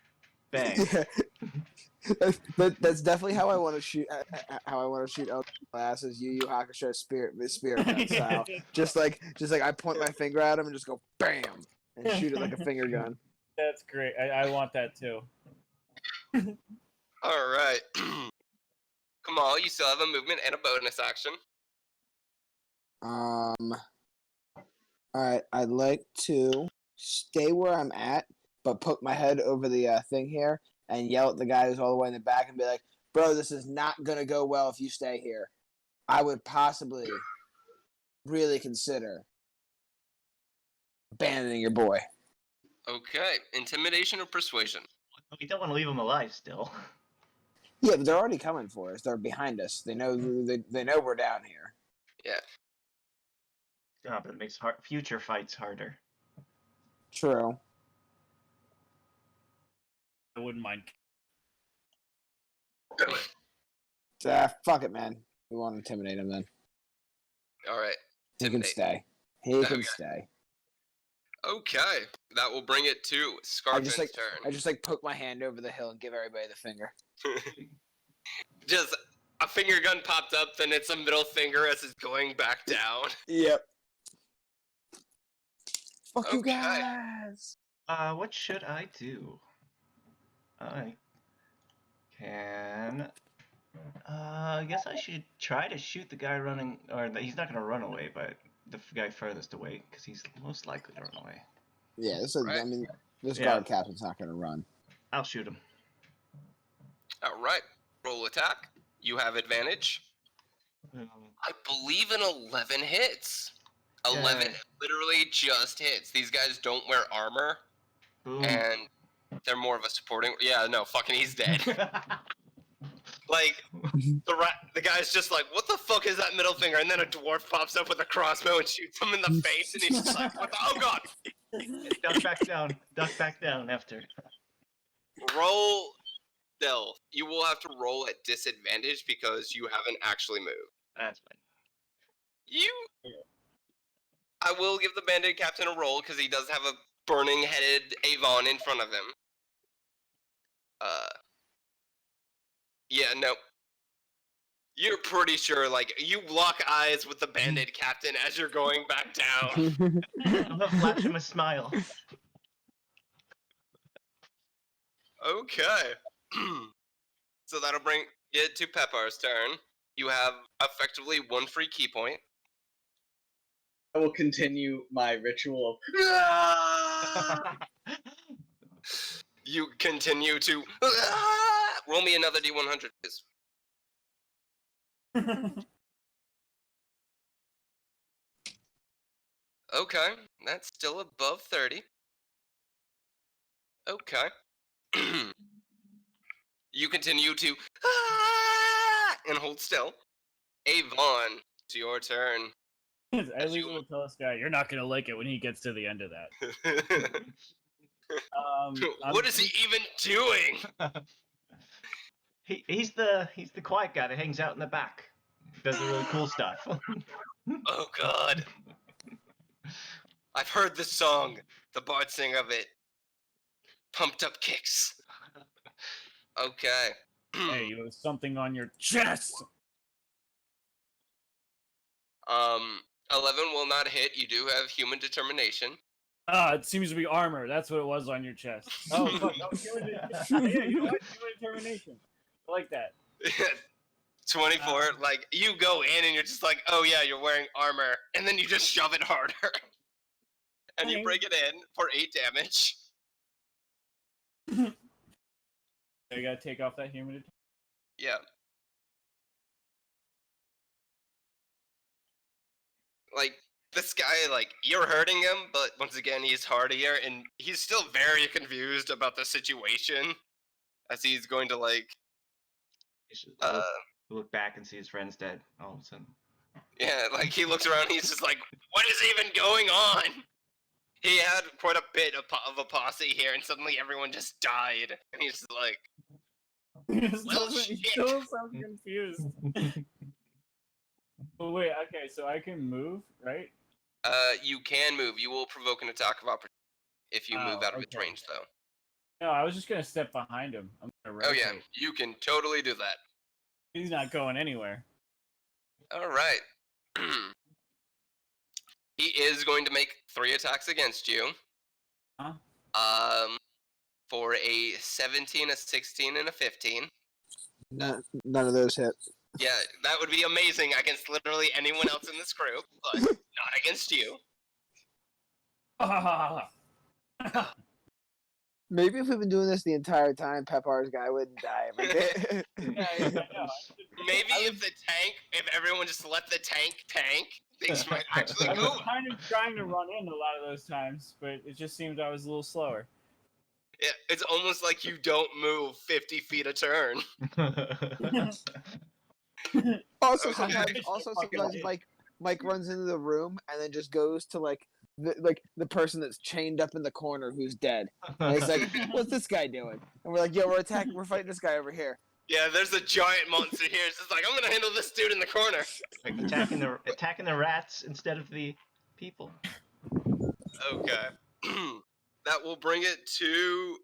Bang. That's definitely how I want to shoot. How I want to shoot Eldritch Blast is Yu Yu Hakusho spirit gun style. just like I point my finger at him and just go bam and shoot it like a finger gun. That's great. I want that too. All right. Kamal, you still have a movement and a bonus action. Alright, I'd like to stay where I'm at, but put my head over the thing here and yell at the guy who's all the way in the back and be like, bro, this is not going to go well if you stay here. I would possibly really consider abandoning your boy. Okay. Intimidation or persuasion? We don't want to leave him alive still. Yeah, but they're already coming for us. They're behind us. They know they know we're down here. Yeah, but it makes future fights harder. True. I wouldn't mind. Do it. Fuck it, man. We won't intimidate him then. All right. He can Intimidate. stay. He Okay. can stay. Okay, that will bring it to Scarfin's turn. I just like poke my hand over the hill and give everybody the finger. Just a finger gun popped up, then it's a middle finger as it's going back down. Yep. Fuck you Okay. guys. What should I do? I can. I guess I should try to shoot the guy running, or he's not gonna run away, but the guy furthest away, because he's most likely to run away. Yeah, this is, Right. I mean, this Yeah. guard captain's not gonna run. I'll shoot him. All right, roll attack. You have advantage. I believe an 11 hits. 11 Yay. literally just hits. These guys don't wear armor, Boom. and they're more of a supporting. Yeah, no, fucking, he's dead. Like, the guy's just like, what the fuck is that middle finger? And then a dwarf pops up with a crossbow and shoots him in the face, and he's just like, what the, oh god! Duck back down. Duck back down after. Roll stealth. You will have to roll at disadvantage because you haven't actually moved. That's fine. I will give the bandit captain a roll because he does have a burning-headed Avon in front of him. Yeah, no. You're pretty sure, like, you lock eyes with the bandit captain as you're going back down. I'm gonna flash him a smile. Okay. So that'll bring it to Peppar's turn. You have effectively one free key point. I will continue my ritual of You continue to roll me another D100, please. Okay, that's still above 30. Okay. You continue to and hold still. Avon, it's your turn. At least we'll tell this guy, you're not gonna like it when he gets to the end of that. What is he even doing? He's the quiet guy that hangs out in the back. Does the really cool stuff. Oh god. I've heard this song. The bard sing of it. Pumped up kicks. Okay. Hey, you have something on your chest. 11 will not hit. You do have human determination. Ah, it seems to be armor. That's what it was on your chest. Oh, fuck. That was human yeah, you know what? Human determination. I like that. 24, like, you go in and you're just like, oh yeah, you're wearing armor, and then you just shove it harder. And you bring it in for 8 damage. I gotta take off that human determination. Yeah. Like, this guy, like, you're hurting him, but once again, he's hardier, and he's still very confused about the situation. As he's going to, like, He should look back and see his friend's dead all of a sudden. yeah, like, he looks around, he's just like, what is even going on? He had quite a bit of a posse here, and suddenly everyone just died. And he's just like, well, He shit. still sounds confused. Oh, wait, okay, so I can move, right? You can move. You will provoke an attack of opportunity if you move out of its okay. range, though. No, I was just gonna step behind him. I'm gonna Oh, rotate. yeah, you can totally do that. He's not going anywhere. All right. He is going to make 3 attacks against you. Huh? For a 17, a 16, and a 15. None of those hit. Yeah, that would be amazing against literally anyone else in this group, but not against you. Maybe if we've been doing this the entire time, Peppar's guy wouldn't die every day. Yeah, I know. Maybe if everyone just let the tank, things might actually I go. was kind of trying to run in a lot of those times, but it just seemed I was a little slower. It's almost like you don't move 50 feet a turn. Also, Okay. sometimes Mike runs into the room and then just goes to like the person that's chained up in the corner who's dead. And he's like, "What's this guy doing?" And we're like, "Yo, we're fighting this guy over here." Yeah, there's a giant monster here. It's just like, I'm gonna handle this dude in the corner. Like attacking the rats instead of the people. Okay. That will bring it to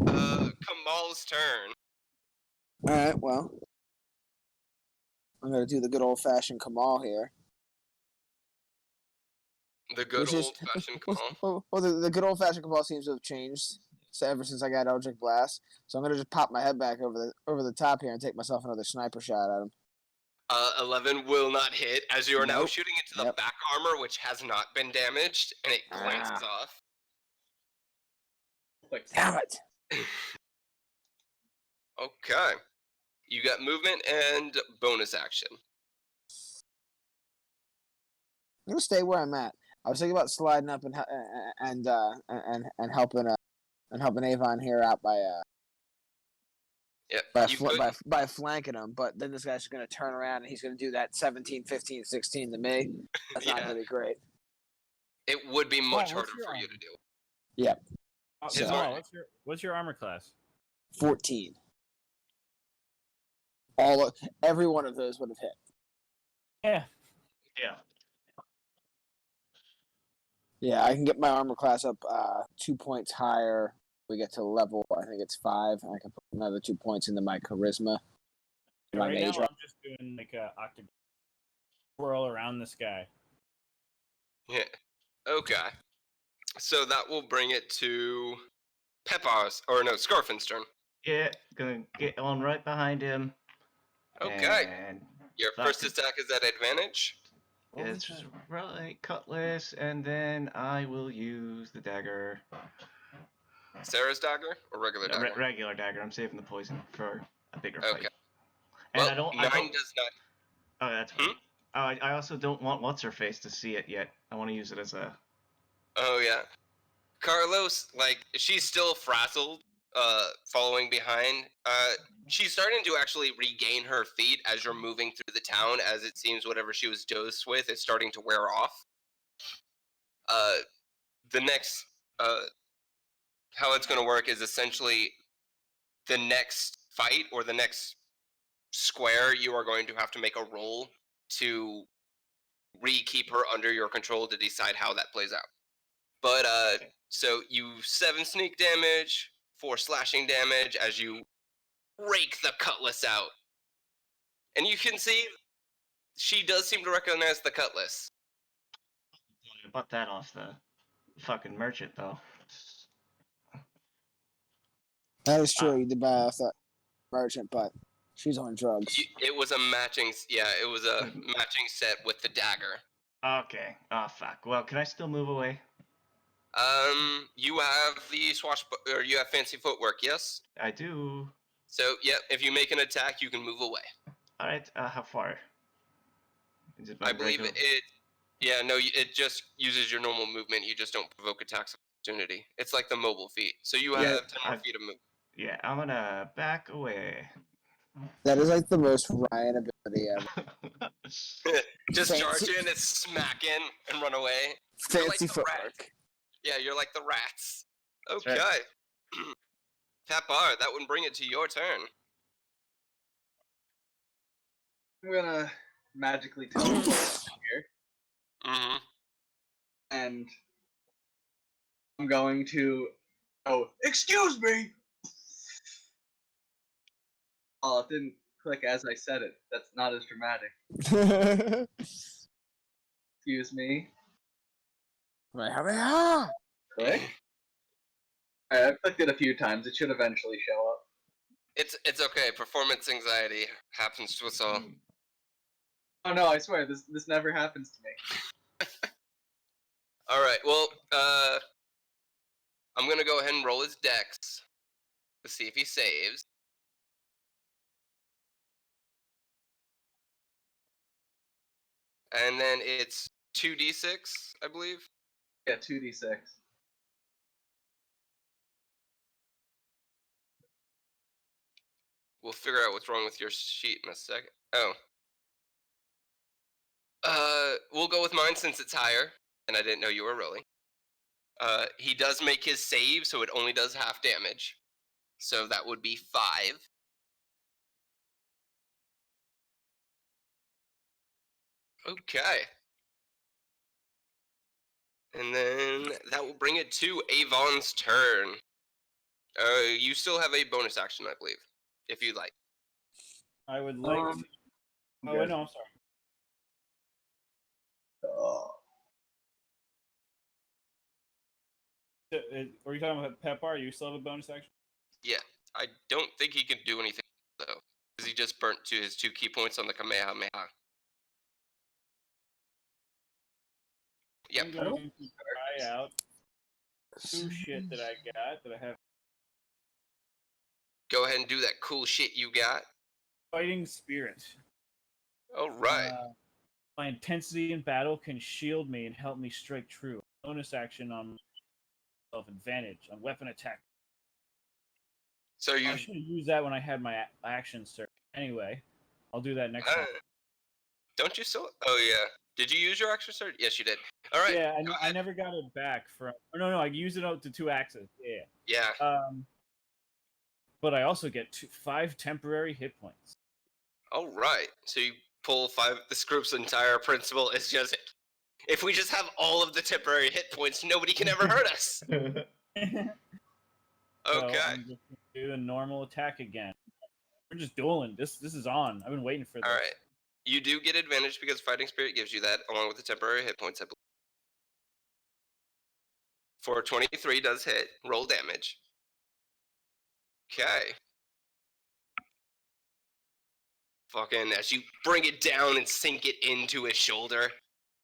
Kamal's turn. All right, well, I'm gonna do the good old fashioned Kamal here. The good old-fashioned Kamal. Well, the good old fashioned Kamal seems to have changed ever since I got Eldritch Blast. So I'm gonna just pop my head back over the top here and take myself another sniper shot at him. 11 will not hit, as you are now Nope. shooting into the Yep. back armor, which has not been damaged, and it glances off. Damn it! Okay. You got movement and bonus action. I'm gonna stay where I'm at. I was thinking about sliding up and helping Avon here out Yeah, you could. by flanking him, but then this guy's gonna turn around and he's gonna do that 17, 15, 16 to me. That's not Yeah. gonna be great. It would be much what's harder your for you armor? to do. His Kamal, armor. what's your armor class? 14. Every one of those would have hit. Yeah. Yeah. Yeah, I can get my armor class up 2 points higher. We get to level, I think it's 5. I can put another 2 points into my charisma. My Right mage now, I'm just doing like a octagon swirl around this guy. Yeah. Okay. So that will bring it to Scarfin's turn. Yeah, gonna get on right behind him. Okay. And Your first attack is at advantage. it's just right cutlass, and then I will use the dagger. Sarah's dagger or regular dagger? Regular dagger. I'm saving the poison for a bigger Okay. fight. And Well, 9 does not. Oh, that's fine. I also don't want what's her face to see it yet. I want to use it as a. Oh yeah. Carlos, like, she's still frazzled, following behind. She's starting to actually regain her feet as you're moving through the town, as it seems whatever she was dosed with is starting to wear off. The next, how it's going to work is essentially the next fight or the next square, you are going to have to make a roll to keep her under your control to decide how that plays out. But so you 7 sneak damage, 4 slashing damage as you rake the cutlass out. And you can see she does seem to recognize the cutlass. I bought that off the fucking merchant though. That is true. You did buy off that merchant, but she's on drugs. It was a matching matching set with the dagger. Okay. Oh fuck. Well, can I still move away? You have the you have fancy footwork, yes? I do. So, yeah, if you make an attack, you can move away. All right. How far? Is it I believe it just uses your normal movement. You just don't provoke attacks of opportunity. It's like the mobile feat. So you have 10 more feet of movement. Yeah, I'm gonna back away. That is like the most Ryan ability ever. Just Fancy- charge in and smack in and run away. Fancy the footwork. Yeah, you're like the rats. That's Okay. right. Tapar, that would bring it to your turn. I'm gonna magically teleport here, Mm-hmm. and I'm going to. Oh, excuse me. Oh, it didn't click as I said it. That's not as dramatic. Excuse me. Right, Click. Alright, I've clicked it a few times. It should eventually show up. It's okay. Performance anxiety happens to us all. Oh no, I swear this never happens to me. All right. Well, I'm gonna go ahead and roll his dex to see if he saves. And then it's 2d6, I believe. Yeah, 2d6. We'll figure out what's wrong with your sheet in a second. Oh. We'll go with mine since it's higher, and I didn't know you were rolling. He does make his save, so it only does half damage. So that would be 5. Okay. And then that will bring it to Avon's turn. You still have a bonus action, I believe, if you'd like. I would like. Oh, no, I'm sorry. Are you talking about Pepar? You still have a bonus action? Yeah, I don't think he can do anything though, because he just burnt his 2 key points on the Kamehameha. Yep. I'm going to try out 2 shit that I got that I have. Go ahead and do that cool shit you got. Fighting Spirit. All right. My intensity in battle can shield me and help me strike true. Bonus action on advantage on weapon attack. So you I should have used that when I had my action surge. Anyway, I'll do that next time. Don't you still? Oh yeah. Did you use your action surge? Yes, you did. All right. Yeah, I never got it back from. Oh, no, I used it out to 2 axes. Yeah. Yeah. But I also get 5 temporary hit points. All right. So you pull 5. This group's entire principle is just, if we just have all of the temporary hit points, nobody can ever hurt us. So Okay. I'm just gonna do a normal attack again. We're just dueling. This is on. I've been waiting for this. All right. You do get advantage because Fighting Spirit gives you that, along with the temporary hit points, I believe. For 23 does hit. Roll damage. Okay. Fucking, as you bring it down and sink it into his shoulder,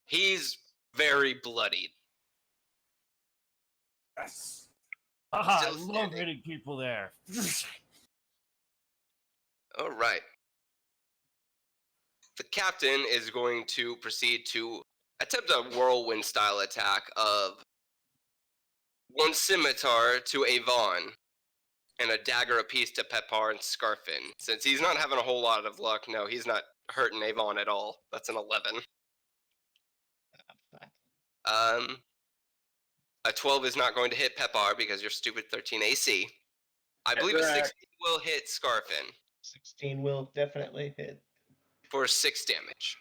he's very bloodied. Yes. Haha, I Still love standing. hitting people there. All right. The captain is going to proceed to attempt a whirlwind style attack of 1 scimitar to Avon and a dagger apiece to Pepar and Scarfin. Since he's not having a whole lot of luck, no, he's not hurting Avon at all. That's an 11. A 12 is not going to hit Pepar because you're stupid 13 AC. I believe a 16 will hit Scarfin 16 will definitely hit. for 6 damage.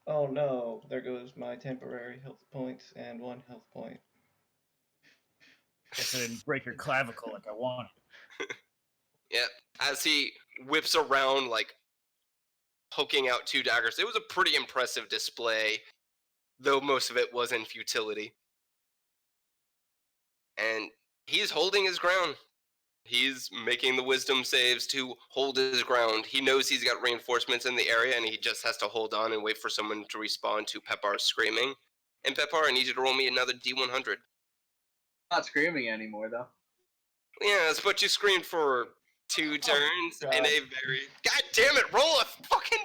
Oh no, there goes my temporary health point and 1 health point. Guess I didn't break your clavicle like I wanted. Yep. As he whips around, like, poking out 2 daggers. It was a pretty impressive display, though most of it was in futility. And he's holding his ground. He's making the wisdom saves to hold his ground. He knows he's got reinforcements in the area, and he just has to hold on and wait for someone to respond to Pepar's screaming. And Pepar, I need you to roll me another D100. Not screaming anymore though. Yes, but you screamed for 2 turns God. in a very... God damn it, roll a fucking...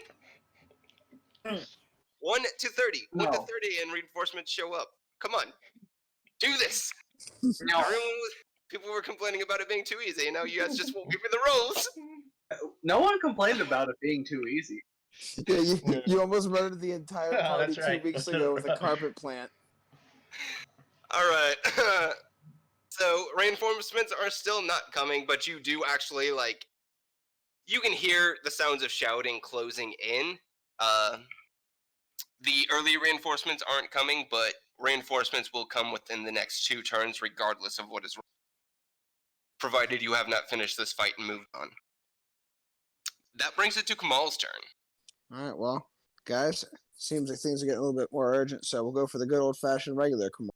1 to 30. 1 to No. 30 and reinforcements show up. Come on. Do this. No. People were complaining about it being too easy, and now you guys just won't give me the rolls. No one complained about it being too easy. Yeah, you almost murdered the entire Oh, party that's right. 2 weeks ago with a carpet plant. Alright. So, reinforcements are still not coming, but you do actually, like... You can hear the sounds of shouting closing in. The early reinforcements aren't coming, but reinforcements will come within the next 2 turns, regardless of what is... provided you have not finished this fight and moved on. That brings it to Kamal's turn. Alright, well, guys, seems like things are getting a little bit more urgent, so we'll go for the good old-fashioned regular Kamal,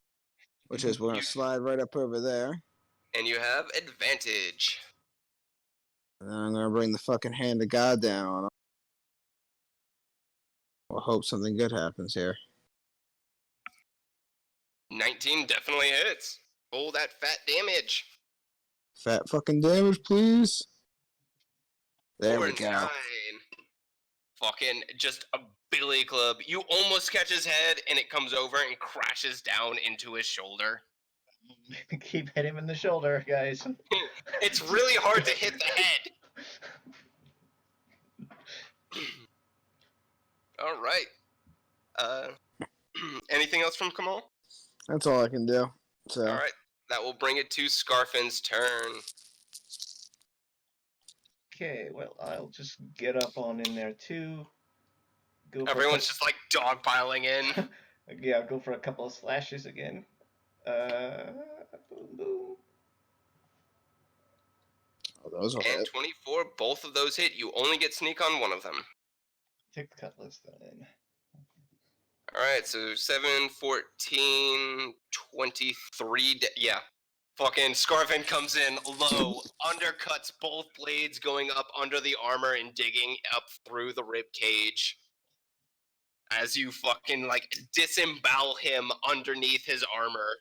which is we're going to slide right up over there. And you have advantage. And then I'm going to bring the fucking hand of God down on him. We'll hope something good happens here. 19 definitely hits. Roll that fat damage. Fat fucking damage, please. There For we go. 9. Fucking just a billy club. You almost catch his head, and it comes over and crashes down into his shoulder. Keep hitting him in the shoulder, guys. It's really hard to hit the head. All right. Anything else from Kamal? That's all I can do. So All right. That will bring it to Scarfin's turn. Okay, well, I'll just get up on in there too. Go for Everyone's just like dogpiling in. yeah, I'll go for a couple of slashes again. Boom, boom. oh, those will And hit. 24, both of those hit. You only get sneak on one of them. Take the cutlass then. Alright, so 7, 14, 23. Yeah. Fucking Scarfin comes in low, undercuts both blades going up under the armor and digging up through the rib cage. As you fucking like disembowel him underneath his armor.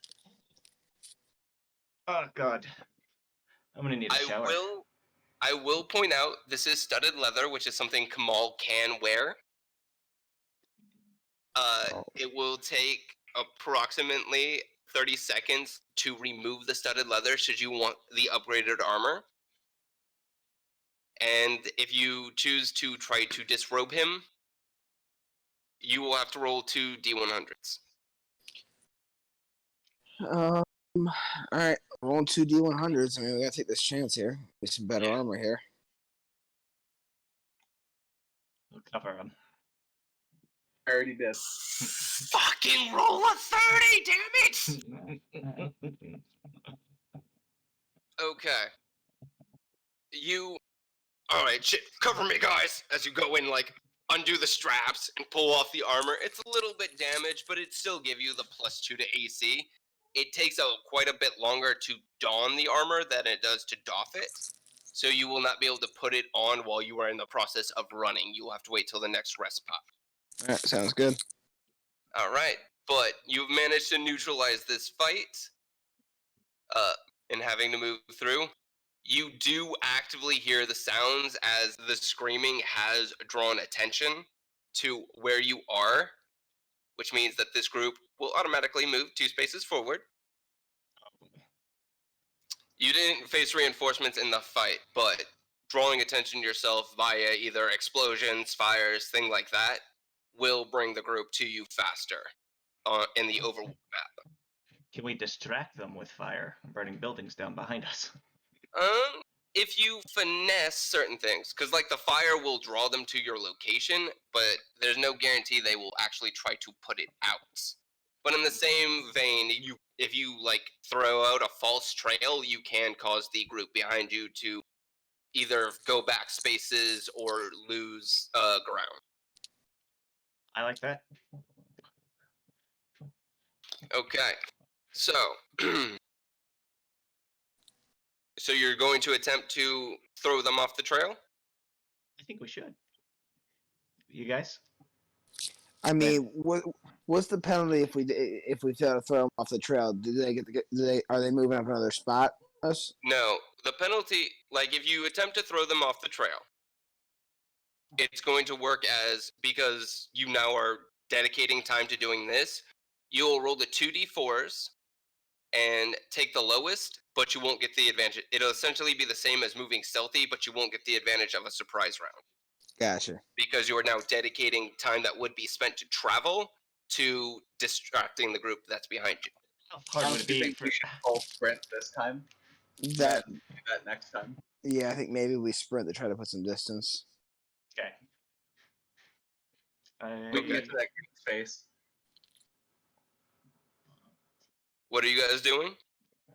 Oh god. I'm gonna need a shower. I will point out this is studded leather, which is something Kamal can wear. It will take approximately 30 seconds to remove the studded leather should you want the upgraded armor. And if you choose to try to disrobe him, you will have to roll 2 D100s. All right, rolling 2D100s. I mean, we gotta take this chance here. Get some better armor here. We'll cover him. I already did. Fucking roll a 30, damn it! Okay. Alright, shit, cover me, guys! As you go in, like, undo the straps and pull off the armor. It's a little bit damaged, but it still give you the +2 to AC. It takes quite a bit longer to don the armor than it does to doff it. So you will not be able to put it on while you are in the process of running. You will have to wait till the next rest spot. All right, sounds good. Alright, but you've managed to neutralize this fight. And having to move through. You do actively hear the sounds as the screaming has drawn attention to where you are, which means that this group will automatically move 2 spaces forward. You didn't face reinforcements in the fight, but drawing attention to yourself via either explosions, fires, things like that, will bring the group to you faster in the overworld map. Can we distract them with fire, burning buildings down behind us? If you finesse certain things, because like the fire will draw them to your location, but there's no guarantee they will actually try to put it out. But in the same vein, if you like throw out a false trail, you can cause the group behind you to either go back spaces or lose ground. I like that. Okay, so so you're going to attempt to throw them off the trail? I think we should. You guys? I mean, what's the penalty if we fail to throw them off the trail? Are they moving up another spot? Us? No, the penalty, like if you attempt to throw them off the trail, it's going to work as, because you now are dedicating time to doing this, you will roll the 2d4s and take the lowest, but you won't get the advantage. It'll essentially be the same as moving stealthy, but you won't get the advantage of a surprise round. Gotcha. Because you are now dedicating time that would be spent to travel to distracting the group that's behind you. How hard would it Do you be think for... we should all sprint this time? That And do that next time. yeah, I think maybe we sprint to try to put some distance. Okay. We can get to that green space. What are you guys doing?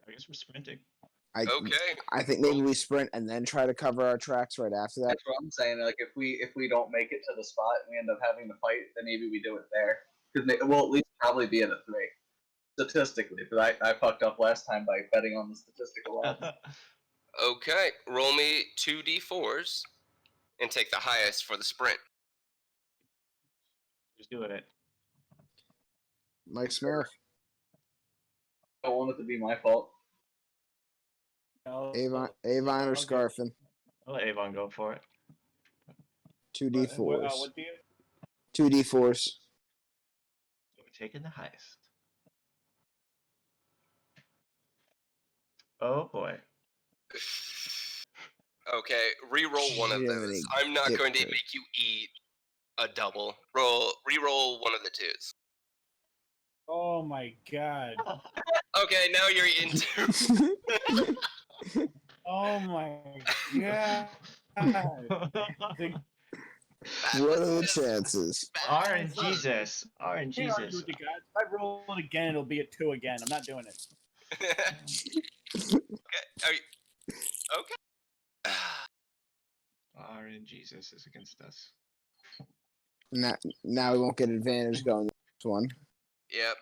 I guess we're sprinting. Okay. I think maybe we sprint and then try to cover our tracks right after that. That's what I'm saying. Like if we don't make it to the spot and we end up having to fight, then maybe we do it there. Because we'll at least probably be at a 3. Statistically, because I fucked up last time by betting on the statistical odds. Okay. Roll me 2d4s and take the highest for the sprint. Just doing it. Mike Smith, I don't want it to be my fault. Avon or Scarfin. I'll let Avon go for it. 2d4s. What do you? 2d4s. So we're taking the highest. Oh boy. Okay, re-roll one of Jiminy those. I'm not going to Dipper. make you eat a double. Re-roll one of the twos. Oh my god. Okay, now you're eating two. Oh my god. The That What was are the just chances? bad. RNGesus. can't argue RNGesus. with the gods. If I roll it again, it'll be a 2 again. I'm not doing it. Are you, okay. RNGesus is against us. Now we won't get advantage going this one. Yep.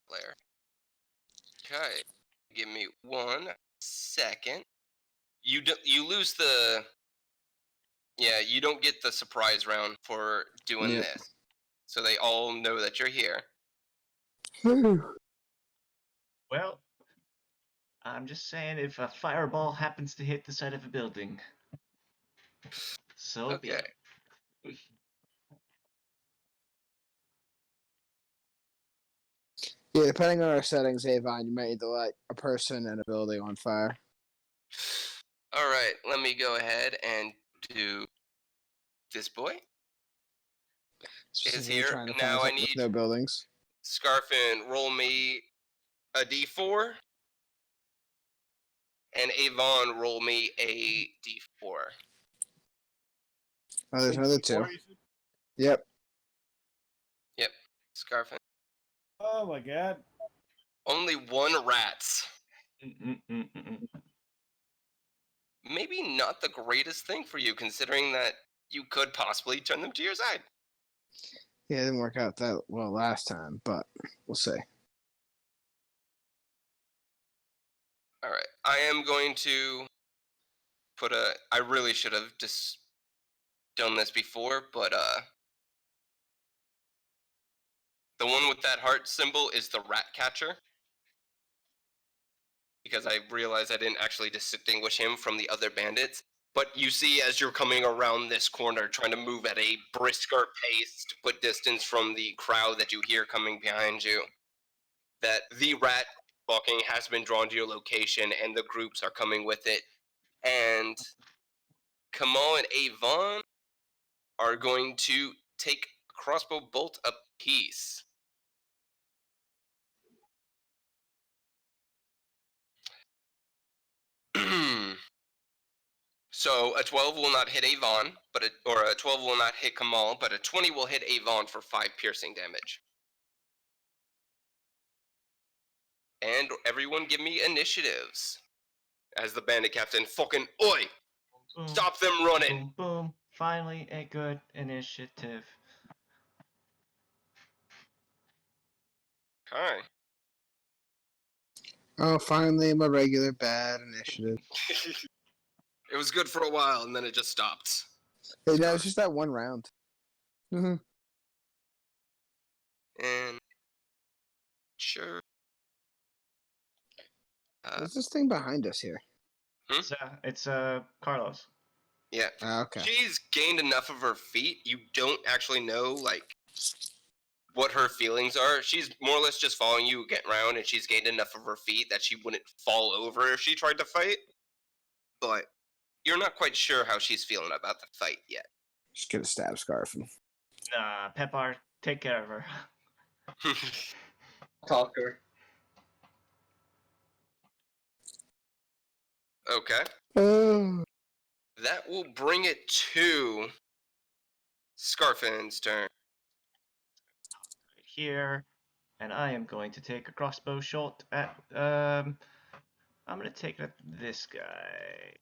Blair. Okay. Give me 1 second. You lose the. Yeah, you don't get the surprise round for doing Yep. this. So they all know that you're here. Well, I'm just saying if a fireball happens to hit the side of a building, so be Okay. it. Yeah, depending on our settings, Avon, you might need to light a person and a building on fire. All right, let me go ahead and do this boy. Is Specifically here. trying to find Now I something with need no buildings. Scarfin, roll me a d4. And Avon, roll me a d4. Oh, there's another two. Yep. Yep, Scarfin. Oh my god. Only 1 rats. Mm-mm-mm-mm. Maybe not the greatest thing for you, considering that you could possibly turn them to your side. Yeah, it didn't work out that well last time, but we'll see. All right, I am going to put a. I really should have just done this before, but the one with that heart symbol is the rat catcher. Because I realized I didn't actually distinguish him from the other bandits. But you see, as you're coming around this corner, trying to move at a brisker pace to put distance from the crowd that you hear coming behind you, that the rat walking has been drawn to your location and the groups are coming with it. And Kamal and Avon are going to take crossbow bolt apiece. So a 12 will not hit Avon, or a 12 will not hit Kamal, but a 20 will hit Avon for 5 piercing damage. And everyone give me initiatives. As the bandit captain, fucking oi! Boom, Stop them running! boom, boom. Finally, a good initiative. Okay. Oh, finally, my regular bad initiative. It was good for a while, and then it just stopped. Hey, no, it's just that one round. Mm-hmm. And sure. There's this thing behind us here. It's Carlos. Yeah. Okay. She's gained enough of her feet. You don't actually know, like, what her feelings are. She's more or less just following you, get around, and she's gained enough of her feet that she wouldn't fall over if she tried to fight. But you're not quite sure how she's feeling about the fight yet. Just get a stab scarf. Nah, Pepar, take care of her. Talk to her. Okay. Oh. That will bring it to Scarfin's turn. Right here, and I am going to take a crossbow shot at I'm gonna take at this guy,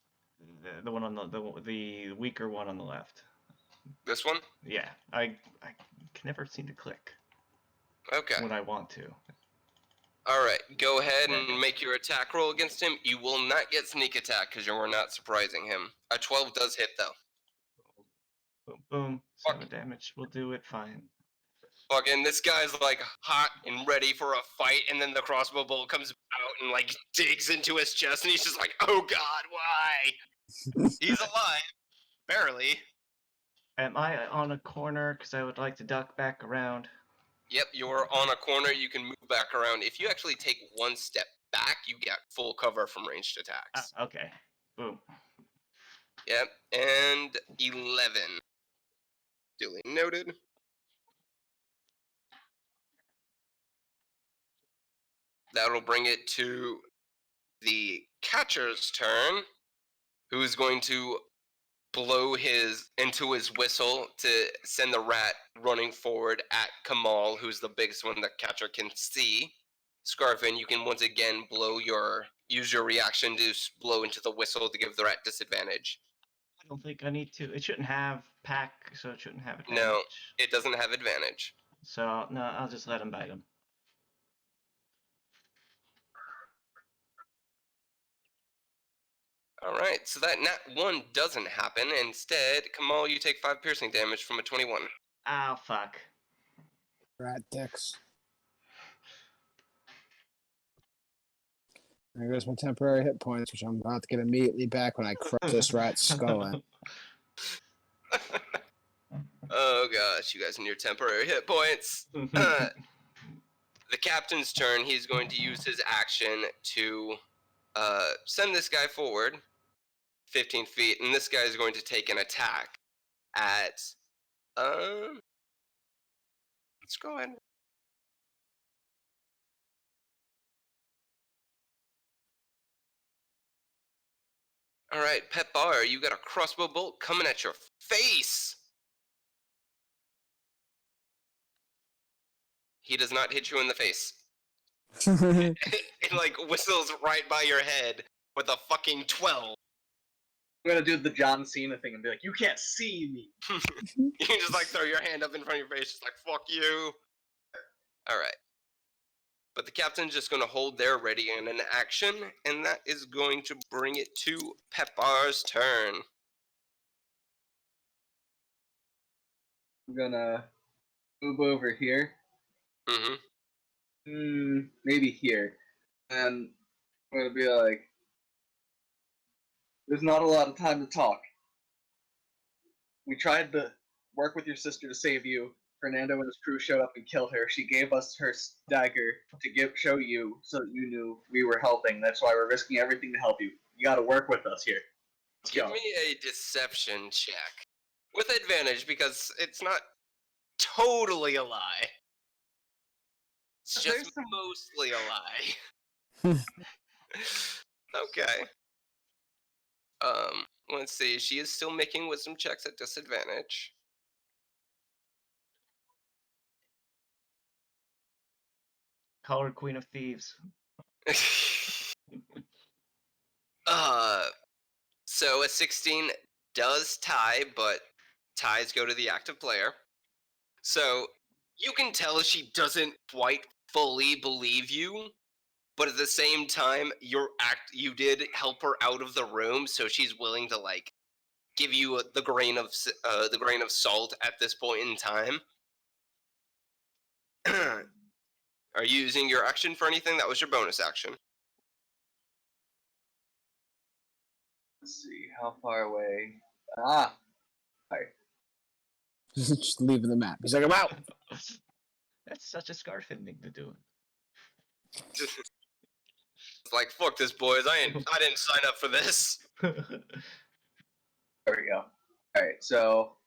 the one on the weaker one on the left. This one? Yeah, I can never seem to click Okay. when I want to. Alright, go ahead and make your attack roll against him. You will not get sneak attack because you are not surprising him. A 12 does hit, though. Boom, boom, Fuck. 7 damage. We'll do it fine. Fucking, this guy's like hot and ready for a fight, and then the crossbow bolt comes out and like digs into his chest, and he's just like, oh god, why? He's alive. Barely. Am I on a corner? Because I would like to duck back around. Yep, you're on a corner. You can move back around. If you actually take one step back, you get full cover from ranged attacks. Okay. Boom. Yep, and 11. Duly noted. That'll bring it to the catcher's turn, who's going to blow into his whistle to send the rat running forward at Kamal, who's the biggest one the catcher can see. Scarfin, you can once again use your reaction to blow into the whistle to give the rat disadvantage. I don't think I need to. It shouldn't have pack, so it shouldn't have advantage. No, it doesn't have advantage. So no, I'll just let him bite him. Alright, so that nat 1 doesn't happen. Instead, Kamal, you take 5 piercing damage from a 21. Oh fuck. Rat dicks. There goes my temporary hit points, which I'm about to get immediately back when I crush this rat's skull in. Oh gosh, you guys and your temporary hit points. The captain's turn. He's going to use his action to send this guy forward 15 feet, and this guy is going to take an attack at let's go ahead. All right, Pet Bar, you got a crossbow bolt coming at your face. He does not hit you in the face. It like whistles right by your head with a fucking 12. I'm gonna do the John Cena thing and be like, "You can't see me." You can just like throw your hand up in front of your face, just like fuck you. All right. But the captain's just going to hold there ready in an action, and that is going to bring it to Peppar's turn. I'm gonna move over here. Mm-hmm. Maybe here. And I'm gonna be like, "There's not a lot of time to talk. We tried to work with your sister to save you. Fernando and his crew showed up and killed her. She gave us her dagger to show you so that you knew we were helping. That's why we're risking everything to help you. You gotta work with us here. Let's Give go." me a deception check. With advantage, because it's not totally a lie. It's just mostly a lie. Okay. Let's see. She is still making wisdom checks at disadvantage. Call her Queen of Thieves. So a 16 does tie, but ties go to the active player. So you can tell she doesn't quite fully believe you, but at the same time, you did help her out of the room, so she's willing to like give you the grain of salt at this point in time. Are you using your action for anything? That was your bonus action. Let's see, how far away? Ah! Alright. Just leaving the map. He's like, I'm out. That's such a Scarfin thing to do. It's like, fuck this, boys. I didn't sign up for this. There we go. Alright, so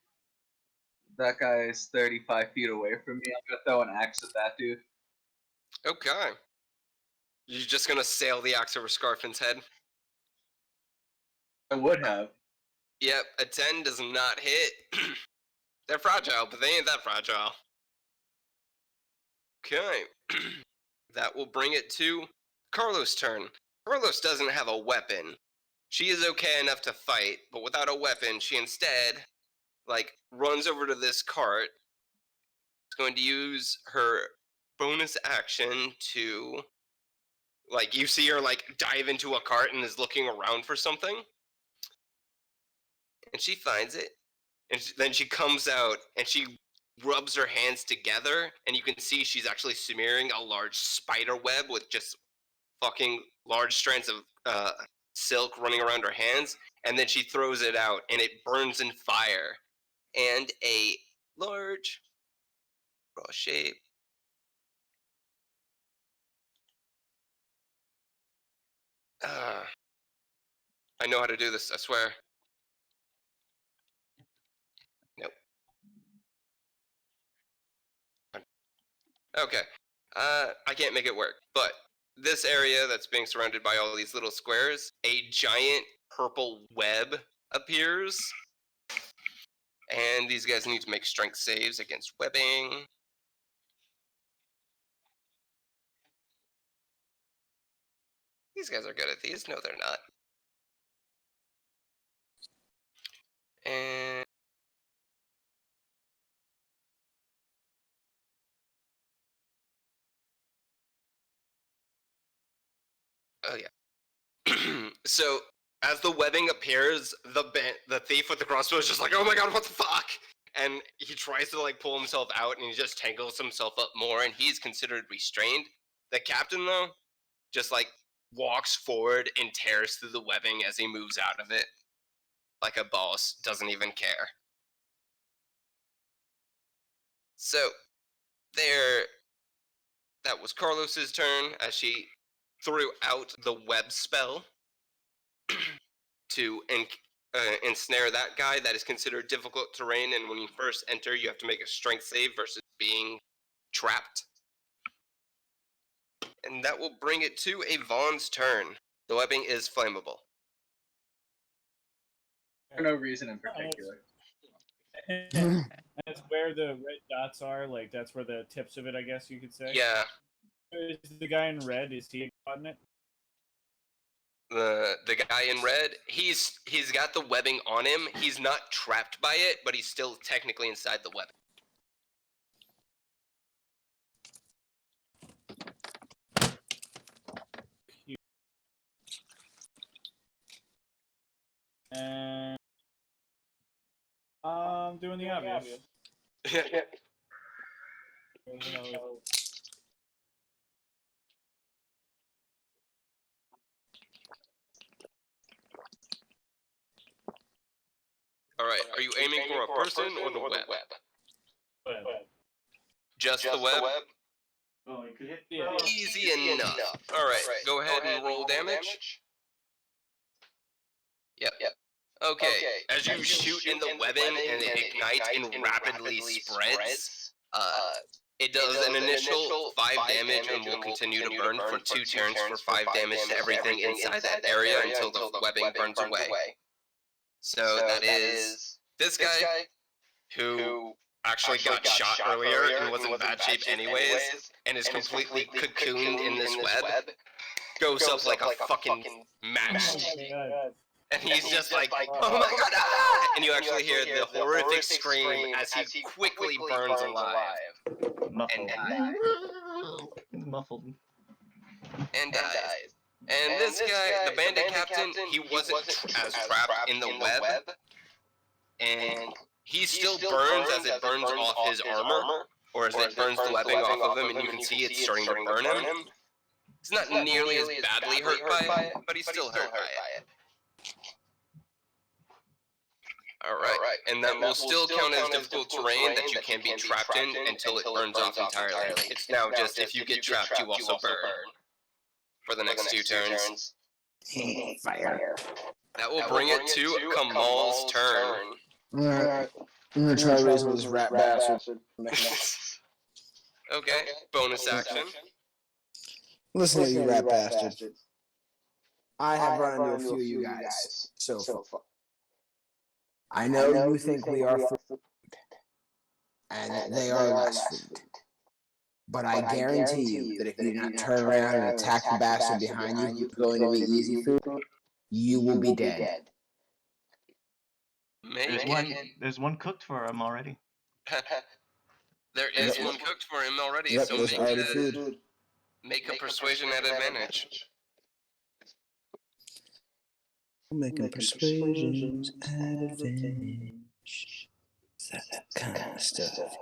that guy is 35 feet away from me. I'm gonna throw an axe at that dude. Okay. You're just gonna sail the axe over Scarfin's head? I would have. Yep, a 10 does not hit. They're fragile, but they ain't that fragile. Okay. That will bring it to Carlos' turn. Carlos doesn't have a weapon. She is okay enough to fight, but without a weapon, she instead, like, runs over to this cart. Is going to use her bonus action to, like, you see her, like, dive into a cart and is looking around for something. And she finds it. And then she comes out and she rubs her hands together, and you can see she's actually smearing a large spider web with just fucking large strands of silk running around her hands, and then she throws it out and it burns in fire, and a large raw shape I know how to do this, I swear. Nope. Okay. I can't make it work, but this area that's being surrounded by all these little squares, a giant purple web appears. And these guys need to make strength saves against webbing. These guys are good at these. No, they're not. And oh yeah. So as the webbing appears, the thief with the crossbow is just like, oh my god, what the fuck? And he tries to like pull himself out, and he just tangles himself up more, and he's considered restrained. The captain though, just like walks forward and tears through the webbing as he moves out of it, like a boss, doesn't even care. So that was Carlos's turn as she threw out the web spell to ensnare that guy. That is considered difficult terrain, and when you first enter, you have to make a strength save versus being trapped. And that will bring it to Avon's turn. The webbing is flammable. For no reason in particular. That's where the red dots are. Like that's where the tips of it, I guess you could say. Yeah. Is the guy in red? Is he on it? The guy in red, he's got the webbing on him. He's not trapped by it, but he's still technically inside the webbing. And I'm doing the obvious. All right, are you aiming for a person or the web? Just the web? Oh, you could hit Easy enough. All right, go ahead and roll damage. Yep. Okay, as you shoot in the webbing and it ignites and rapidly spreads, it does an initial 5 damage and will continue to burn for 2 turns for 5 damage to everything inside that area until the webbing burns away. So that is this guy who actually got shot earlier and was in bad shape anyways, and is completely cocooned in this web, goes up like a fucking match. And he's just like, oh my god, ah! And you actually hear the horrific scream as he quickly burns alive. And dies. Muffled. And dies. And this guy, the bandit captain, he wasn't as trapped in the web. And he still burns as it burns off his armor, or as it burns the webbing off of him, and you can see it's starting to burn him. He's not nearly as badly hurt by it, but he's still hurt by it. Alright, and that will still count as difficult terrain that you can't be trapped in until it burns off entirely. It's now just if you get trapped, you also burn for the next 2 turns. Fire. That will bring it to Kamal's turn. Alright. I'm gonna try raising this rat bastard. Okay, bonus action. Listen to you, rat bastard. I have run into a few of you guys so far. I know you think we are food, and they are less food. But I guarantee you that if you do not turn around and attack the bastard behind you who's going to be easy food, you will be dead. There's one cooked for him already. There is one cooked for him already, Yep, so there's already food. make a persuasion at advantage. Making persuasions at advantage. That kind of stuff.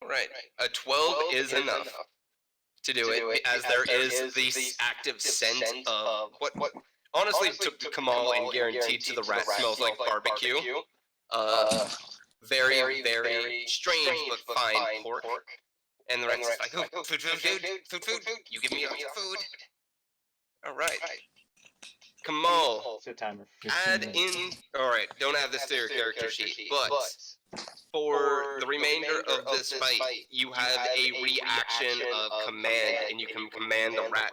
Right, a 12 is enough to do it, as there is the active scent of what honestly took to Kamal and guaranteed to the rat smells like barbecue. very, very strange but fine pork. And the Rex is like, oh, food. You give me food. All right. Kamal, Set timer for 15 add minutes. in. All right, don't add this to your character sheet, but for the remainder of this fight, you have a reaction of command, and you can command the rat.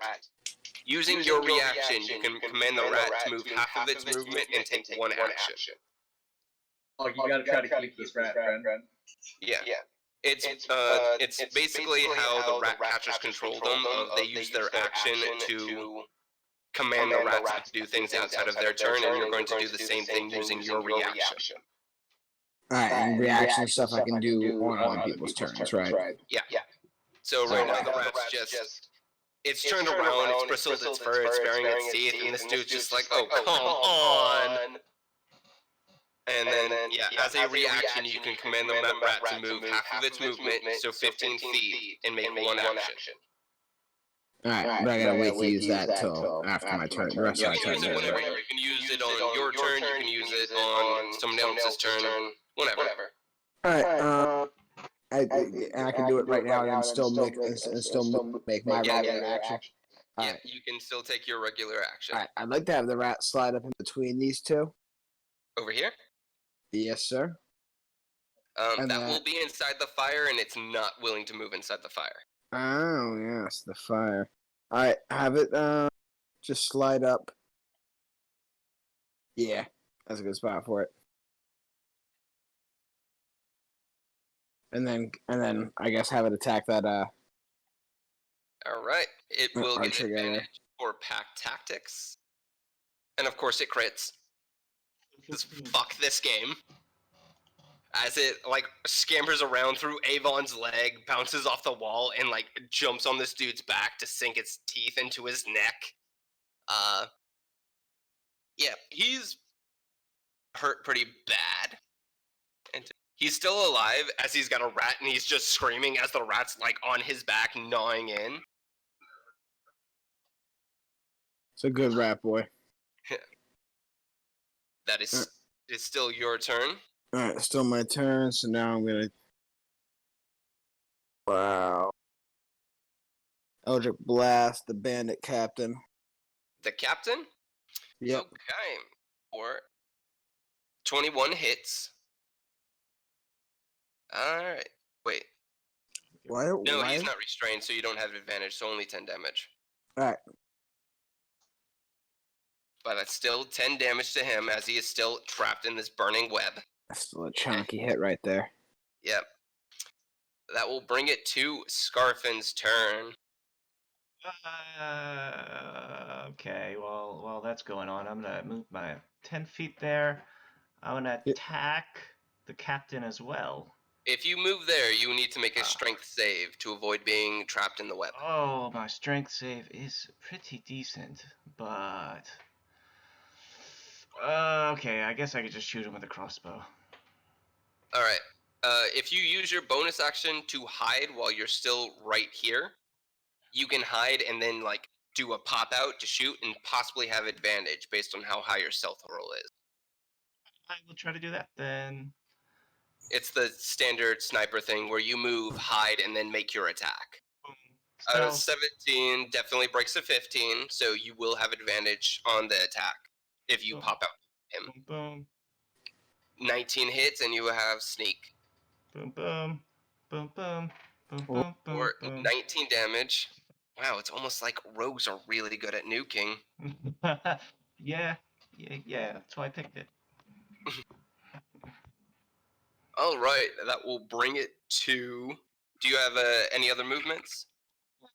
Using your reaction, you can command the rat to move half of its movement and take one action. Oh, you gotta try to keep this rat, friend. Yeah. It's basically how the rat catchers control them. They use their action to command the rats to do things outside of their turn, and you're going to do the same thing using your reaction. Alright, and reaction stuff I can do on other people's turns, right? Yeah. So right now the rat's just, it's turned around, it's bristled its fur, it's baring its teeth, and this dude's just like, oh, come on! And then, yeah, as a reaction, you can command the rat to move half of its movement, so 15 feet, and make one action. Alright, but I gotta wait to use that till after my turn. The rest of my You can turn. use it whenever. You can use it on your turn, you can use it on someone else's turn, whatever. Alright, and I can do it right now and still make my regular action. Yeah, Alright. you can still take your regular action. Alright, I'd like to have the rat slide up in between these two. Over here? Yes, sir. And that will be inside the fire, and it's not willing to move inside the fire. Oh, yes, the fire. Alright, have it just slide up. Yeah, that's a good spot for it. And then I guess have it attack that Alright, it will get archer guy. advantage for pack tactics. And of course it crits. Just fuck this game. As it, like, scampers around through Avon's leg, bounces off the wall, and, like, jumps on this dude's back to sink its teeth into his neck. Yeah, he's hurt pretty bad. And he's still alive as he's got a rat, and he's just screaming as the rat's, like, on his back, gnawing in. It's a good rat boy. That is still your turn. Alright, still my turn, so now I'm gonna. Wow. Eldritch Blast, the bandit captain. The captain? Yep. Okay. Or 21 hits. Alright. Wait. No, he's not restrained, so you don't have advantage, so only 10 damage. Alright. But that's still 10 damage to him as he is still trapped in this burning web. That's still a chunky hit right there. Yep. That will bring it to Scarfin's turn. Okay, while that's going on, I'm gonna move my 10 feet there. I'm gonna attack the captain as well. If you move there, you need to make a strength save to avoid being trapped in the web. Oh, my strength save is pretty decent, but okay, I guess I could just shoot him with a crossbow. All right. If you use your bonus action to hide while you're still right here, you can hide and then, like, do a pop out to shoot and possibly have advantage based on how high your stealth roll is. I will try to do that then. It's the standard sniper thing where you move, hide, and then make your attack. Boom. 17 definitely breaks a 15, so you will have advantage on the attack if you pop out him. Boom, boom. 19 hits, and you have sneak. Boom, boom. Boom, boom. Boom, boom, boom, Or boom. 19 damage. Wow, it's almost like rogues are really good at nuking. Yeah, that's why I picked it. All right, that will bring it to. Do you have any other movements?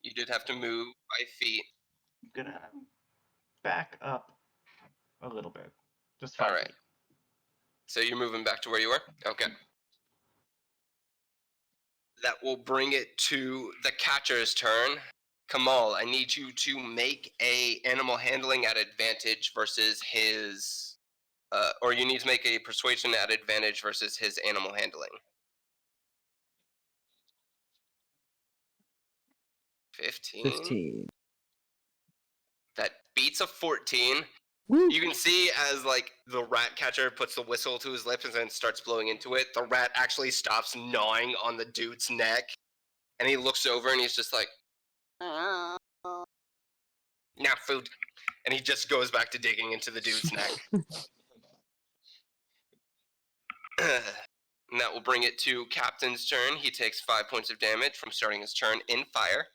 You did have to move 5 feet. I'm gonna back up a little bit. Just 5 All right. feet. So you're moving back to where you were? Okay. That will bring it to the catcher's turn. Kamal, I need you to make a animal handling at advantage versus his, or you need to make a persuasion at advantage versus his animal handling. 15. That beats a 14. Woo. You can see as like the rat catcher puts the whistle to his lips and then starts blowing into it, the rat actually stops gnawing on the dude's neck, and he looks over and he's just like, "Now food," and he just goes back to digging into the dude's neck. And that will bring it to Captain's turn. He takes 5 points of damage from starting his turn in fire.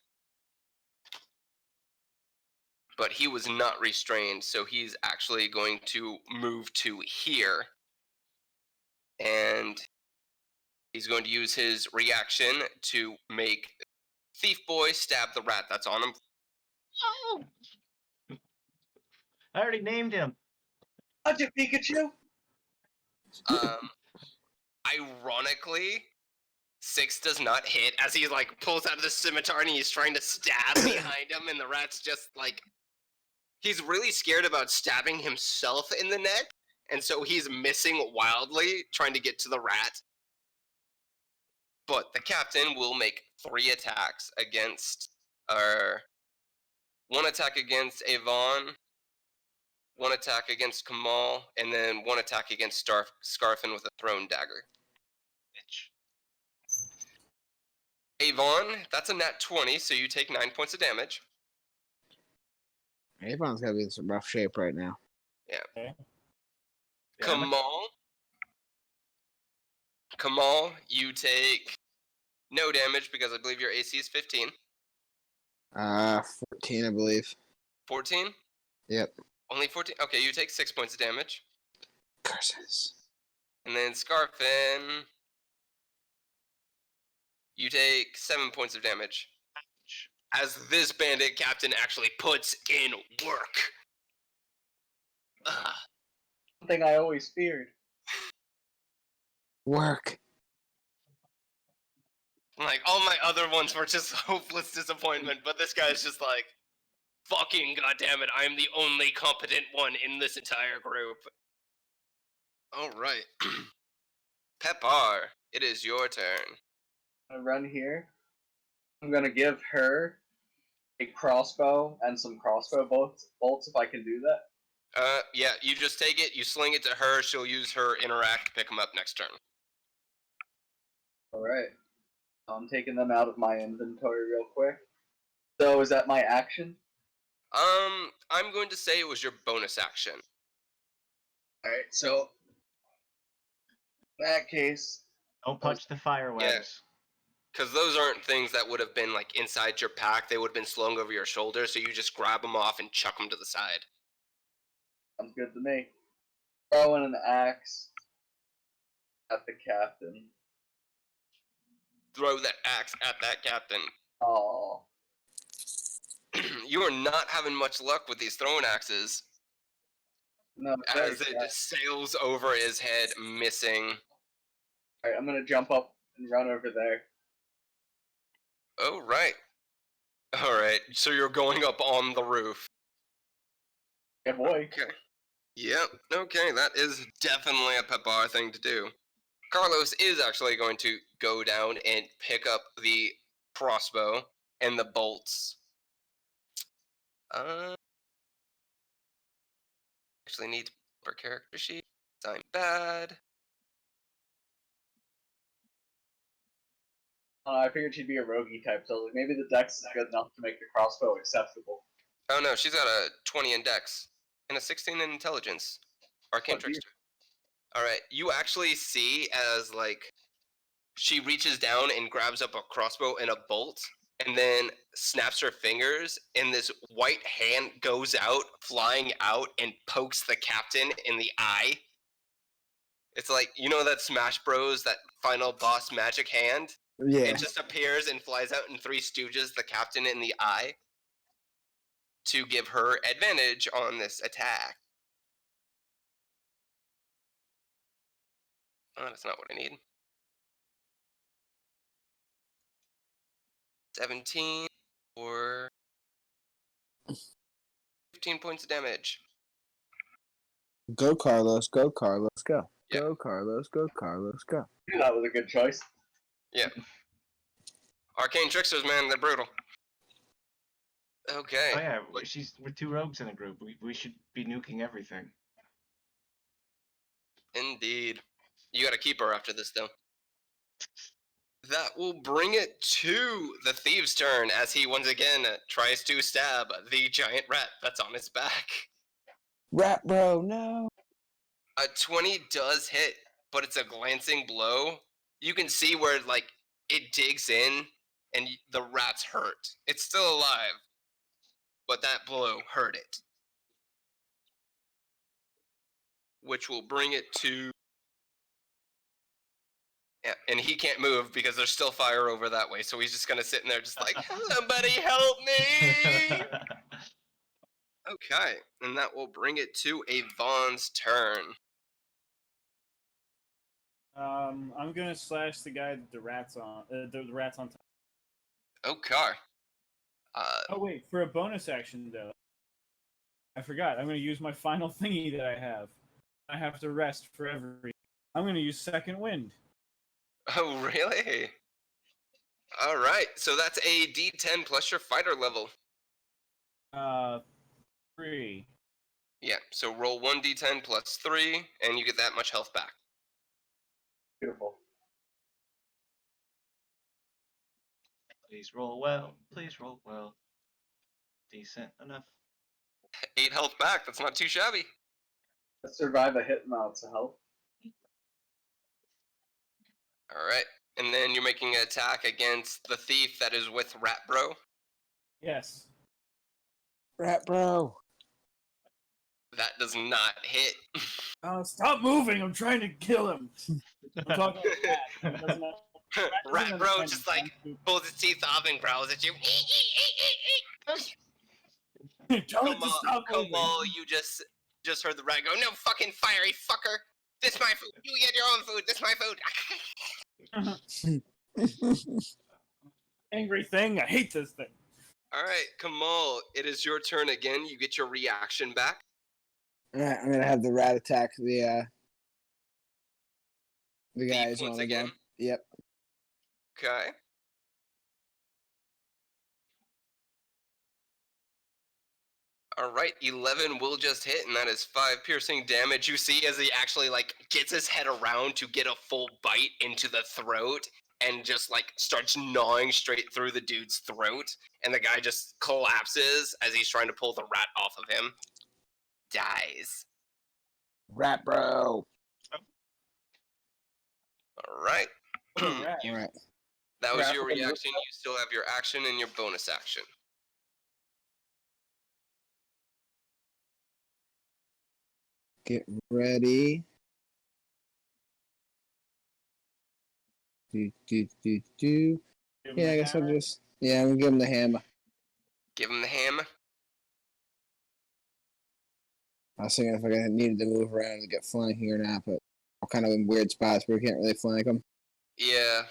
But he was not restrained, so he's actually going to move to here. And he's going to use his reaction to make Thief Boy stab the rat that's on him. Oh! I already named him. How'd you, Pikachu? Ironically, 6 does not hit as he like pulls out of the scimitar and he's trying to stab behind him, and the rat's just like, he's really scared about stabbing himself in the neck, and so he's missing wildly trying to get to the rat. But the captain will make 3 attacks against, 1 attack against Avon, 1 attack against Kamal, and then 1 attack against Scarfin with a thrown dagger. Bitch. Avon, that's a nat 20, so you take 9 points of damage. Avon's gotta be in some rough shape right now. Kamal, you take no damage because I believe your AC is 15. 14, I believe. 14? Yep. Only 14? Okay, you take 6 points of damage. Curses. And then Scarfin, you take 7 points of damage. As this bandit captain actually puts in work. Ugh. Something I always feared. Work. Like, all my other ones were just hopeless disappointment, but this guy's just like, fucking goddammit, I am the only competent one in this entire group. Alright. Pepar, it is your turn. I'm gonna run here. I'm gonna give her a crossbow and some crossbow bolts if I can do that. Yeah, you just take it, you sling it to her, she'll use her interact to pick them up next turn. Alright. I'm taking them out of my inventory real quick. So is that my action? I'm going to say it was your bonus action. Alright, so in that case, Don't touch the fire webs. Because those aren't things that would have been like inside your pack, they would have been slung over your shoulder, so you just grab them off and chuck them to the side. sounds good to me. Throwing an axe at the captain. Throw that axe at that captain. Oh, You are not having much luck with these throwing axes. no. As it sails over his head, missing. Alright, I'm gonna jump up and run over there. Oh, right. Alright, so you're going up on the roof. Yeah, boy. Okay. Yep, okay, that is definitely a Pepar thing to do. Carlos is actually going to go down and pick up the crossbow and the bolts. Actually need to pull up our character sheet. I'm bad. I figured she'd be a roguey type, so like, maybe the dex is good enough to make the crossbow acceptable. Oh no, she's got a 20 in dex and a 16 in intelligence. Arcane Oh, dear. trickster. Alright, you actually see as like she reaches down and grabs up a crossbow and a bolt and then snaps her fingers and this white hand goes out, flying out, and pokes the captain in the eye. It's like, you know that Smash Bros, that final boss magic hand? Yeah. It just appears and flies out in Three Stooges the captain in the eye to give her advantage on this attack. Oh, that's not what I need. 17 or 15 points of damage. Go, Carlos. Go, Carlos. Go. Yeah. Go, Carlos. Go, Carlos. Go. That was a good choice. Yeah. Arcane tricksters, man, they're brutal. Okay. Oh yeah, we're 2 rogues in a group. We should be nuking everything. Indeed. You got to keep her after this, though. That will bring it to the thieve's turn as he once again tries to stab the giant rat that's on his back. Rat bro, no. A 20 does hit, but it's a glancing blow. You can see where like it digs in and the rat's hurt. It's still alive, but that blow hurt it. Which will bring it to... Yeah, and he can't move because there's still fire over that way, so he's just gonna sit in there just like, somebody help me! Okay, and that will bring it to Avon's turn. I'm gonna slash the guy that the rat's on. The rat's on top. Okay. Oh wait, for a bonus action though, I forgot. I'm gonna use my final thingy that I have. I have to rest for every. I'm gonna use second wind. Oh, really? Alright, so that's a D10 plus your fighter level. 3. Yeah, so roll 1d10 plus 3, and you get that much health back. Beautiful. Please roll well. Please roll well. Decent enough. 8 health back, that's not too shabby. Let's survive a hit amounts of health. Alright, and then you're making an attack against the thief that is with Rat Bro. Yes. Rat bro. That does not hit. Oh, stop moving! I'm trying to kill him. I'm talking to the rat. He doesn't have- Rat Bro just like pulls his teeth off and growls at you. Tell it to stop moving. Kamal, you just heard the rat go, no fucking fiery fucker! This my food! You get your own food! This my food! Angry thing. I hate this thing. Alright, Kamal, it is your turn again. You get your reaction back. Alright, I'm gonna have the rat attack the Thief guys once on again. again. Yep. Okay. Alright, 11 will just hit, and that is 5 piercing damage. You see as he actually, like, gets his head around to get a full bite into the throat, and just, like, starts gnawing straight through the dude's throat, and the guy just collapses as he's trying to pull the rat off of him. Dies. Rat bro. Alright. Oh, rat. Alright. That was Rat your bro. reaction. You still have your action and your bonus action. Get ready. Do. Give him Yeah, the I guess I'll hammer. just. Yeah, I'm gonna give him the hammer. Give him the hammer. I was thinking if I needed to move around and get flanking or not, but I'm kind of in weird spots where we can't really flank them. Yeah.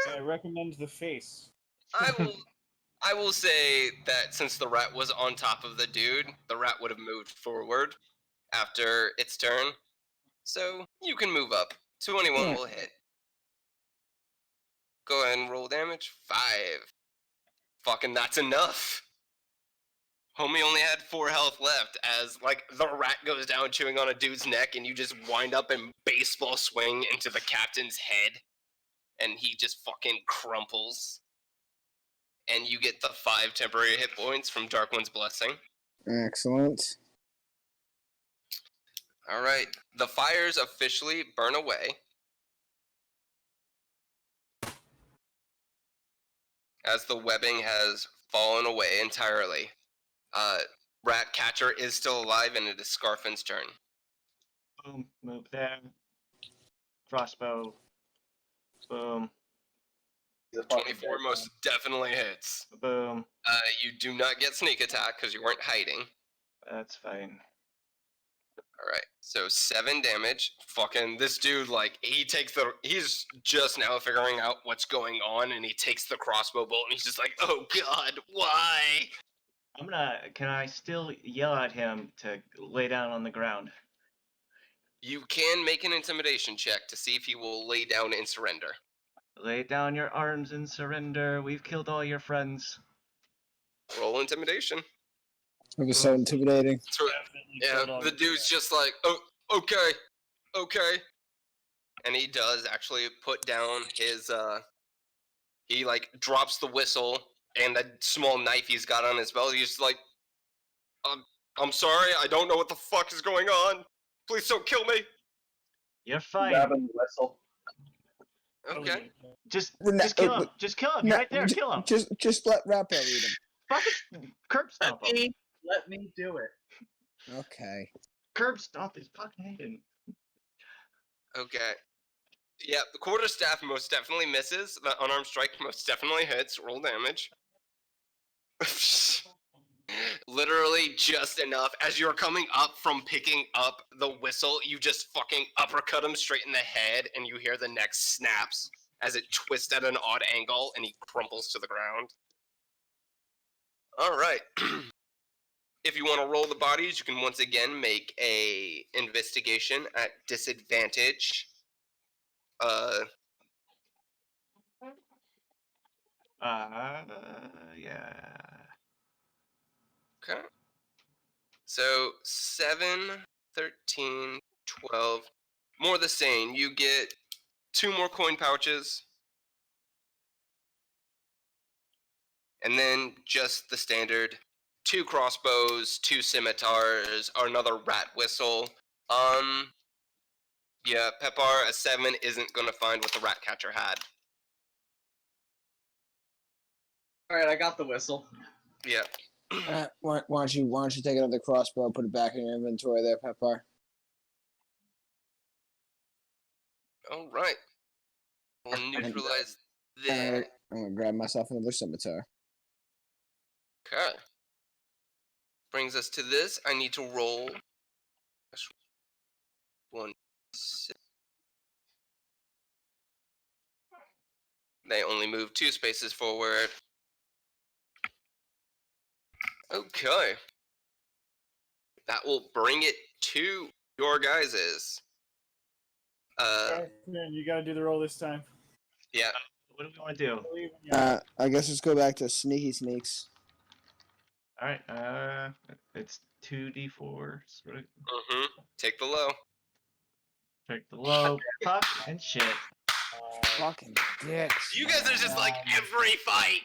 I recommend the face. I will say that since the rat was on top of the dude, the rat would have moved forward after its turn. So you can move up. 21 Yeah. will hit. Go ahead and roll damage. 5. Fucking that's enough. Homie only had 4 health left as like the rat goes down chewing on a dude's neck and you just wind up and baseball swing into the captain's head and he just fucking crumples. And you get the 5 temporary hit points from Dark One's Blessing. Excellent. Alright, the fires officially burn away. As the webbing has fallen away entirely. Ratcatcher is still alive and it is Scarfin's turn. Boom. Move there. Crossbow. Boom. He's a fucking 24 dead most definitely hits. Boom. You do not get sneak attack because you weren't hiding. That's fine. Alright, so 7 damage. Fucking this dude, like, he's just now figuring out what's going on and he takes the crossbow bolt and he's just like, oh god, why? Can I still yell at him to lay down on the ground? You can make an intimidation check to see if he will lay down and surrender. Lay down your arms and surrender. We've killed all your friends. Roll intimidation. It was so intimidating. So, Definitely yeah, killed all the your dude's just like, oh, okay. And he does actually put down his, he, like, drops the whistle and the small knife he's got on his belt. He's like, I'm sorry, I don't know what the fuck is going on. Please don't kill me. You're fine. Grabbing the whistle. Okay. Just No, kill him. Just kill him. You're right there. Kill him. Just let Rappo lead him. Fucking curb stomp him. Let me do it. Okay. Curb stomp his fucking head in. Okay. Yeah, the quarterstaff most definitely misses. The unarmed strike most definitely hits. Roll damage. Literally just enough. As you're coming up from picking up the whistle, you just fucking uppercut him straight in the head, and you hear the neck snaps as it twists at an odd angle, and he crumples to the ground. All right. If you want to roll the bodies, you can once again make a investigation at disadvantage. Yeah. Okay. So 7, 13, 12. More the same. You get 2 more coin pouches. And then just the standard 2 crossbows, 2 scimitars, or another rat whistle. Yeah, Pepar, a 7 isn't gonna find what the rat catcher had. Alright, I got the whistle. Yeah. Why don't you take another crossbow, put it back in your inventory there, Pepper? All right. We'll neutralize I'm that. gonna grab myself another scimitar. Okay. Brings us to this. I need to roll. 1, 6. They only move 2 spaces forward. Okay. That will bring it to your guys's. Man, you gotta do the roll this time. Yeah. What do we want to do? Believe in you. I guess let's go back to sneaky sneaks. All right. It's 2d4s. Right? Take the low. Check the low. Fuck and shit. Fucking dicks. You guys are just like, every fight!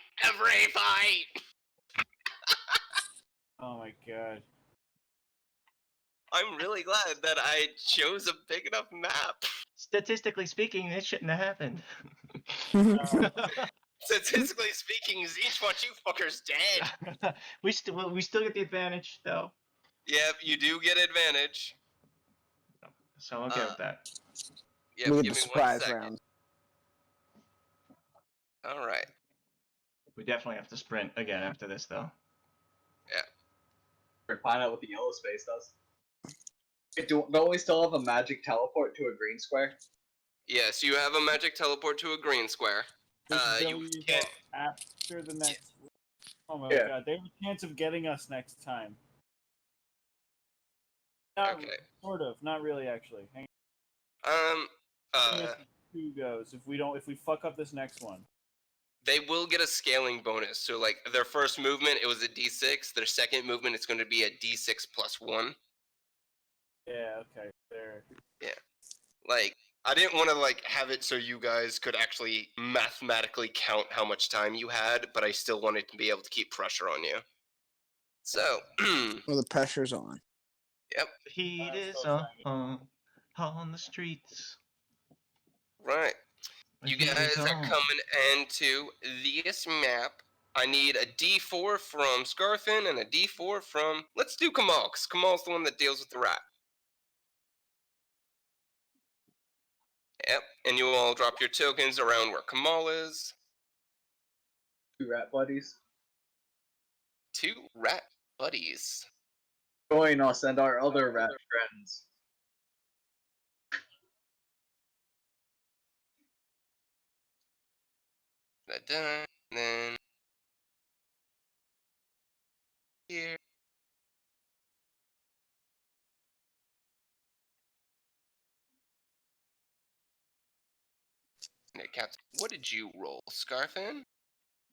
Oh my god. I'm really glad that I chose a big enough map. Statistically speaking, this shouldn't have happened. Statistically speaking, each one you fuckers dead. we still get the advantage though. Yep, you do get advantage. So I'm okay with that. Yep, Look at give the me 1 surprise second. round. Alright. We definitely have to sprint again after this though. Find out what the yellow space does. Wait, don't we still have a magic teleport to a green square? Yes, you have a magic teleport to a green square. This You ability can't. after the next. Oh my Yeah. god, they have a chance of getting us next time. Not Okay. sort of, not really actually. Hang Uh, on. 2 goes if we fuck up this next one. they will get a scaling bonus. So, like, their first movement, it was a d6. Their second movement, it's going to be a d6 plus 1. Yeah, okay, there. Like, I didn't want to, like, have it so you guys could actually mathematically count how much time you had, but I still wanted to be able to keep pressure on you. So, Well, the pressure's on. yep, The heat is so on the streets. right. The You heat is guys are on. coming into this map. I need a D4 from Scarfin and a D4 from... Let's do Kamal, because Kamal's the one that deals with the rat. Yep, and you all drop your tokens around where Kamal is. 2 rat buddies. 2 rat buddies. Join us and our other rat friends. And then... Here. Captain, what did you roll, Scarfin?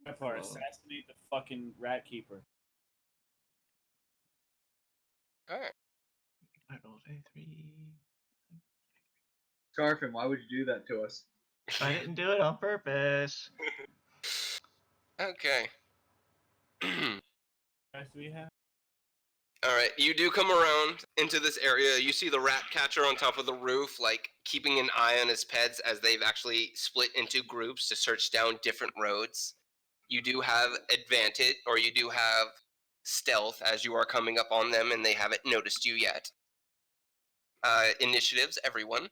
That part, Whoa. assassinate the fucking rat keeper. All right. I rolled a 3. Scarfin, why would you do that to us? I didn't do it on purpose. Okay. Guys, do we have? All right, you do come around into this area. You see the rat catcher on top of the roof, like keeping an eye on his pets as they've actually split into groups to search down different roads. You do have advantage, or you do have stealth as you are coming up on them and they haven't noticed you yet. Initiatives, everyone.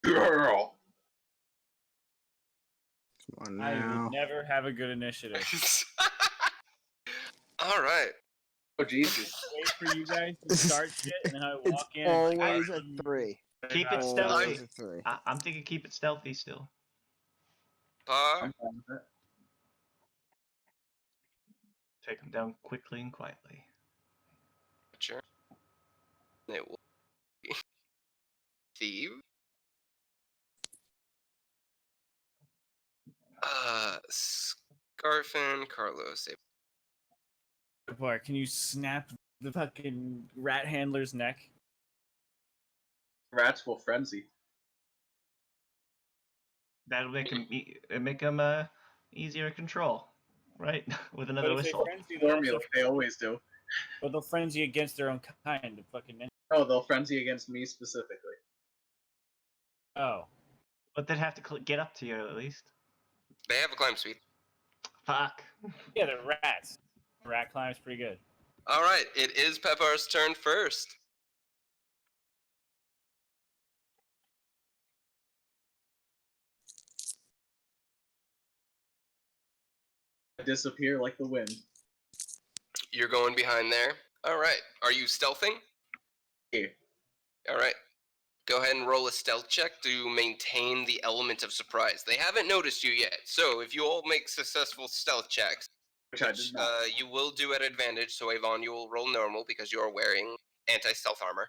Girl. Come on I now. would never have a good initiative. All right. Oh Jesus. Wait for you guys to start shit, and then I It's walk in. And always a 3. Keep it Always stealthy. a 3. I'm thinking keep it stealthy still. Par. I'm fine with that. Take them down quickly and quietly. Sure. It will be Thief. Scarfin, Carlos. Boy, can you snap the fucking rat handler's neck? Rats will frenzy. That'll make them easier to control, right? With But another if they whistle. frenzy, they'll Formula, also, they always do. but they'll frenzy against their own kind. Of fucking. Oh, they'll frenzy against me specifically. Oh, But they'd have to get up to you at least. They have a climb speed. Fuck. yeah, they're rats. Rat climb's pretty good. All right, it is Peppar's turn first. I disappear like the wind. You're going behind there. All right. Are you stealthing? Yeah. All right. Go ahead and roll a stealth check to maintain the element of surprise. They haven't noticed you yet, so if you all make successful stealth checks, Which I did not. you will do at advantage. So Avon, you will roll normal because you are wearing anti-stealth armor.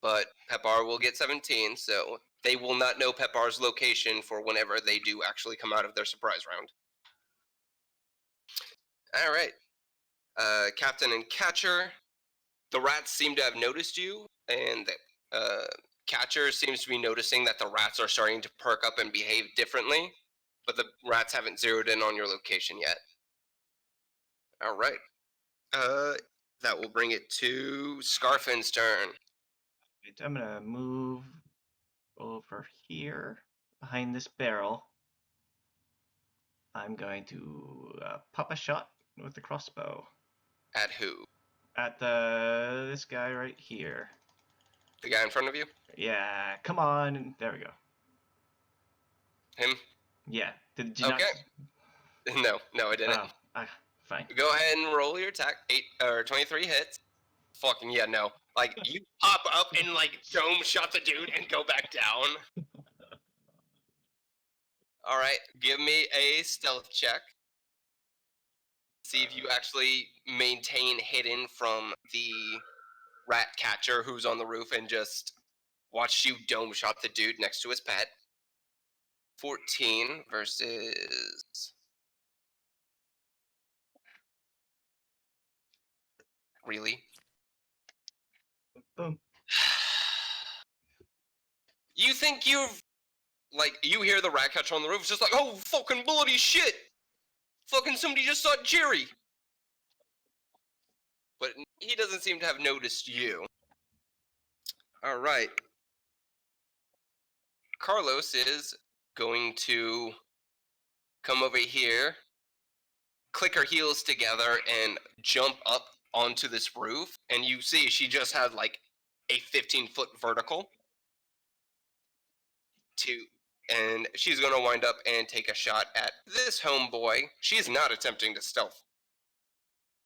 But Pepar will get 17, so they will not know Pepar's location for whenever they do actually come out of their surprise round. All right. Captain and Catcher, the rats seem to have noticed you, and Catcher seems to be noticing that the rats are starting to perk up and behave differently, but the rats haven't zeroed in on your location yet. All right. That will bring it to Scarfin's turn. Wait, I'm gonna move over here behind this barrel. I'm going to pop a shot with the crossbow At who? at this guy right here. The guy in front of you? Yeah, come on. There we go. Him? Yeah. Did you Okay. not? No, I didn't. Oh, fine. Go ahead and roll your attack. 23 hits. Fucking yeah, no. Like, you pop up and, like, dome shot the dude and go back down. Alright, give me a stealth check. See if you actually maintain hidden from the rat catcher who's on the roof and just watch you dome shot the dude next to his pet. 14 versus... Really? Boom. You think you've... Like, you hear the rat catcher on the roof, it's just like, oh, fucking bloody shit! Fucking somebody just saw Jerry! But he doesn't seem to have noticed you. Alright. Carlos is going to come over here, click her heels together, and jump up onto this roof. And you see she just had like a 15-foot vertical. And she's going to wind up and take a shot at this homeboy. She's not attempting to stealth.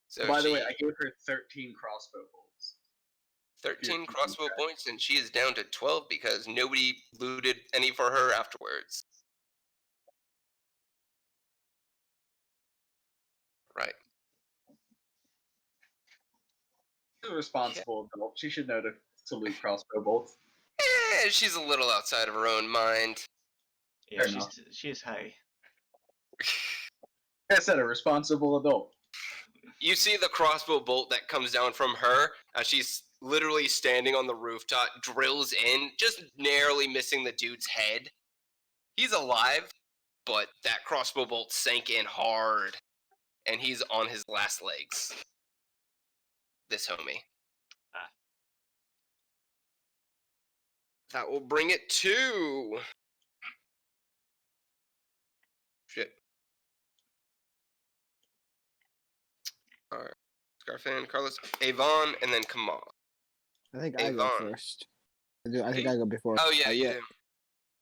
So By the way, I gave her 13 crossbow bolts. 13 crossbow points, and she is down to 12 because nobody looted any for her afterwards. Right. She's a responsible adult. She should know to loot crossbow bolts. She's a little outside of her own mind. Yeah, Fair enough. she is high. Like I said, a responsible adult. You see the crossbow bolt that comes down from her as she's literally standing on the rooftop, drills in, just narrowly missing the dude's head. He's alive, but that crossbow bolt sank in hard, and he's on his last legs. This homie. Ah. That will bring it to... Shit. Alright. Scarfan, Carlos, Avon, and then Kamal. I think I go Avon. first. I think I go before. Oh, yeah, you yeah. do.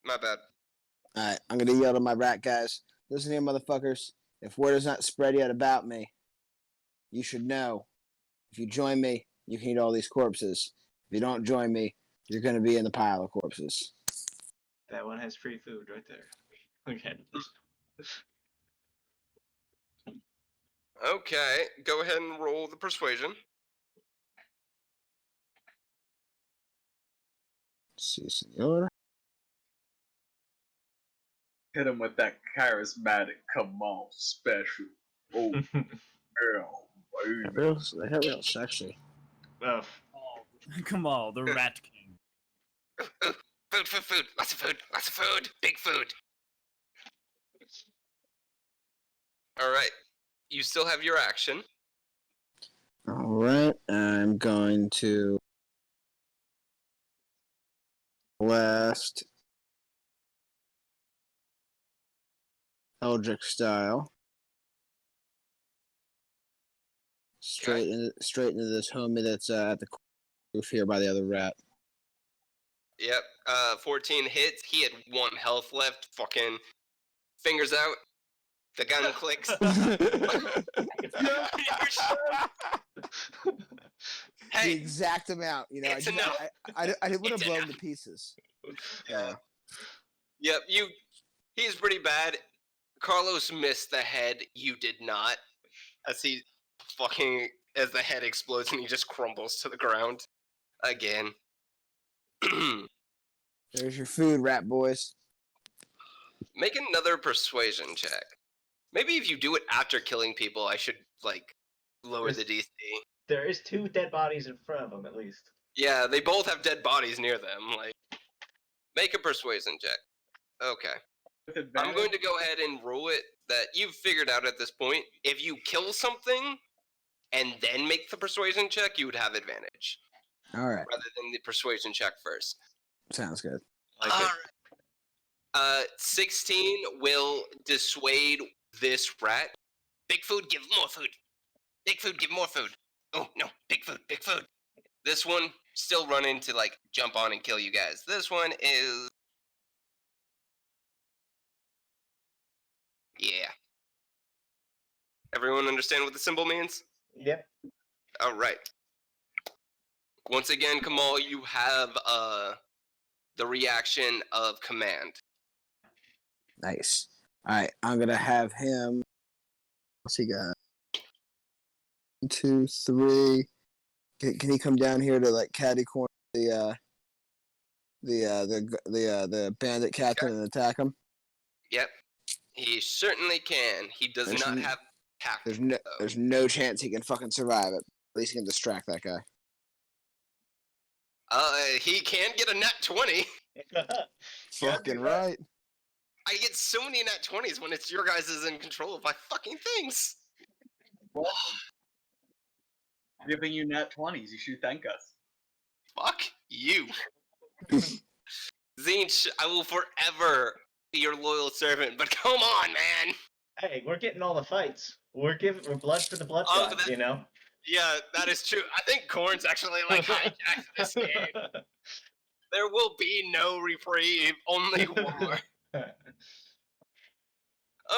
My bad. Alright, I'm gonna yell to my rat guys. Listen here, motherfuckers. If word is not spread yet about me, you should know. If you join me, you can eat all these corpses. If you don't join me, you're gonna be in the pile of corpses. That one has free food right there. Okay. Okay, go ahead and roll the persuasion. Si, senor. Hit him with that charismatic Kamal special. Oh, hell, baby. They have real sexy. Oh, Come on, the Rat King. Food. Lots of food. Big food. Alright. You still have your action. Alright, I'm going to blast Eldritch style. Straight into this homie that's at the roof here by the other rat. Yep. 14 hits. He had 1 health left. Fucking fingers out. The gun clicks. The Hey, exact amount, you know. It's enough. I didn't want It's to blow him enough. to pieces. Yeah. Yep, he's pretty bad. Carlos missed the head, you did not. As the head explodes and he just crumbles to the ground. Again. There's your food, rat boys. Make another persuasion check. Maybe if you do it after killing people, I should, lower the DC. There is 2 dead bodies in front of him, at least. Yeah, they both have dead bodies near them. Make a persuasion check. Okay. With I'm advantage? going to go ahead and rule it that you've figured out at this point, if you kill something and then make the persuasion check, you would have advantage. All right. Rather than the persuasion check first. Sounds good. like it. Alright. 16 will dissuade this rat. Big food, give more food. Big food, give more food. Oh, no. Big food. This one, still running to, jump on and kill you guys. This one is... Yeah. Everyone understand what the symbol means? Yep. Alright. Once again, Kamal, you have the reaction of command. Nice. All right, I'm gonna have him. What's he got? 1, 2, 3. Can he come down here to caddy corner the bandit captain and attack him? Yep. He certainly can. He does There's not n- have tactics, though. There's no chance he can fucking survive it. At least he can distract that guy. He can get a nat 20. Fucking right. I get so many nat 20s when it's your guys is in control of my fucking things. Giving you nat 20s, you should thank us. Fuck you. Zinch, I will forever be your loyal servant, but come on, man. Hey, we're getting all the fights. We're blood for the blood Oh, god, you know? Yeah, that is true. I think Korn's actually hijacked this game. There will be no reprieve, only war.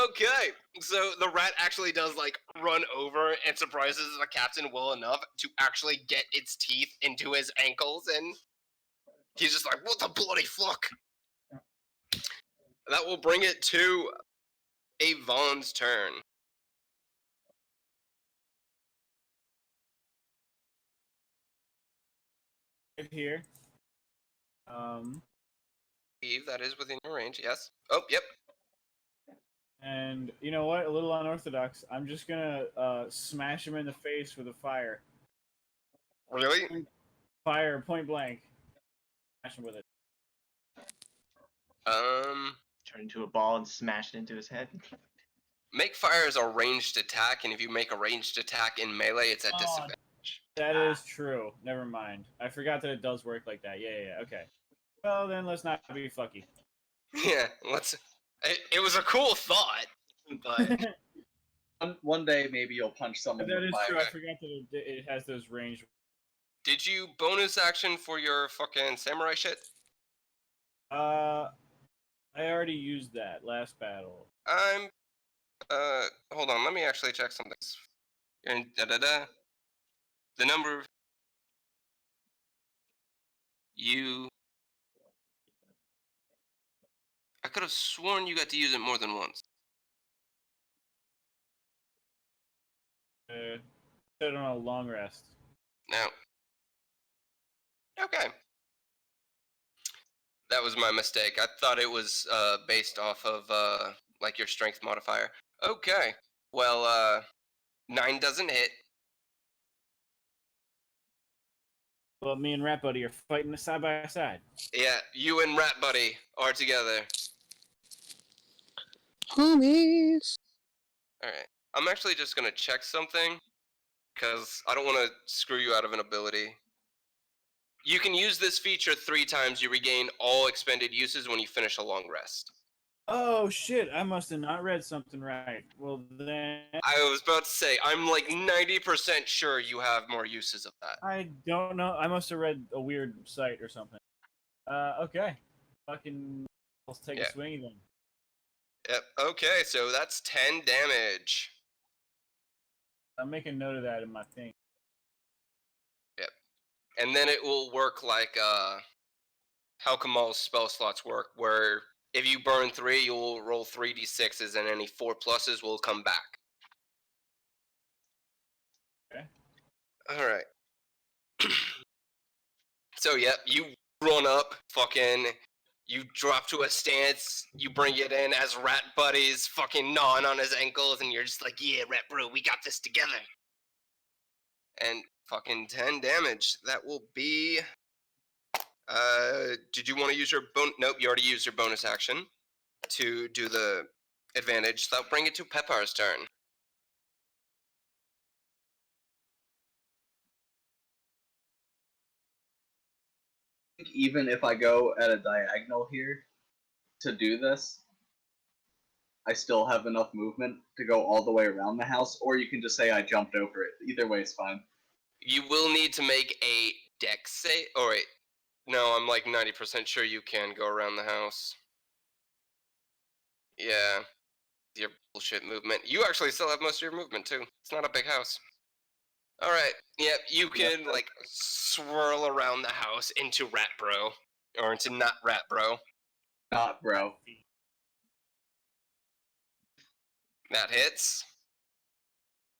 Okay, so the rat actually does run over and surprises the captain well enough to actually get its teeth into his ankles, and he's just like, what the bloody fuck? That will bring it to Avon's turn. Right here. Eve, that is within your range. Yes. Oh, yep. And you know what? A little unorthodox. I'm just gonna smash him in the face with a fire. Really? Fire, point blank. Smash him with it. Turn into a ball and smash it into his head. Make fire as a ranged attack, and if you make a ranged attack in melee, it's at disadvantage. That is true. Never mind. I forgot that it does work like that. Yeah. Okay. Well, then let's not be fucky. Yeah, let's. It was a cool thought, but One day maybe you'll punch someone That with is fire. true. I forgot that it has those range. did you bonus action for your fucking samurai shit? I already used that last battle. I'm. Hold on. Let me actually check something. You're in da-da-da. The number of you. I could have sworn you got to use it more than once. Set it on a long rest. No. Okay. That was my mistake. I thought it was based off of like your strength modifier. Okay. Well, 9 doesn't hit. Well, me and Rat Buddy are fighting side by side. Yeah, you and Rat Buddy are together. Homies. All right. I'm actually just gonna check something because I don't want to screw you out of an ability. You can use this feature 3 times. You regain all expended uses when you finish a long rest. Oh shit! I must have not read something right. Well then, I was about to say, I'm like 90% sure you have more uses of that. I don't know. I must have read a weird site or something. Okay. Fucking, let's take Yeah. a swing then. Yep. Okay, so that's 10 damage. I'm making note of that in my thing. Yep. And then it will work like how Kamal's spell slots work, where if you burn 3, you'll roll 3d6s, and any 4 pluses will come back. Okay. All right. So, yep, you run up, fucking, you drop to a stance, you bring it in as Rat Buddy's fucking gnawing on his ankles, and you're just like, yeah, Rat Bro, we got this together. And fucking 10 damage. That will be... did you want to use your Nope, you already used your bonus action to do the advantage. So that'll bring it to Peppar's turn. Even if I go at a diagonal here to do this, I still have enough movement to go all the way around the house, or you can just say I jumped over it. Either way is fine. You will need to make a dex save. Oh, wait. No, I'm like 90% sure you can go around the house. Yeah. Your bullshit movement. You actually still have most of your movement, too. It's not a big house. Alright. Yep, you can, like, swirl around the house into Rat Bro. Or into not Rat Bro. Not, bro. That hits.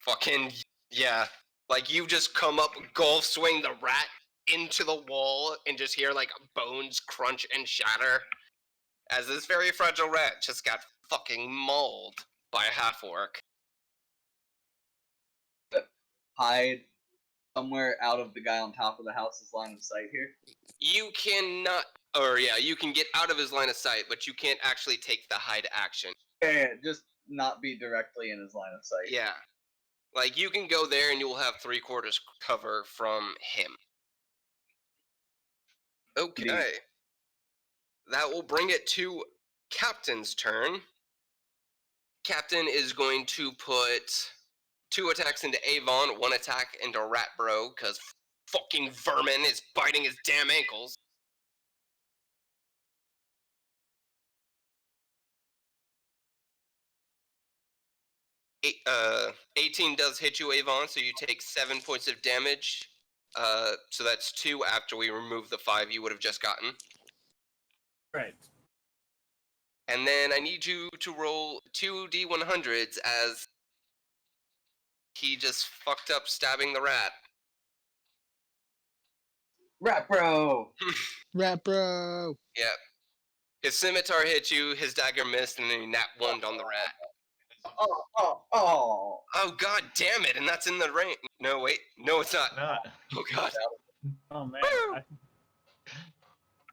Fucking, yeah. Like, you just come up, golf swing the rat into the wall, and just hear, like, bones crunch and shatter. As this very fragile rat just got fucking mauled by a half-orc. Hide somewhere out of the guy on top of the house's line of sight here. You cannot, or yeah, you can get out of his line of sight, but you can't actually take the hide action. Yeah, just not be directly in his line of sight. Yeah. Like, you can go there and you will have 3/4 cover from him. Okay. Indeed. That will bring it to Captain's turn. Captain is going to put 2 attacks into Avon, 1 attack into Rat Bro, because fucking vermin is biting his damn ankles. Eight, 18 does hit you, Avon, so you take 7 points of damage. So that's 2 after we remove the 5 you would have just gotten. Right. And then I need you to roll 2 D100s as he just fucked up stabbing the rat. Rat bro. Rat bro. Yep. His scimitar hit you, his dagger missed, and then he nat one on the rat. Oh. Oh god damn it! And that's in the range. No wait, no it's not. Not. Oh god, Oh man,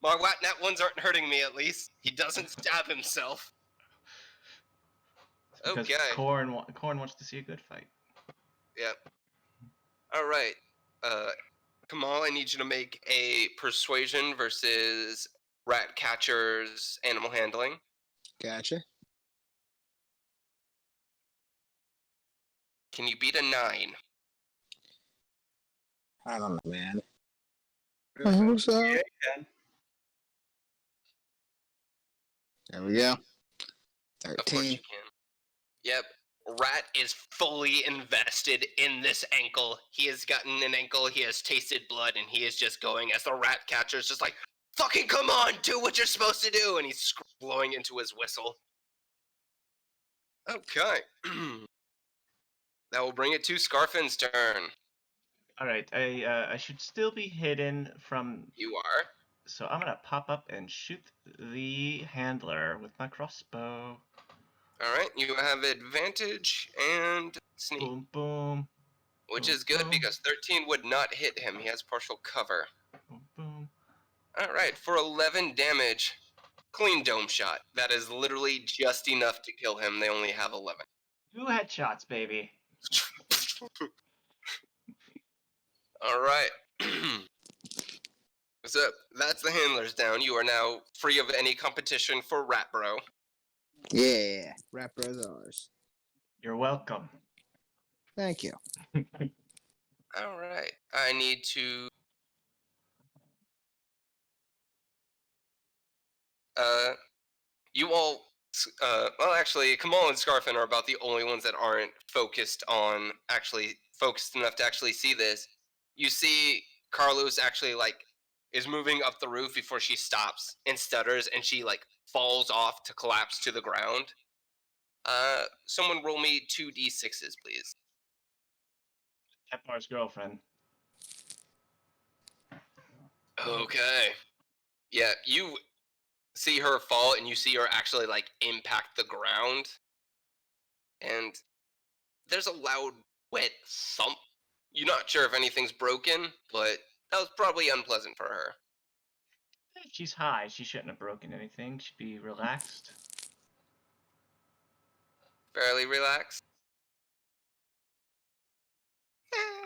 my nat ones aren't hurting me. At least he doesn't stab himself. Because Okay. Corn wants to see a good fight. Yep. All right. Kamal, I need you to make a persuasion versus rat catcher's animal handling. Gotcha. Can you beat a 9? I don't know, man. I hope so. Yeah, you can. There we go. Of course you 13. can. Yep. Rat is fully invested in this ankle. He has gotten an ankle, he has tasted blood, and he is just going as the rat catcher is just like, fucking come on, do what you're supposed to do! And he's blowing into his whistle. Okay. That will bring it to Scarfin's turn. All right, I should still be hidden from. You are. So I'm gonna pop up and shoot the handler with my crossbow. Alright, you have advantage and sneak, Boom, boom, which boom, is good boom. because 13 would not hit him. He has partial cover. boom, boom. Alright, for 11 damage, clean dome shot. That is literally just enough to kill him. They only have 11. 2 headshots, baby. Alright. So, that's the handlers down. You are now free of any competition for Rat Bro. Yeah. Rat bros ours. You're welcome. Thank you. Alright. I need to... You all... well, actually, Kamal and Scarfin are about the only ones that aren't focused enough to actually see this. You see Carlos actually, is moving up the roof before she stops and stutters, and she, falls off to collapse to the ground. Someone roll me 2d6s, please. Tepar's girlfriend. Okay. Yeah, you see her fall, and you see her actually, impact the ground. And there's a loud, wet thump. You're not sure if anything's broken, but that was probably unpleasant for her. She's high. She shouldn't have broken anything. She'd be relaxed. Fairly relaxed.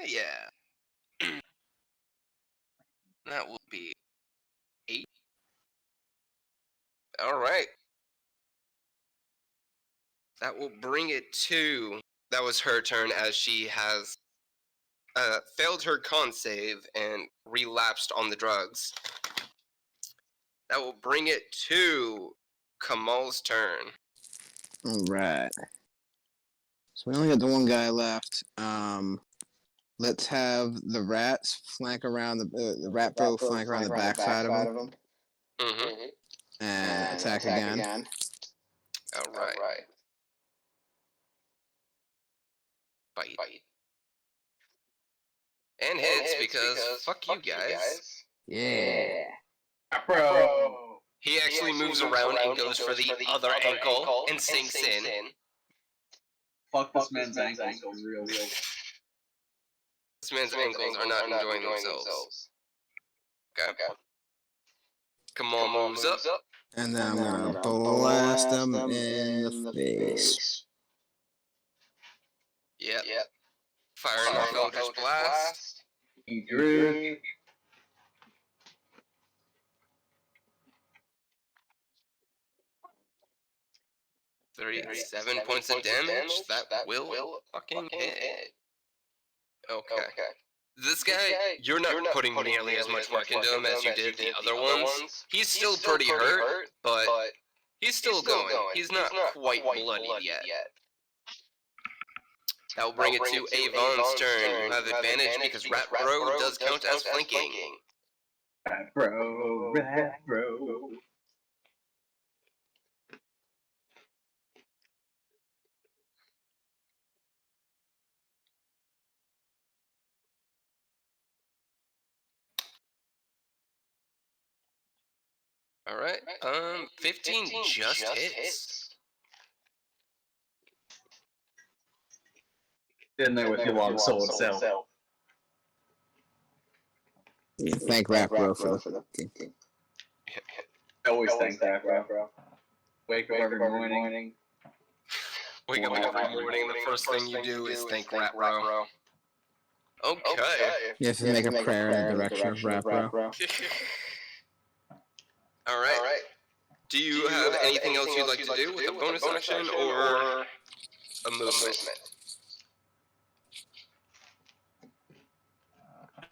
Yeah. That will be 8. Alright. That will bring it to... That was her turn, as she has failed her con save and relapsed on the drugs. That will bring it to Kamal's turn. All right. So we only got the one guy left. Let's have the rats flank around the rat bro flank around the backside of him Mm-hmm. and attack again. Alright. Bite. And hits because fuck you guys. Yeah. Bro. He actually moves around and goes for the other ankle and sinks in. Fuck this man's ankles real. This man's ankles are not enjoying themselves. Okay. Kamal moves up. And then I'm gonna blast him in the face. Yep. Firing off Eldritch Blast. He drew. Seven points of damage. That will fucking hit. Okay. This guy, you're not putting nearly as much work into him as you did the other ones. He's still pretty hurt, but he's still going. He's not quite bloodied yet. That will bring it to Avon's turn. You have advantage because Rat Bro does count as flanking. Rat bro. All right. 15 just hits. In there with your long sword, so. Thank Rap Bro for the. I always thank that, bro. Wake up every morning. Wake up every morning, the first thing you do is thank Rap Bro. Okay. You have to make a prayer in the direction of Rap Bro. All right. Do you have anything else you'd like to do with a bonus action or a movement?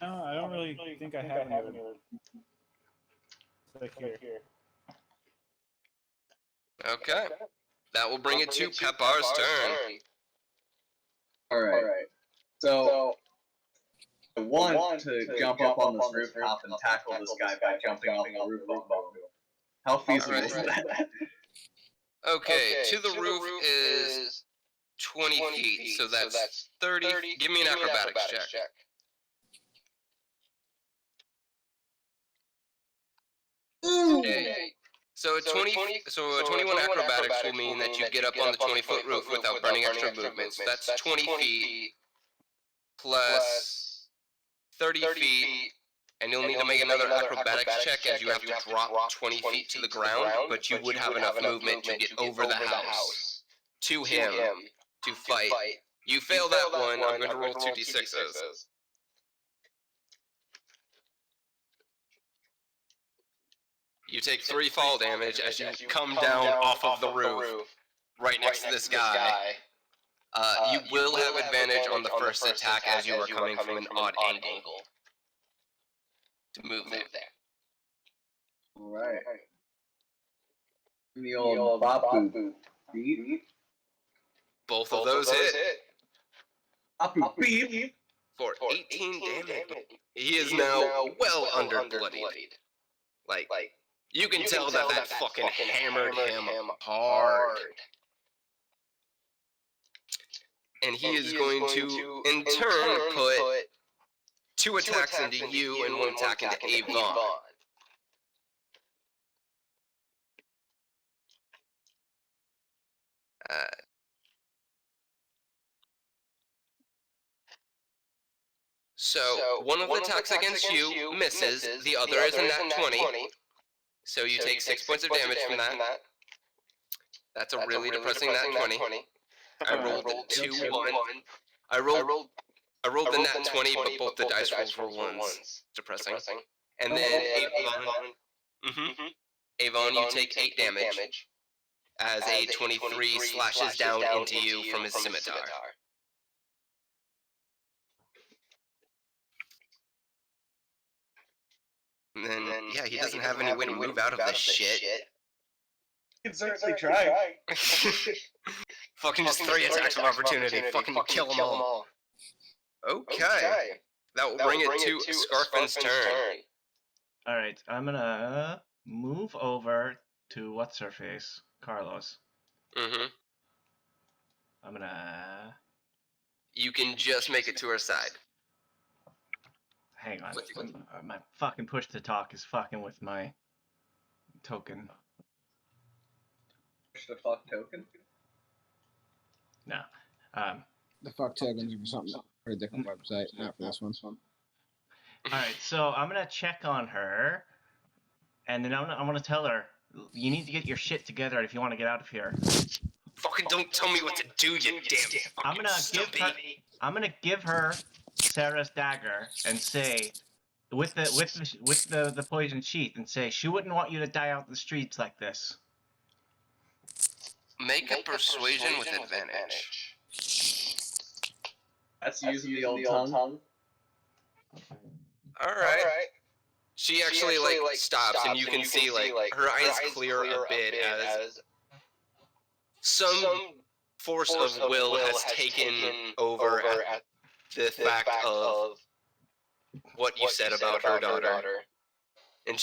No, I don't really think I have any of them. Like here. Okay. That will bring it to Peppar's turn. Alright. So, I want to jump up on this rooftop and tackle this guy by jumping off the roof onto him. How feasible is that? Okay, to the roof is 20 feet, so that's 30. Give me an acrobatics check. Okay. So a 21 acrobatics will mean that you get up on the 20-foot roof without burning extra movements. That's 20 feet plus 30 feet, and you'll need to make another acrobatics check as you have to drop 20 feet to the ground, but you would have enough movement to get over the house to him to fight. You fail that one, I'm going to roll 2d6s. You take 3 fall damage as you come down off of the roof, right next to this guy. You will have advantage on the first attack as you are coming from an odd angle to move there. Alright. The old Bapu beat. Both of those hit Bapu beat. for 18 damage. He is now well under-bloodied. Like, you can tell that fucking hammered him hard. And he is going to, in turn, put 2 attacks into you and 1 attack into Avon. So, one of the attacks against you misses, the other is a nat 20. So you take 6 points of damage from that. That's a really depressing nat 20. I rolled the 2-1. I rolled the nat 20, but both the dice rolls were 1s. Depressing. And then Avon, you take 8 damage as a 23 slashes down into you from his scimitar. And then, yeah, he doesn't have any way to move out of this shit. You can certainly try. Fucking just 3 attacks of opportunity. Fucking kill them all. Okay. That will bring it to Scarfin's turn. Alright, I'm gonna move over to what's her face? Carlos. I'm gonna. You can just make it to her side. Hang on. My fucking push to talk is fucking with my token. Push the fuck token? No. The fuck tokens are for something for a different website, not for this one. Alright, so I'm gonna check on her, and then I'm gonna tell her, you need to get your shit together if you want to get out of here. Fucking don't tell me what to do, you damn I'm gonna give her Sarah's dagger and say, with the poison sheath, and say she wouldn't want you to die out in the streets like this. Make a persuasion with advantage. That's using the old tongue. Alright. She actually like stops, and you can see like her eyes clear a bit as some force of will has taken over at the fact of what you said about her daughter. And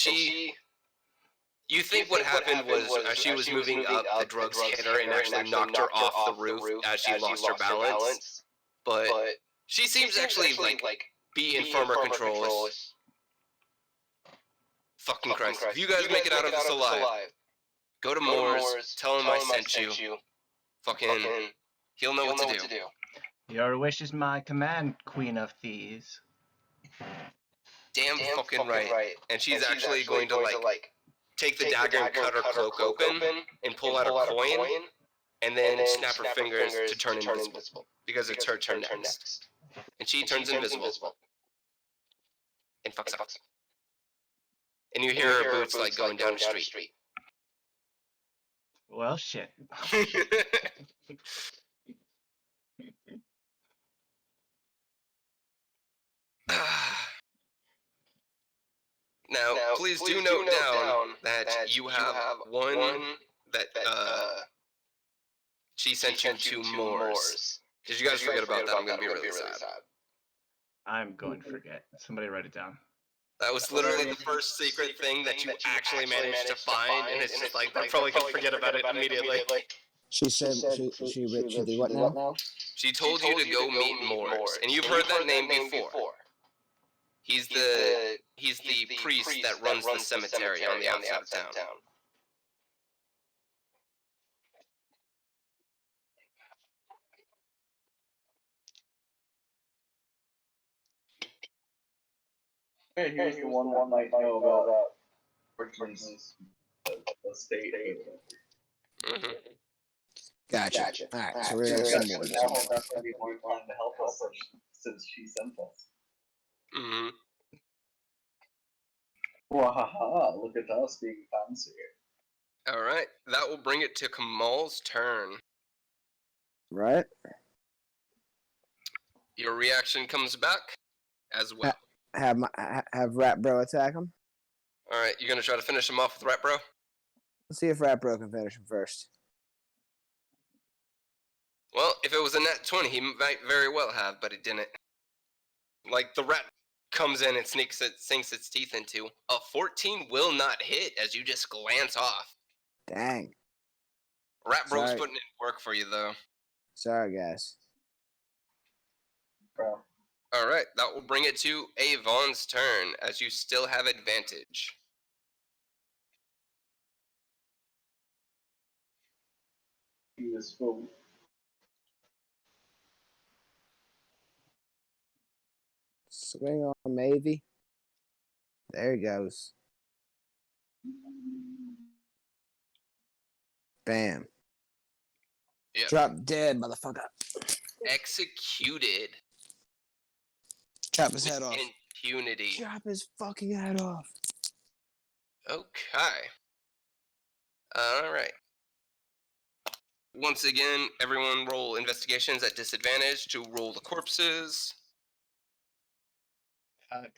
you think what happened was as she was moving up, the drugs hit her and actually knocked her off the roof as she lost her balance. But she seems actually like be in firmer control Fucking Christ. If you guys make it out of this alive, go to Moore's, tell him I sent you. Fucking, he'll know what to do. Your wish is my command, Queen of Thieves. Damn fucking right. And she's actually going to, like, take the dagger and cut her cloak open and pull out a coin, and then snap her fingers to turn invisible. Because it's her turn next. And she turns invisible. And fucks up. And you hear her boots, like, going down the street. Well, shit. Now, please do note down that you have one that she sent you to Moore's. Did you guys forget about that? I'm gonna be really sad. I'm going to forget. Somebody write it down. That was literally the first secret thing that you actually managed to find, and it's just like, I'm probably gonna forget about it immediately. She said she did what now? She told you to go meet Moore's, and you've heard that name before. He's the priest that runs the cemetery on the outside of town. Hey, here's the one that might know about Portland's estate. Mm-hmm. Gotcha. Alright, so we're gonna That's send Moore's. gonna be more fun to help us since she sent us. Mm-hmm. Wahaha, look at us being fancy. Alright, that will bring it to Kamal's turn. Right? Your reaction comes back as well. Have Rat Bro attack him. Alright, you're gonna try to finish him off with Rat Bro? Let's see if Rat Bro can finish him first. Well, if it was a nat 20, he might very well have, but it didn't. Like, the rat comes in and sinks its teeth into. A 14 will not hit as you just glance off. Dang. Rat Bro's Sorry. putting in work for you, though. Sorry, guys. Bro. Alright, that will bring it to Avon's turn, as you still have advantage. He was full. Swing on Mavy. There he goes. Bam. Yep. Drop dead, motherfucker. Executed. Chop his with head off. impunity. Chop his fucking head off. Okay. Alright. Once again, everyone roll investigations at disadvantage to roll the corpses. Fuck.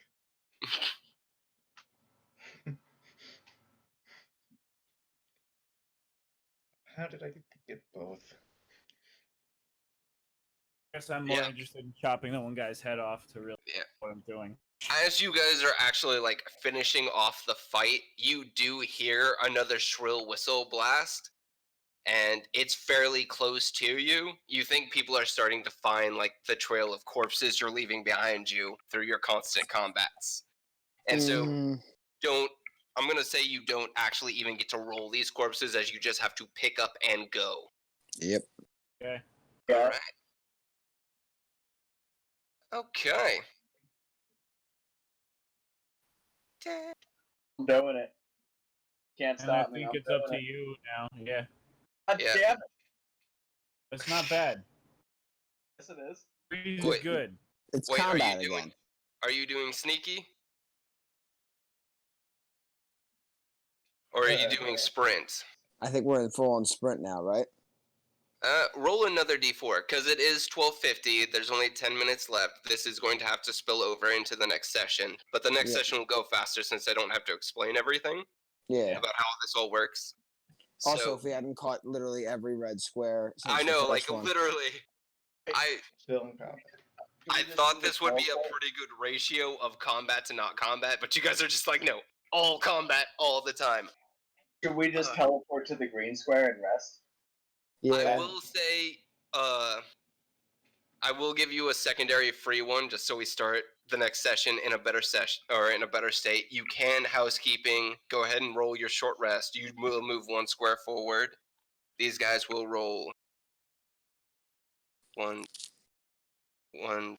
How did I get both? I guess I'm more Yeah. interested in chopping that one guy's head off to really Yeah. what I'm doing. As you guys are actually like finishing off the fight, you do hear another shrill whistle blast, and it's fairly close to you. You think people are starting to find like the trail of corpses you're leaving behind you through your constant combats. And so I'm gonna say you don't actually even get to roll these corpses, as you just have to pick up and go. Yep. Okay. Alright. Okay. I'm doing it. Can't And I stop me. think I'm it's up to doing it. you now. Yeah. God Yeah. damn it. It's not bad. Yes, it is. Freeze Wait. is good. It's Wait, combat again. Are you doing sneaky? Or are you doing sprint? I think we're in full on sprint now, right? Roll another d4, because it is 12:50. There's only 10 minutes left. This is going to have to spill over into the next session. But the next Yeah. session will go faster since I don't have to explain everything Yeah. about how this all works. Also, So, if we hadn't caught literally every red square since I the know, first like, one. literally. Still in combat. I thought this would be a pretty good ratio of combat to not combat, but you guys are just like, no, all combat all the time. Should we just teleport to the green square and rest? Yeah. I will say, I will give you a secondary free one just so we start the next session in a better session or in a better state, you can housekeeping. Go ahead and roll your short rest. You will move 1 square forward. These guys will roll 1, 1.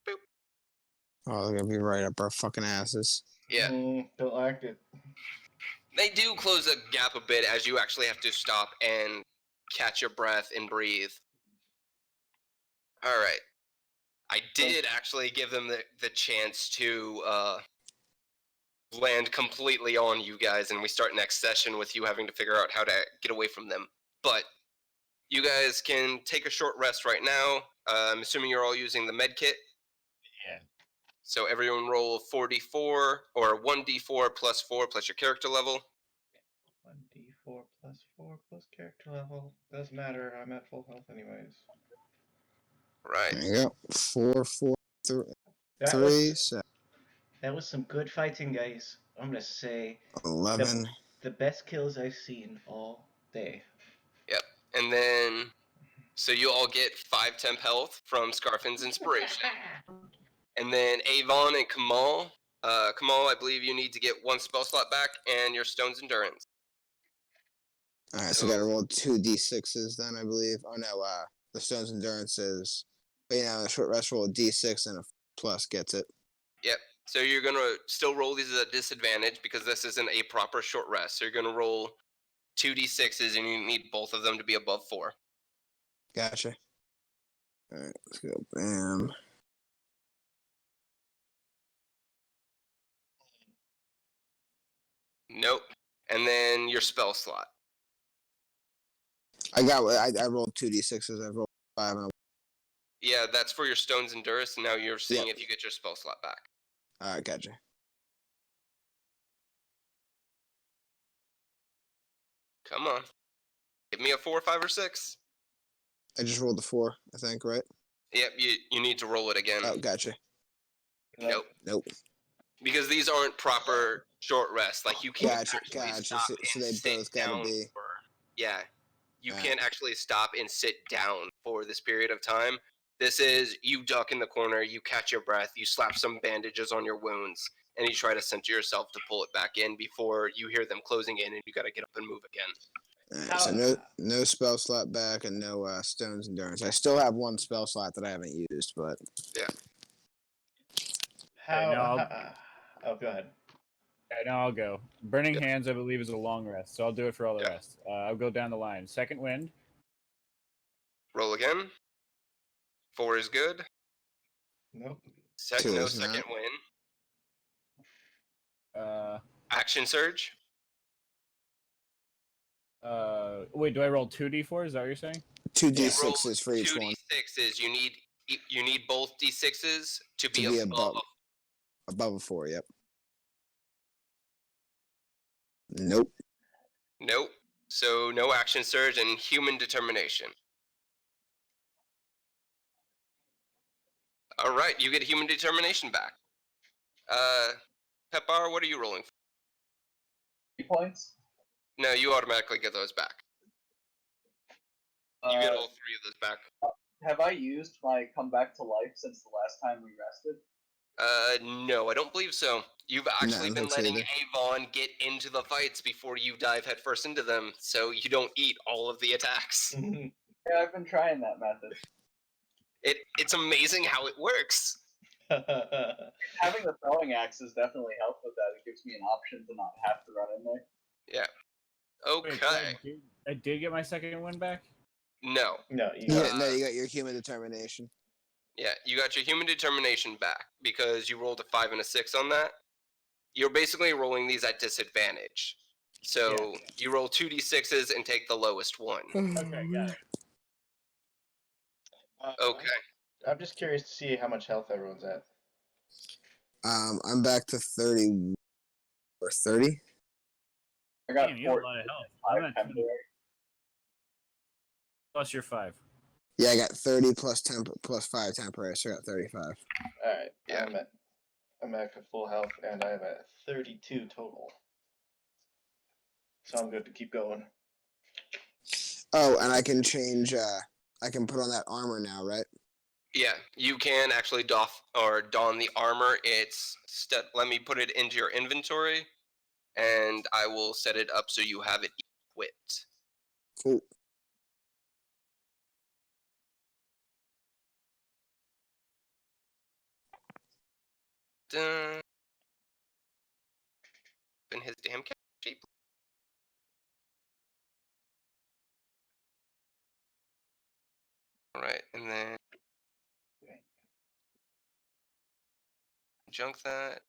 Boop. Oh, they're gonna be right up our fucking asses. Yeah. Don't like it. They do close the gap a bit as you actually have to stop and catch your breath and breathe. All right. I did actually give them the chance to land completely on you guys, and we start next session with you having to figure out how to get away from them. But you guys can take a short rest right now. I'm assuming you're all using the med kit. Yeah. So everyone roll 4d4 or 1d4 plus 4 plus your character level. 1d4 plus 4 plus character level. Doesn't matter. I'm at full health anyways. Right. There you go. 4, 4, 3, That 3 was 7, that was some good fighting, guys. I'm gonna say 11. the best kills I've seen all day. Yep. And then, so you all get 5 temp health from Scarfin's Inspiration. And then Avon and Kamal. Kamal, I believe you need to get 1 spell slot back and your Stone's Endurance. Alright, so we gotta roll 2 d6s then, I believe. Oh no, the Stone's Endurance is. But yeah, the short rest roll a d6 and a plus gets it. Yep. So you're going to still roll these at a disadvantage because this isn't a proper short rest. So you're going to roll 2d6s and you need both of them to be above 4. Gotcha. Alright, let's go. Bam. Nope. And then your spell slot. I rolled 2 d6s. I rolled 5 and Yeah, that's for your Stone's Endurance. And now you're seeing if you get your spell slot back. Alright, gotcha. Come on. Give me a 4, 5, or 6. I just rolled the 4, I think, right? Yep, you need to roll it again. Oh, gotcha. Nope. Nope. Because these aren't proper short rests. Like, you can't Gotcha, actually gotcha. stop So and they sit both gotta down be. yeah. You Alright. can't actually stop and sit down for this period of time. This is you duck in the corner, you catch your breath, you slap some bandages on your wounds, and you try to center yourself to pull it back in before you hear them closing in and you gotta get up and move again. Alright, so no spell slot back and no Stone's Endurance. I still have 1 spell slot that I haven't used, but Oh, go ahead. Okay, now I'll go. Burning Hands, I believe, is a long rest, so I'll do it for all the rest. I'll go down the line. Second Wind. Roll again. 4 is good. Nope. Two No is second not. win. Action Surge. Wait, do I roll 2d4? Is that what you're saying? 2 You roll d6s for each 2 one. d6s. You need both d6s to be, To be above. above a 4, yep. Nope. Nope. So no Action Surge and Human Determination. All right, you get Human Determination back. Pepar, what are you rolling for? 3 points. No, you automatically get those back. You get all 3 of those back. Have I used my comeback to life since the last time we rested? No, I don't believe so. You've actually been that's letting either. Avon get into the fights before you dive headfirst into them, so you don't eat all of the attacks. Yeah, I've been trying that method. It's amazing how it works. Having the throwing axes definitely helped with that. It gives me an option to not have to run in there. Yeah. Wait, Okay. I did get my second win back? No. No, You got your Human Determination. Yeah, you got your Human Determination back because you rolled a 5 and a 6 on that. You're basically rolling these at disadvantage. So you roll 2d6s and take the lowest one. Okay, got it. Okay. I'm just curious to see how much health everyone's at. I'm back to 30 or 30. I got Damn, you have a lot of health. I'm at 20. Plus your 5. Yeah, I got 30 plus 10 plus 5 temporary, so I got 35. Alright. Yeah. I'm at I'm back at full health, and I have a 32 total. So I'm good to keep going. Oh, and I can change. I can put on that armor now, right? Yeah, you can actually don the armor. Let me put it into your inventory, and I will set it up so you have it equipped. Cool. Dun. In his damn sheet. All right, and then junk that.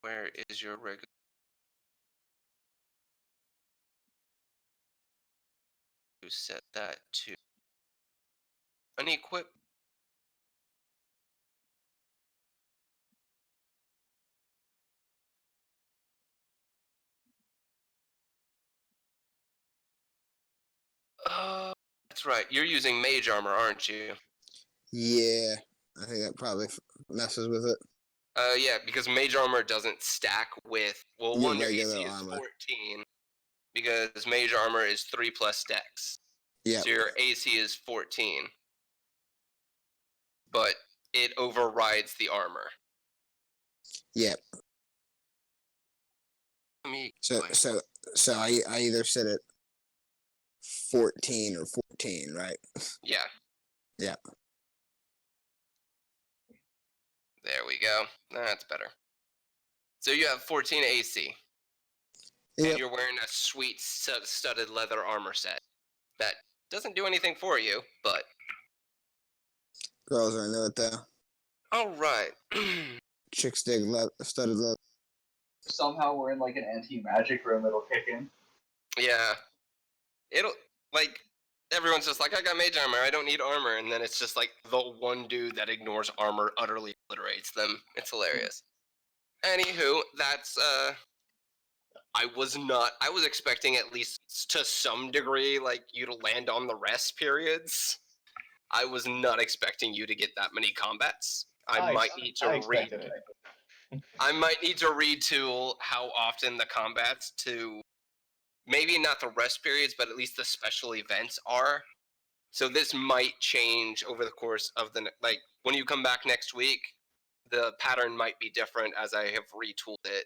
Where is your regular? You set that to unequip. That's right. You're using mage armor, aren't you? Yeah, I think that probably messes with it. Yeah, because mage armor doesn't stack with Your your AC regular is armor. 14 because mage armor is 3+ dex. Yeah. So your AC is 14. But it overrides the armor. Yep. So I either set it 14 or 14, right? Yeah. Yeah. There we go. That's better. So you have 14 AC. Yep. And you're wearing a sweet studded leather armor set. That doesn't do anything for you, but... Girls are into it though. Alright. Chicks dig studded leather. Somehow we're in like an anti-magic room. It'll kick in. Yeah. It'll... Like... Everyone's just like, I got mage armor, I don't need armor. And then it's just like the one dude that ignores armor utterly obliterates them. It's hilarious. Anywho, that's... I was expecting at least to some degree, like, you to land on the rest periods. I was not expecting you to get that many combats. I might need to retool how often the combats to maybe not the rest periods, but at least the special events are. So this might change over the course of like when you come back next week, the pattern might be different as I have retooled it.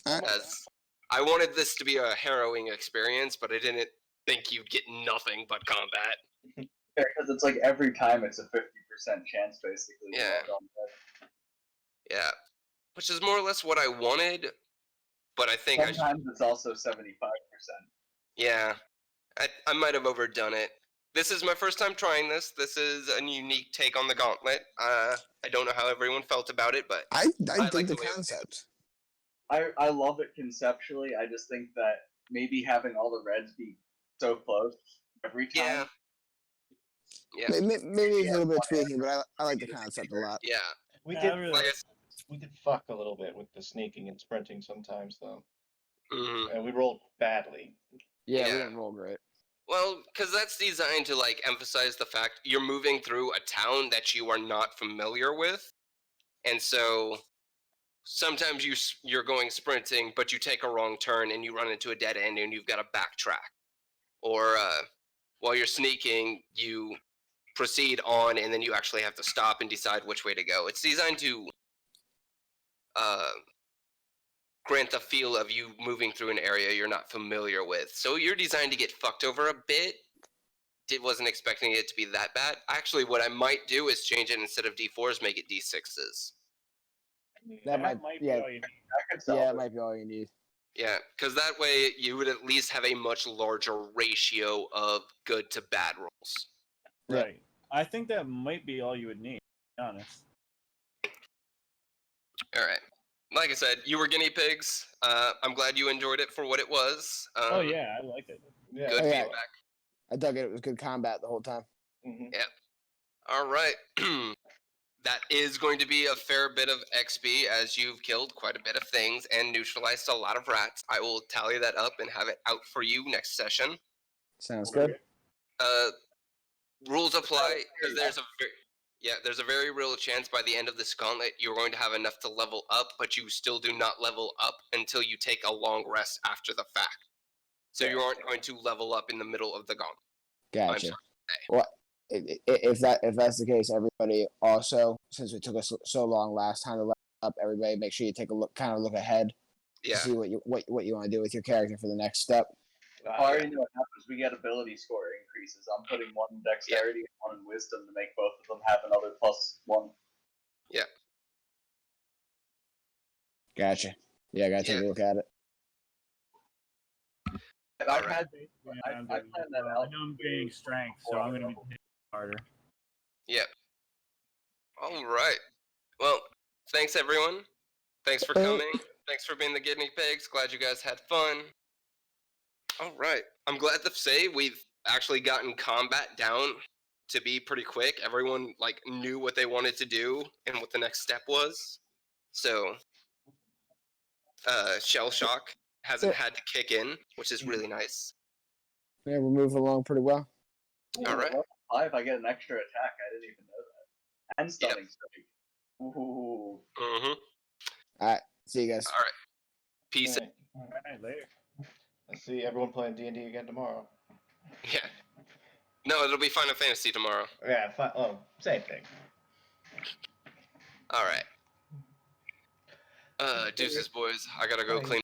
As I wanted this to be a harrowing experience, but I didn't think you'd get nothing but combat. Yeah, because it's like every time it's a 50% chance, basically. Yeah. Yeah. Which is more or less what I wanted, but I think sometimes it's also 75%. Yeah. I might have overdone it. This is my first time trying this. This is a unique take on the Gauntlet. I don't know how everyone felt about it, but I like dig the concept. I love it conceptually. I just think that maybe having all the reds be so close every time. Yeah. Maybe a little bit of tweaking, but I like the concept a lot. Yeah. We Yeah, did I really Like we did fuck a little bit with the sneaking and sprinting sometimes though. Mhm. And we rolled badly. Yeah, Yeah. we didn't roll great. Well, because that's designed to like emphasize the fact you're moving through a town that you are not familiar with, and so sometimes you're going sprinting, but you take a wrong turn and you run into a dead end and you've got to backtrack, or while you're sneaking, you proceed on and then you actually have to stop and decide which way to go. It's designed to grant the feel of you moving through an area you're not familiar with. So you're designed to get fucked over a bit. Wasn't expecting it to be that bad. Actually, what I might do is change it instead of D4s, make it D6s. that might be all you need. Yeah, it might be all you need. Yeah, because that way you would at least have a much larger ratio of good to bad rolls. Yeah. Right. I think that might be all you would need, to be honest. All right. Like I said, you were guinea pigs. I'm glad you enjoyed it for what it was. Oh yeah, I like it. Yeah. Good Oh, yeah. feedback. I dug it. It was good combat the whole time. Mm-hmm. Yeah. All right. that is going to be a fair bit of XP as you've killed quite a bit of things and neutralized a lot of rats. I will tally that up and have it out for you next session. Sounds good. Rules apply because there's a very real chance by the end of this gauntlet you're going to have enough to level up, but you still do not level up until you take a long rest after the fact. So you aren't going to level up in the middle of the gauntlet. Gotcha. Well, if that's the case, everybody also, since it took us so long last time to level up, everybody make sure you take a look ahead to see what you want to do with your character for the next step. I already know what happens. We get ability score increases. I'm putting 1 in dexterity and 1 in wisdom to make both of them have another +1. Yeah. Gotcha. Yeah, I gotta take a look at it. And I've had I planned that I out. know I'm gaining strength, so I'm gonna be hitting harder. Yep. All right. Well, thanks everyone. Thanks for coming. Thanks for being the guinea pigs. Glad you guys had fun. All right. I'm glad to say we've actually gotten combat down to be pretty quick. Everyone like knew what they wanted to do and what the next step was. So shell shock hasn't had to kick in, which is really nice. Yeah, we're moving along pretty well. All right. Level 5, I get an extra attack. I didn't even know that. And stunning strike. Ooh. Mm-hmm. All right. See you guys. All right. Peace. Alright. Alright, later. I'll see everyone playing D&D again tomorrow. Yeah. No, it'll be Final Fantasy tomorrow. Yeah, same thing. All right. Deuces, boys. I gotta go Bye. clean